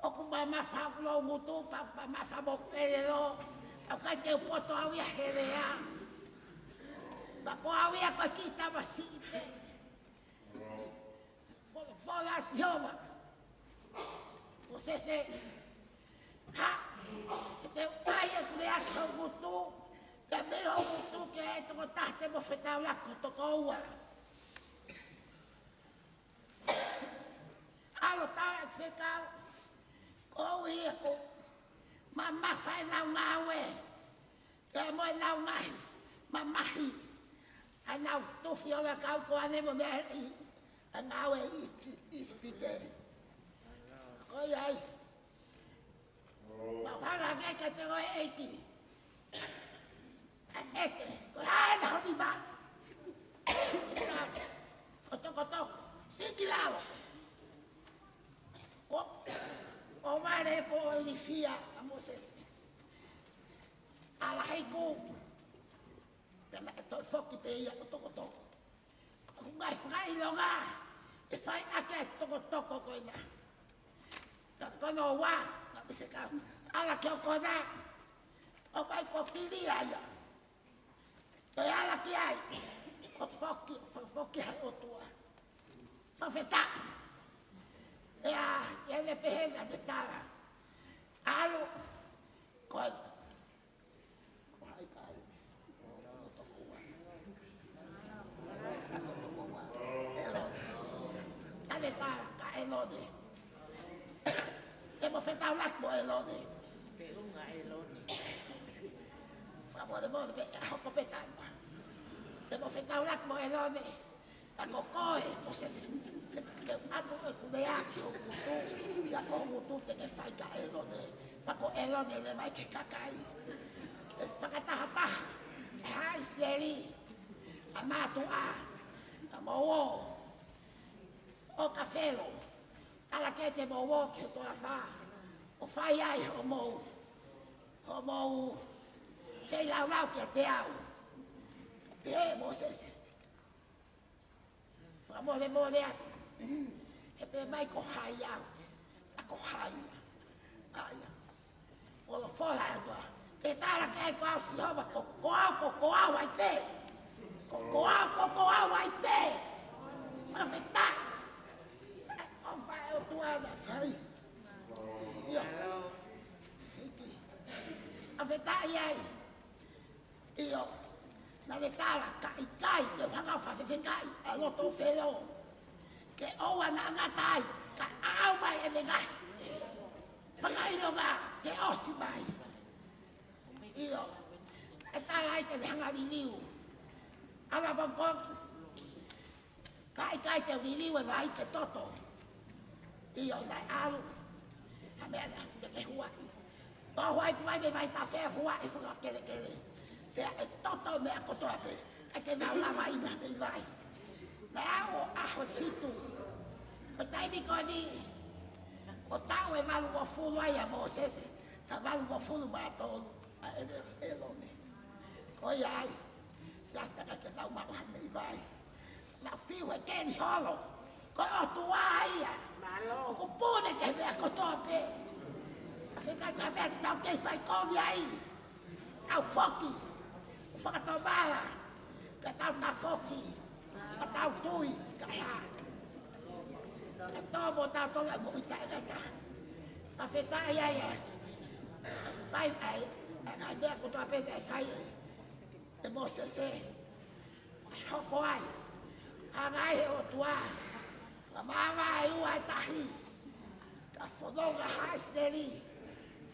oku mama whaklo ngutu, pa mama whamokere lo, Au kai te poto awia herea. Ma ko awia ko kita masite. Fola sioma. Ko sese. Ha. Te ai e lea ka ngutu. Te meo ngutu ke e toko tahte mo whetau lako toko ua. Alo tala e whetau. Ko ia ko. Mama fai nau ngawe. Ke moe nau ngahi. Mamahi. A nau tufi o la kau ko ane mo mea i. A ngawe ispite. Koi ai. Mawhanga ke ka te oe eiti. A eke. Ko hae na honi ba. Ko toko fia a Moses. Ala hei ko. Tela to foki pe ia to to. Ku ngai fai longa. E fai ake to to ko ina. Ta kono wa, na se ka. Ala ke ko na. O pai ko kili ia. To ala ki ai. O foki hai o tua. Fa feta. E le pehena de tala. Alo. Kon. Hai kai. Ale tala ka elode. Te mo feta lak mo elode. Perunga eloni. Fa mo de hoko petan. Te mo feta lak mo elode. Ako koe, o se ako e kudeaki o kutu, ya ko kutu te ke fai ka elone, pako elone le mai ke kakai, e whakatahataha, e haisleri, a mātua, a mowo, o kawhero, tala ke te mowo ke toa wha, o whai ai o mou, whai lau ke te au, pe mo sese. Mole atu. E pe mai ko hai au. Ako hai. Aia. Fola atua. Te tala ke ko au si hova ko au ai pe. Ko au ai pe. Ma feta. O fai o tua da fai. Io. Hiki. A feta ai. Io. Na le tala kai te whanga whawhi kai a loto whero. Ke oa na ngatai ka au mai e le ngai. Whakairo ngā te osi mai. Io, e tala ai te hangari liu. Ala bangkong, kai te liu e vai te toto. Io, nai alu. Ha mea na, te ke huai. Tō huai puai me vai ta whea huai e whanga kele. Pea e toto mea kotoa pe, e ke nau lama ina mei vai. Nea o aho fitu. O taimi koni, o tau e malu o fulu ai a Mosese, ka malu o fulu maa tolu, a e lone. Koi ai, siasta ka ke nau maha mei vai. Na fiu e keni holo, koi o tua ia. O kupune ke mea kotoa pe. A whikai ka mea tau kei whai komi ai. Tau foki. Whakatomala, ka tau na foki, ka tau tui, ka hea. Ka tōmo tau tola mo i tae gata. Ka whetai ai e. Whai ai, e ngai mea kutoa pene e whai e. E mo se. Hoko ai. Ha ngai he o tua. Whamama ai ua e tahi. Ka whodonga haisneri.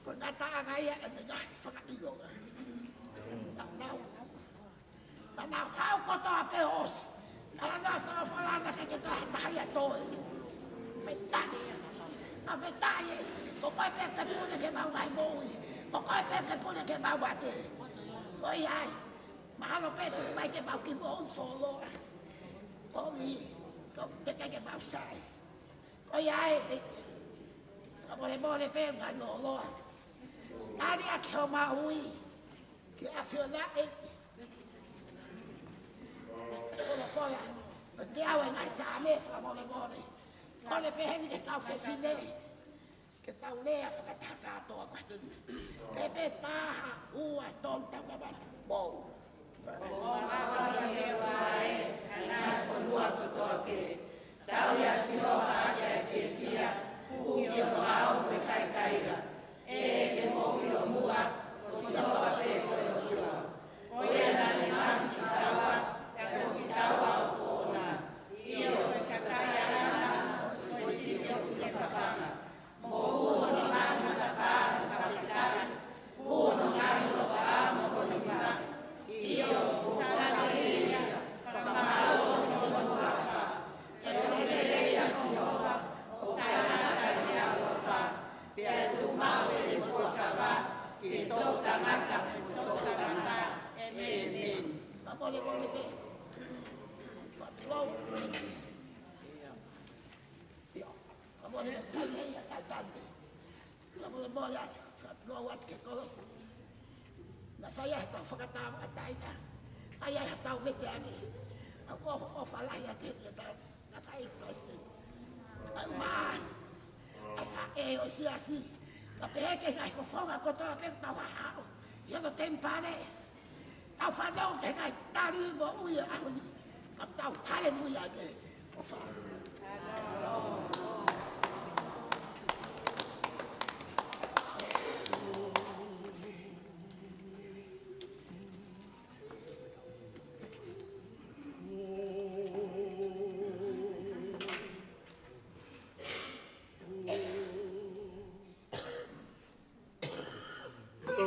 Ko ngata ngai e ne ngai whakaigonga. Tanau hau kotoa pe os. Kala nā whalana ke tahi a toi. Whetai. A whetai e. Ko koe pe ke pune ke mau mai moui. Ko koe pe ke pune ke mau ate. Koi ai. Mahalo pe tu mai ke mau ki moun soloa. Koi. Ko te ke mau sai. Koi ai. Mole pe ngā noloa. Nari a ke o maui. Ki a whiona e. Fola. O te au e ngai sa me wha mole. Mole pe hemi ke tau whewhine. Ke tau lea whakataka atoa kwa tini. Te pe taha ua tonta wawata. Mou. O mawani me wae, ana whanua kutoa ke. Tau ia sihoa ake e whiwhia. Uki o no au koe kai kaira. E ke mou ilo mua. O sihoa pe koe o tua. O ia nani mahi ki taua. Ki taua o kona. Io koe kakai ana. O sio ki whawhanga. Mo uno no ngāmu ta pāhu kawhitari. Uno ngāmu lo pāmu honi mahi. Io sana ia. Whakamau o no whawha. E pere reia sihoa. O tairana kai a whawha. Pea tu mau e whakawa. Ki tō tangata. Tō tangata. Amen. Mole pe. Whatlou. Io. Mole sai nei a tatante. mo mo ya no wat ke kolos na faya ta fakata ataita faya ta mete ani o fala ya te ta na tai kosti ai ma asa e o si asi la peke ngai ko fonga ko to ke ta wa yo no tempare ta fa no ke ngai tari mo uya ahuni ta pare mu ya ke o fa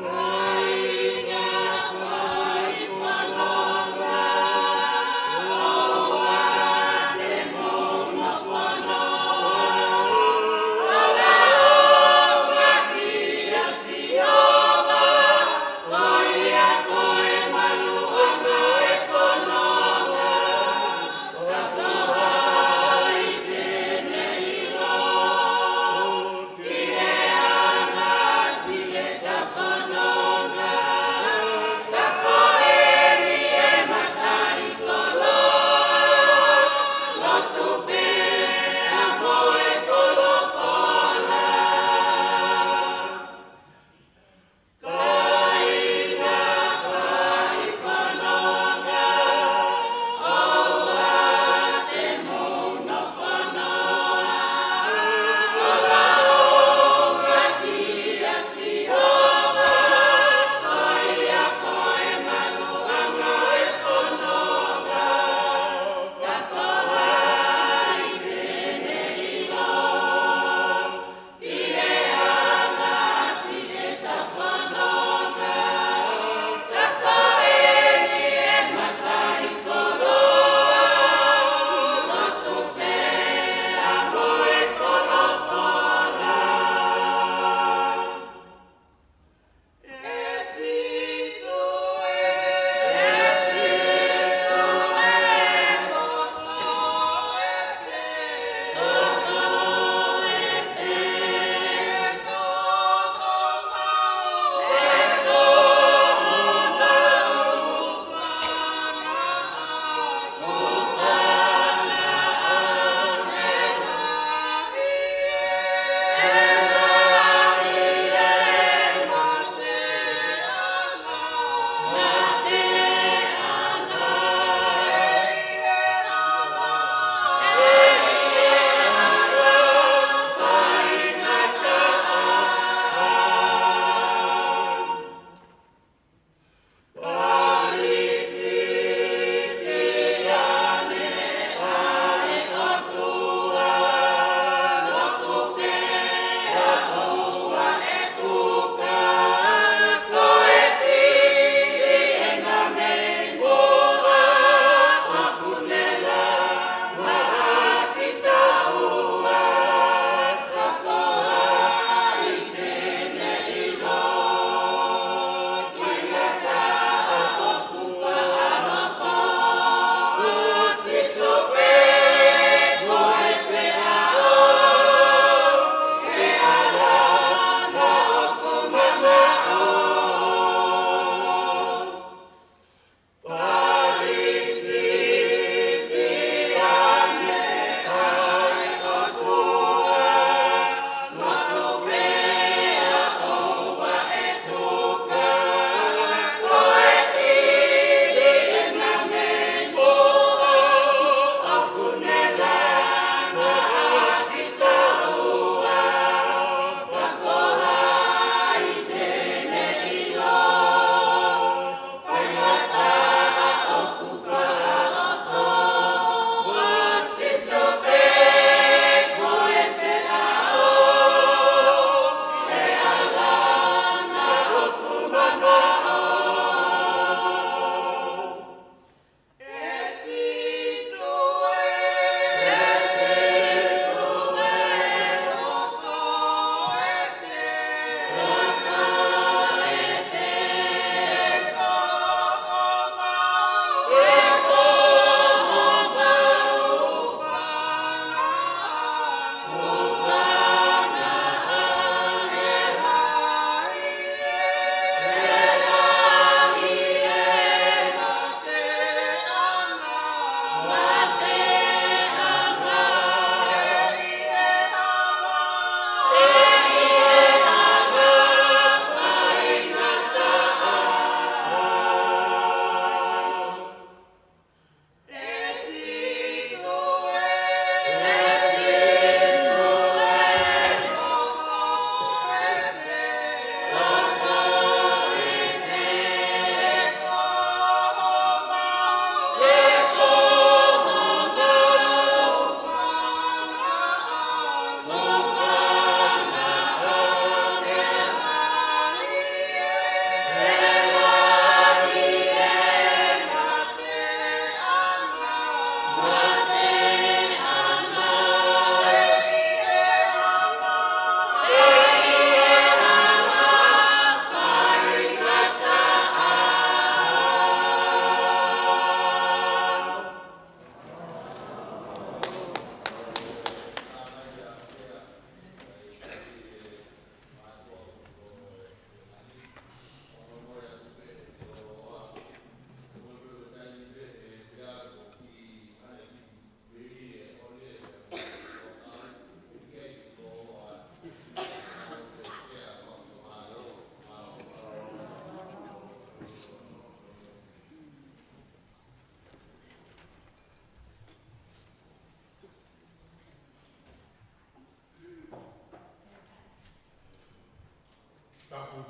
Oh,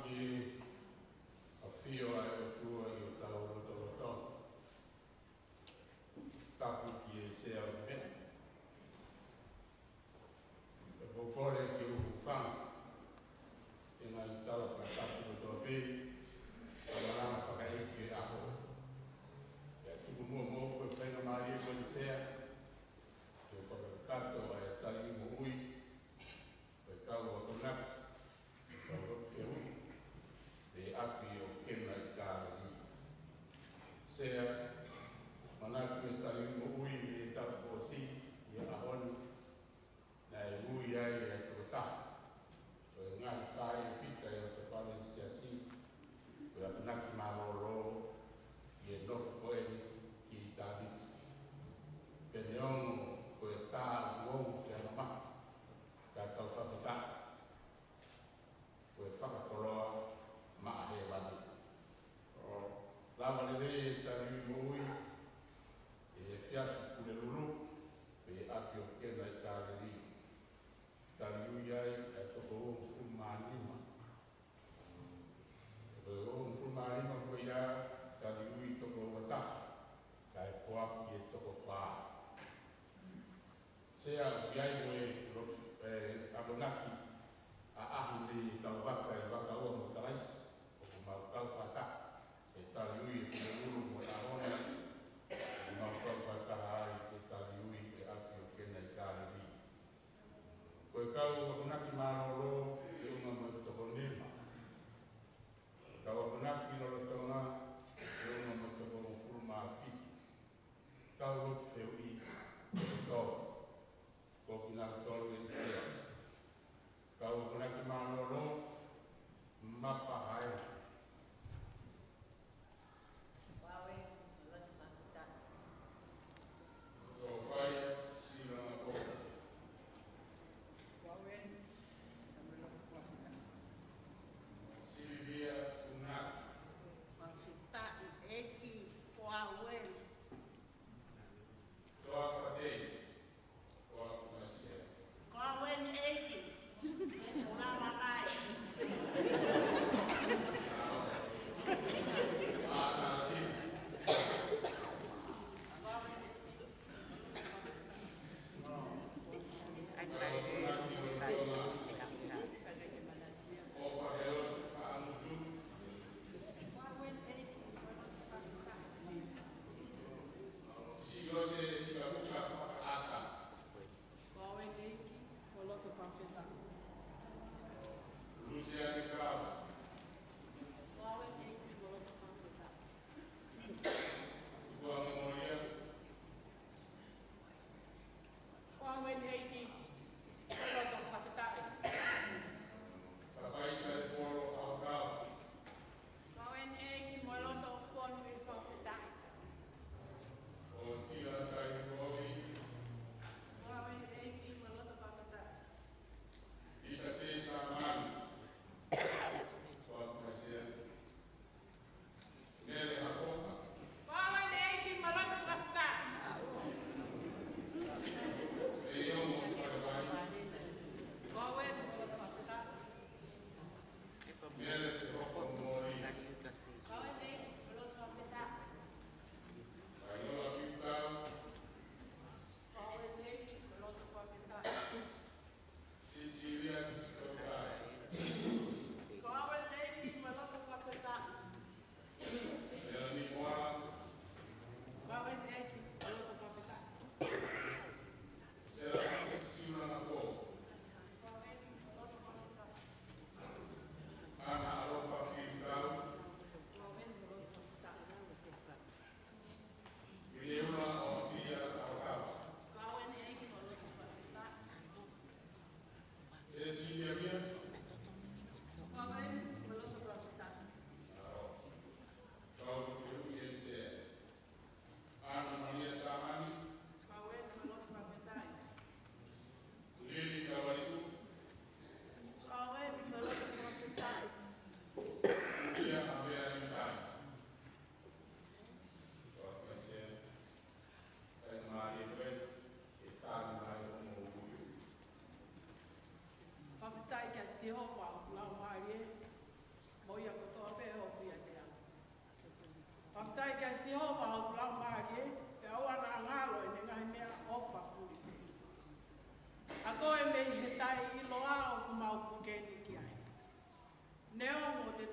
ki a fio ai o tua i o tau o tau. Tapu ki e se au mea. E popore ki o kufang. E ngai tala pa tapu o tau pei. A marama whakaiki e aho. E tuku mua mo koe whaina maari e koe sea. E o whakakato ai e tali mo ui. E kau o konaki. Kau o whiu. E api o kena i kāri. Sea, manaki e tali mo ui e tapu o si. I a ahoni. Na e ui ai e toko taha. O e ngai whai e whita e o te whane si a si. O e apanaki maroro. I e nofu koe ki i tāwiti. Pene ongo ko e tā uongo ki ana maha. Ka tau whakita. Ko e whakakoroa maa he wani. Lawa le rei e tari mo ui. E whiasu kule lulu. E api o kena i kāreri. Tari ui ai e toko ongo fumanima. E ongo fumanima ko ia tari ui toko wata. Ka e poaki e toko whaa. Sea iai mo e abonaki a ahi ni tau waka e waka ua mo talaisi. O ko mau kau whata. E tari ui e kule uru mo e ahona. E mau kau whata ai e tari ui e api o kena i kāreri. Ko e kau abonaki maroro e unga mo e toko nema. Kau abonaki no lo tonga e unga mo e toko mo furu maa piti. Kau rotu wheu i e tau. Ko kina tolu e sea. Kau abonaki maroro mapa hai. So whai sira na kō. Silvia Unaki. Mawhita i eki kua wen. Toa whadei. Toa kumasia. Kua wen eki. Kua makai.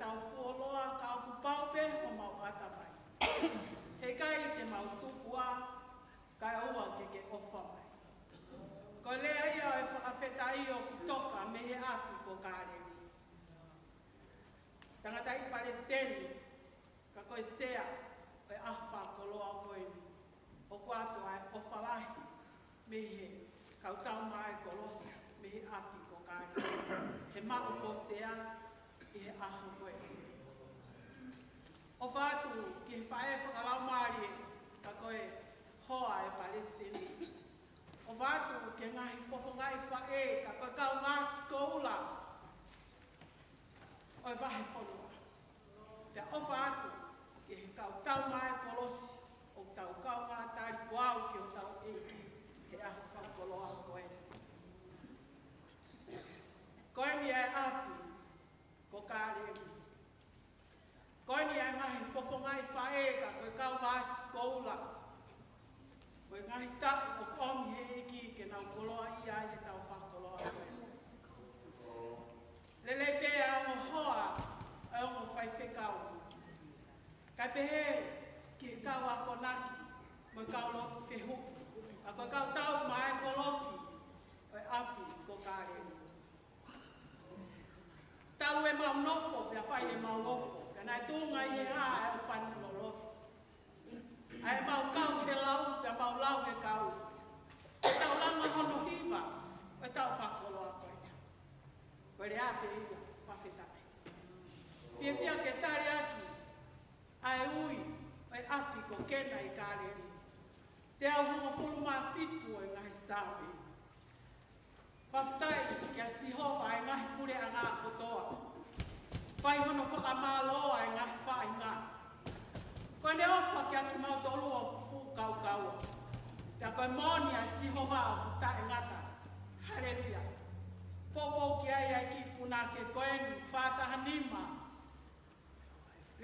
tau fuoloa ka au paupe o mau ata mai. He kai te mau tupua, kai ua ke ofa mai. Ko lea ia e whakawhetai o toka me he api ko kāreri. Tangata i Palestini, ka koe sea e awha koloa koe ni. O kuato ai o whalahi me he kautau mai kolosi me he api ko kāreri. He mao ko sea i he aho koe. O whātu ki he whae whakalau maari ka koe hoa e Palestini. O whātu ke ngahi whawhangai whae ka koe kau ngā skoula. O e wahe whanua. Te o whātu ke he kautau mai kolosi o tau kau ngā tāri kuau ki o tau eki he aho whakoloa koe. Koe mi e api ko kāreri. Koe ni ai ngahi whawhangai whae ka koe kau ngā skoula. Koe ngahi tapu o kongi he eki ke nau koloa ia he tau whakoloa koe. Lele te a ongo hoa a ongo whai whekau. Kai pehe ki he kau a konaki mo kau loku whehu. A koe kau tau mai kolosi o e api ko kāreri. Tau e mau nofo pia whai e mau nofo. Nai tūnga i he hā e o whanu no loto. Ai mau kau he lau, pia mau lau he kau. E tau langa hono hiva, e tau whakoloa koe. Koe re ate ia, whawhetai. Whiawhia ke tare aki, ai ui, e api ko kena i kāreri. Te au hongo fulu mā whitu e ngahi sāwe. Whawhetai kia sihowa e ngahi pure a ngā kotoa. Pai hono whakamāloa e ngahi whai ngā. Koe ne ofa ki atu mau tolu o fu kau kaua. Te koe moni a sihowa o ta e ngata. Haleluia. Popo ki ai ai ki puna ke koe ni whātaha nima.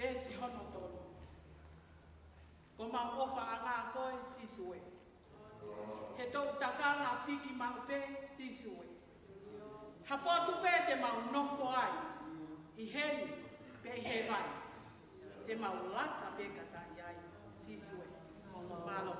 Lesi hono tolu. Ko mau ofa a ngā koe sisue. He tau takanga piki mau pe sisue. Hapotu pe te mau nofo ai. I heni pe he vai. Te maulata pe kata iai sisue. Malo.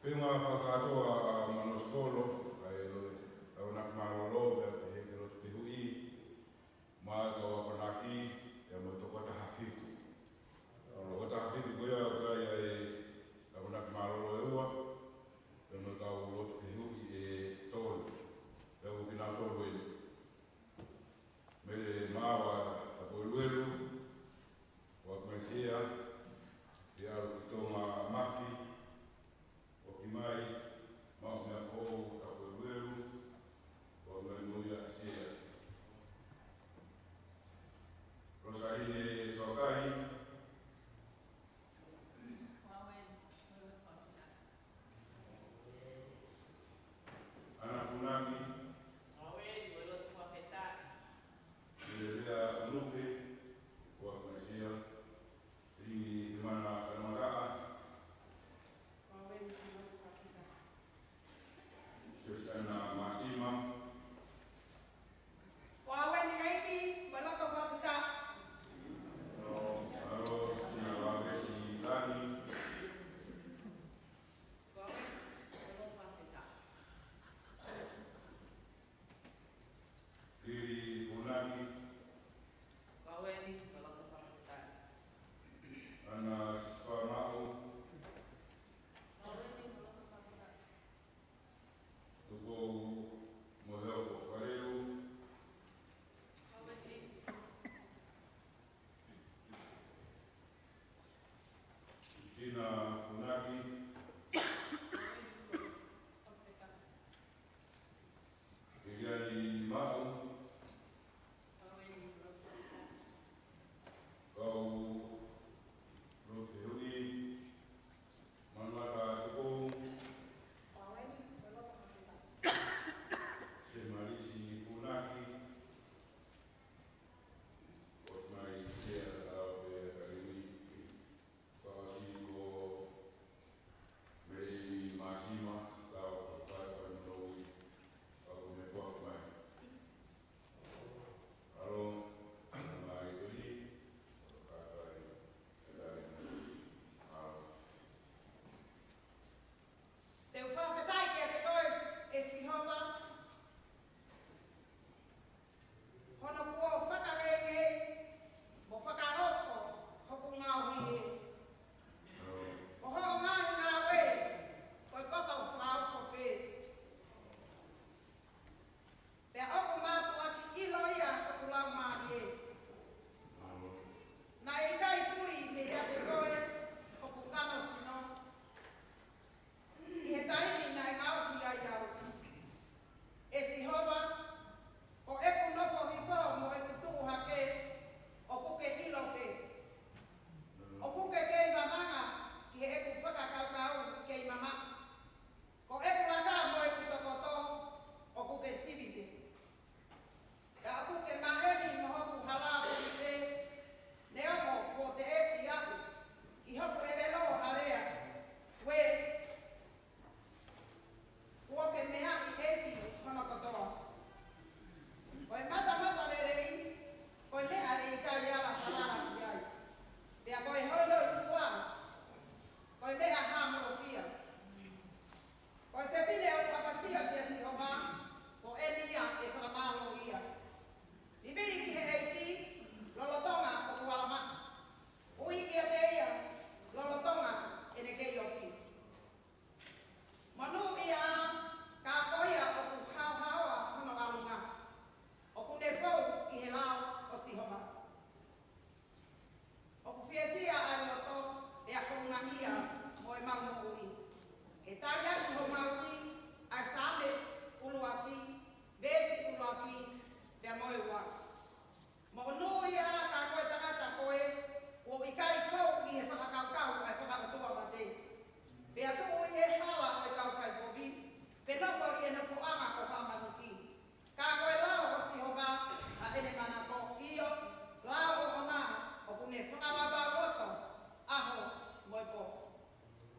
Penga pakatoa manostolo ai una marolo e lo tehui ma ko konaki ya mo to kota hafitu. Lo kota hafitu ko ya ai una marolo ewa e mo ka lo tehui e tol. E o kina tol we. Me mawa abuelu wa mesia ya to ma maki mai mau na o ka weru o me muia sia Rosaline Sokai Ana Punami Awen wala kwa peta Ilea Lupe kwa Malaysia ini mana Ramadhan Kristana Masima. Wawen aiki balaka Afrika. Halo, sina wawe si Dani. Diri Unagi. Wawen balaka Afrika. Ana Sparmau. Tuko modelo Correo. Tina Unagi. Iriani Mau. Kau Roteuri. Manwata Tukung. Semarisi Punaki, Osmai Sea Lawe Kariwi, Kawasiko, Mei Masima, Lawe Kapai Nowi, Kaune Kwakmai. Halo, Mai Doni, Kapai, Kadari, Halo. Teu whawhetai kia te koe esi hova. Hono kua whakarenge, mo whakaroko, hoku ngāhui e. Mo hoa mahi ngā we, koi kota o whaaroko pē. Pea oku mātu aki ilo ia hoku lau mahi e. Nā i kai puri me ia te koe, hoku kano sino. I he taimi nā i ngāuhi ai au. E si hova, o eku nofo hifo mo eku tuku hake, o kuke hilo pe. O kuke kei mamanga, ki he eku whakakaukau kei mama. Ko eku laka mo eku tokoto, o kuke sivi pe. Ka o kuke maheni mo hoku halapu pe, ne omo ko te eki aku, ki hoku elelo harea, we Uoke mea i epi hono kotoa. Koe mata lerei, koe mea rei kai ala halala ki ai. Pea koe hoilo i fuaa, koe mea hāmoro fia. Koe whewhine o kapasia ki asi homa, ko enia e whakamālo ia. Ibiri ki he eiki, lolotonga o kualama. Ui ki a te ia, lolotonga e ne kei o fi. Manu ia, ka koia o ku hauhaua hono larunga. O ku ne fau ki he lao o si homa. O ku whiawhia ai loto e a konga ia mo e mango uri. Ke tari aki ho mauri, a same uluaki, besi uluaki, pia moe ua. Mo nu ia ka koe tangata koe, o i kai fau i he whakakaukau ai whakautua mate. Pea tu i e hala o e kau whai bobi, pe nofo i e nofo ama o pamanuki. Ka koe lao o si hoba a ene mana ko iyo, lao o ona o kune whakaraba roto, aho moi po.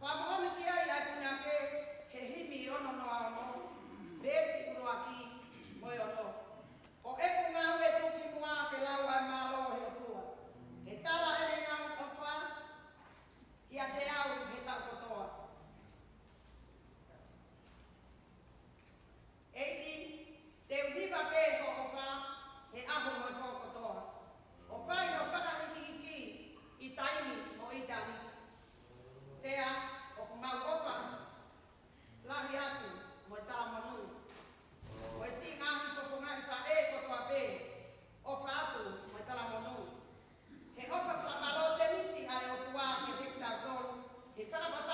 Whamaoni ki ai ai puna ke he himi ono no ono, besi uruaki moi ono. O eku ngā we tuki mua ke lau ai malo he whakapata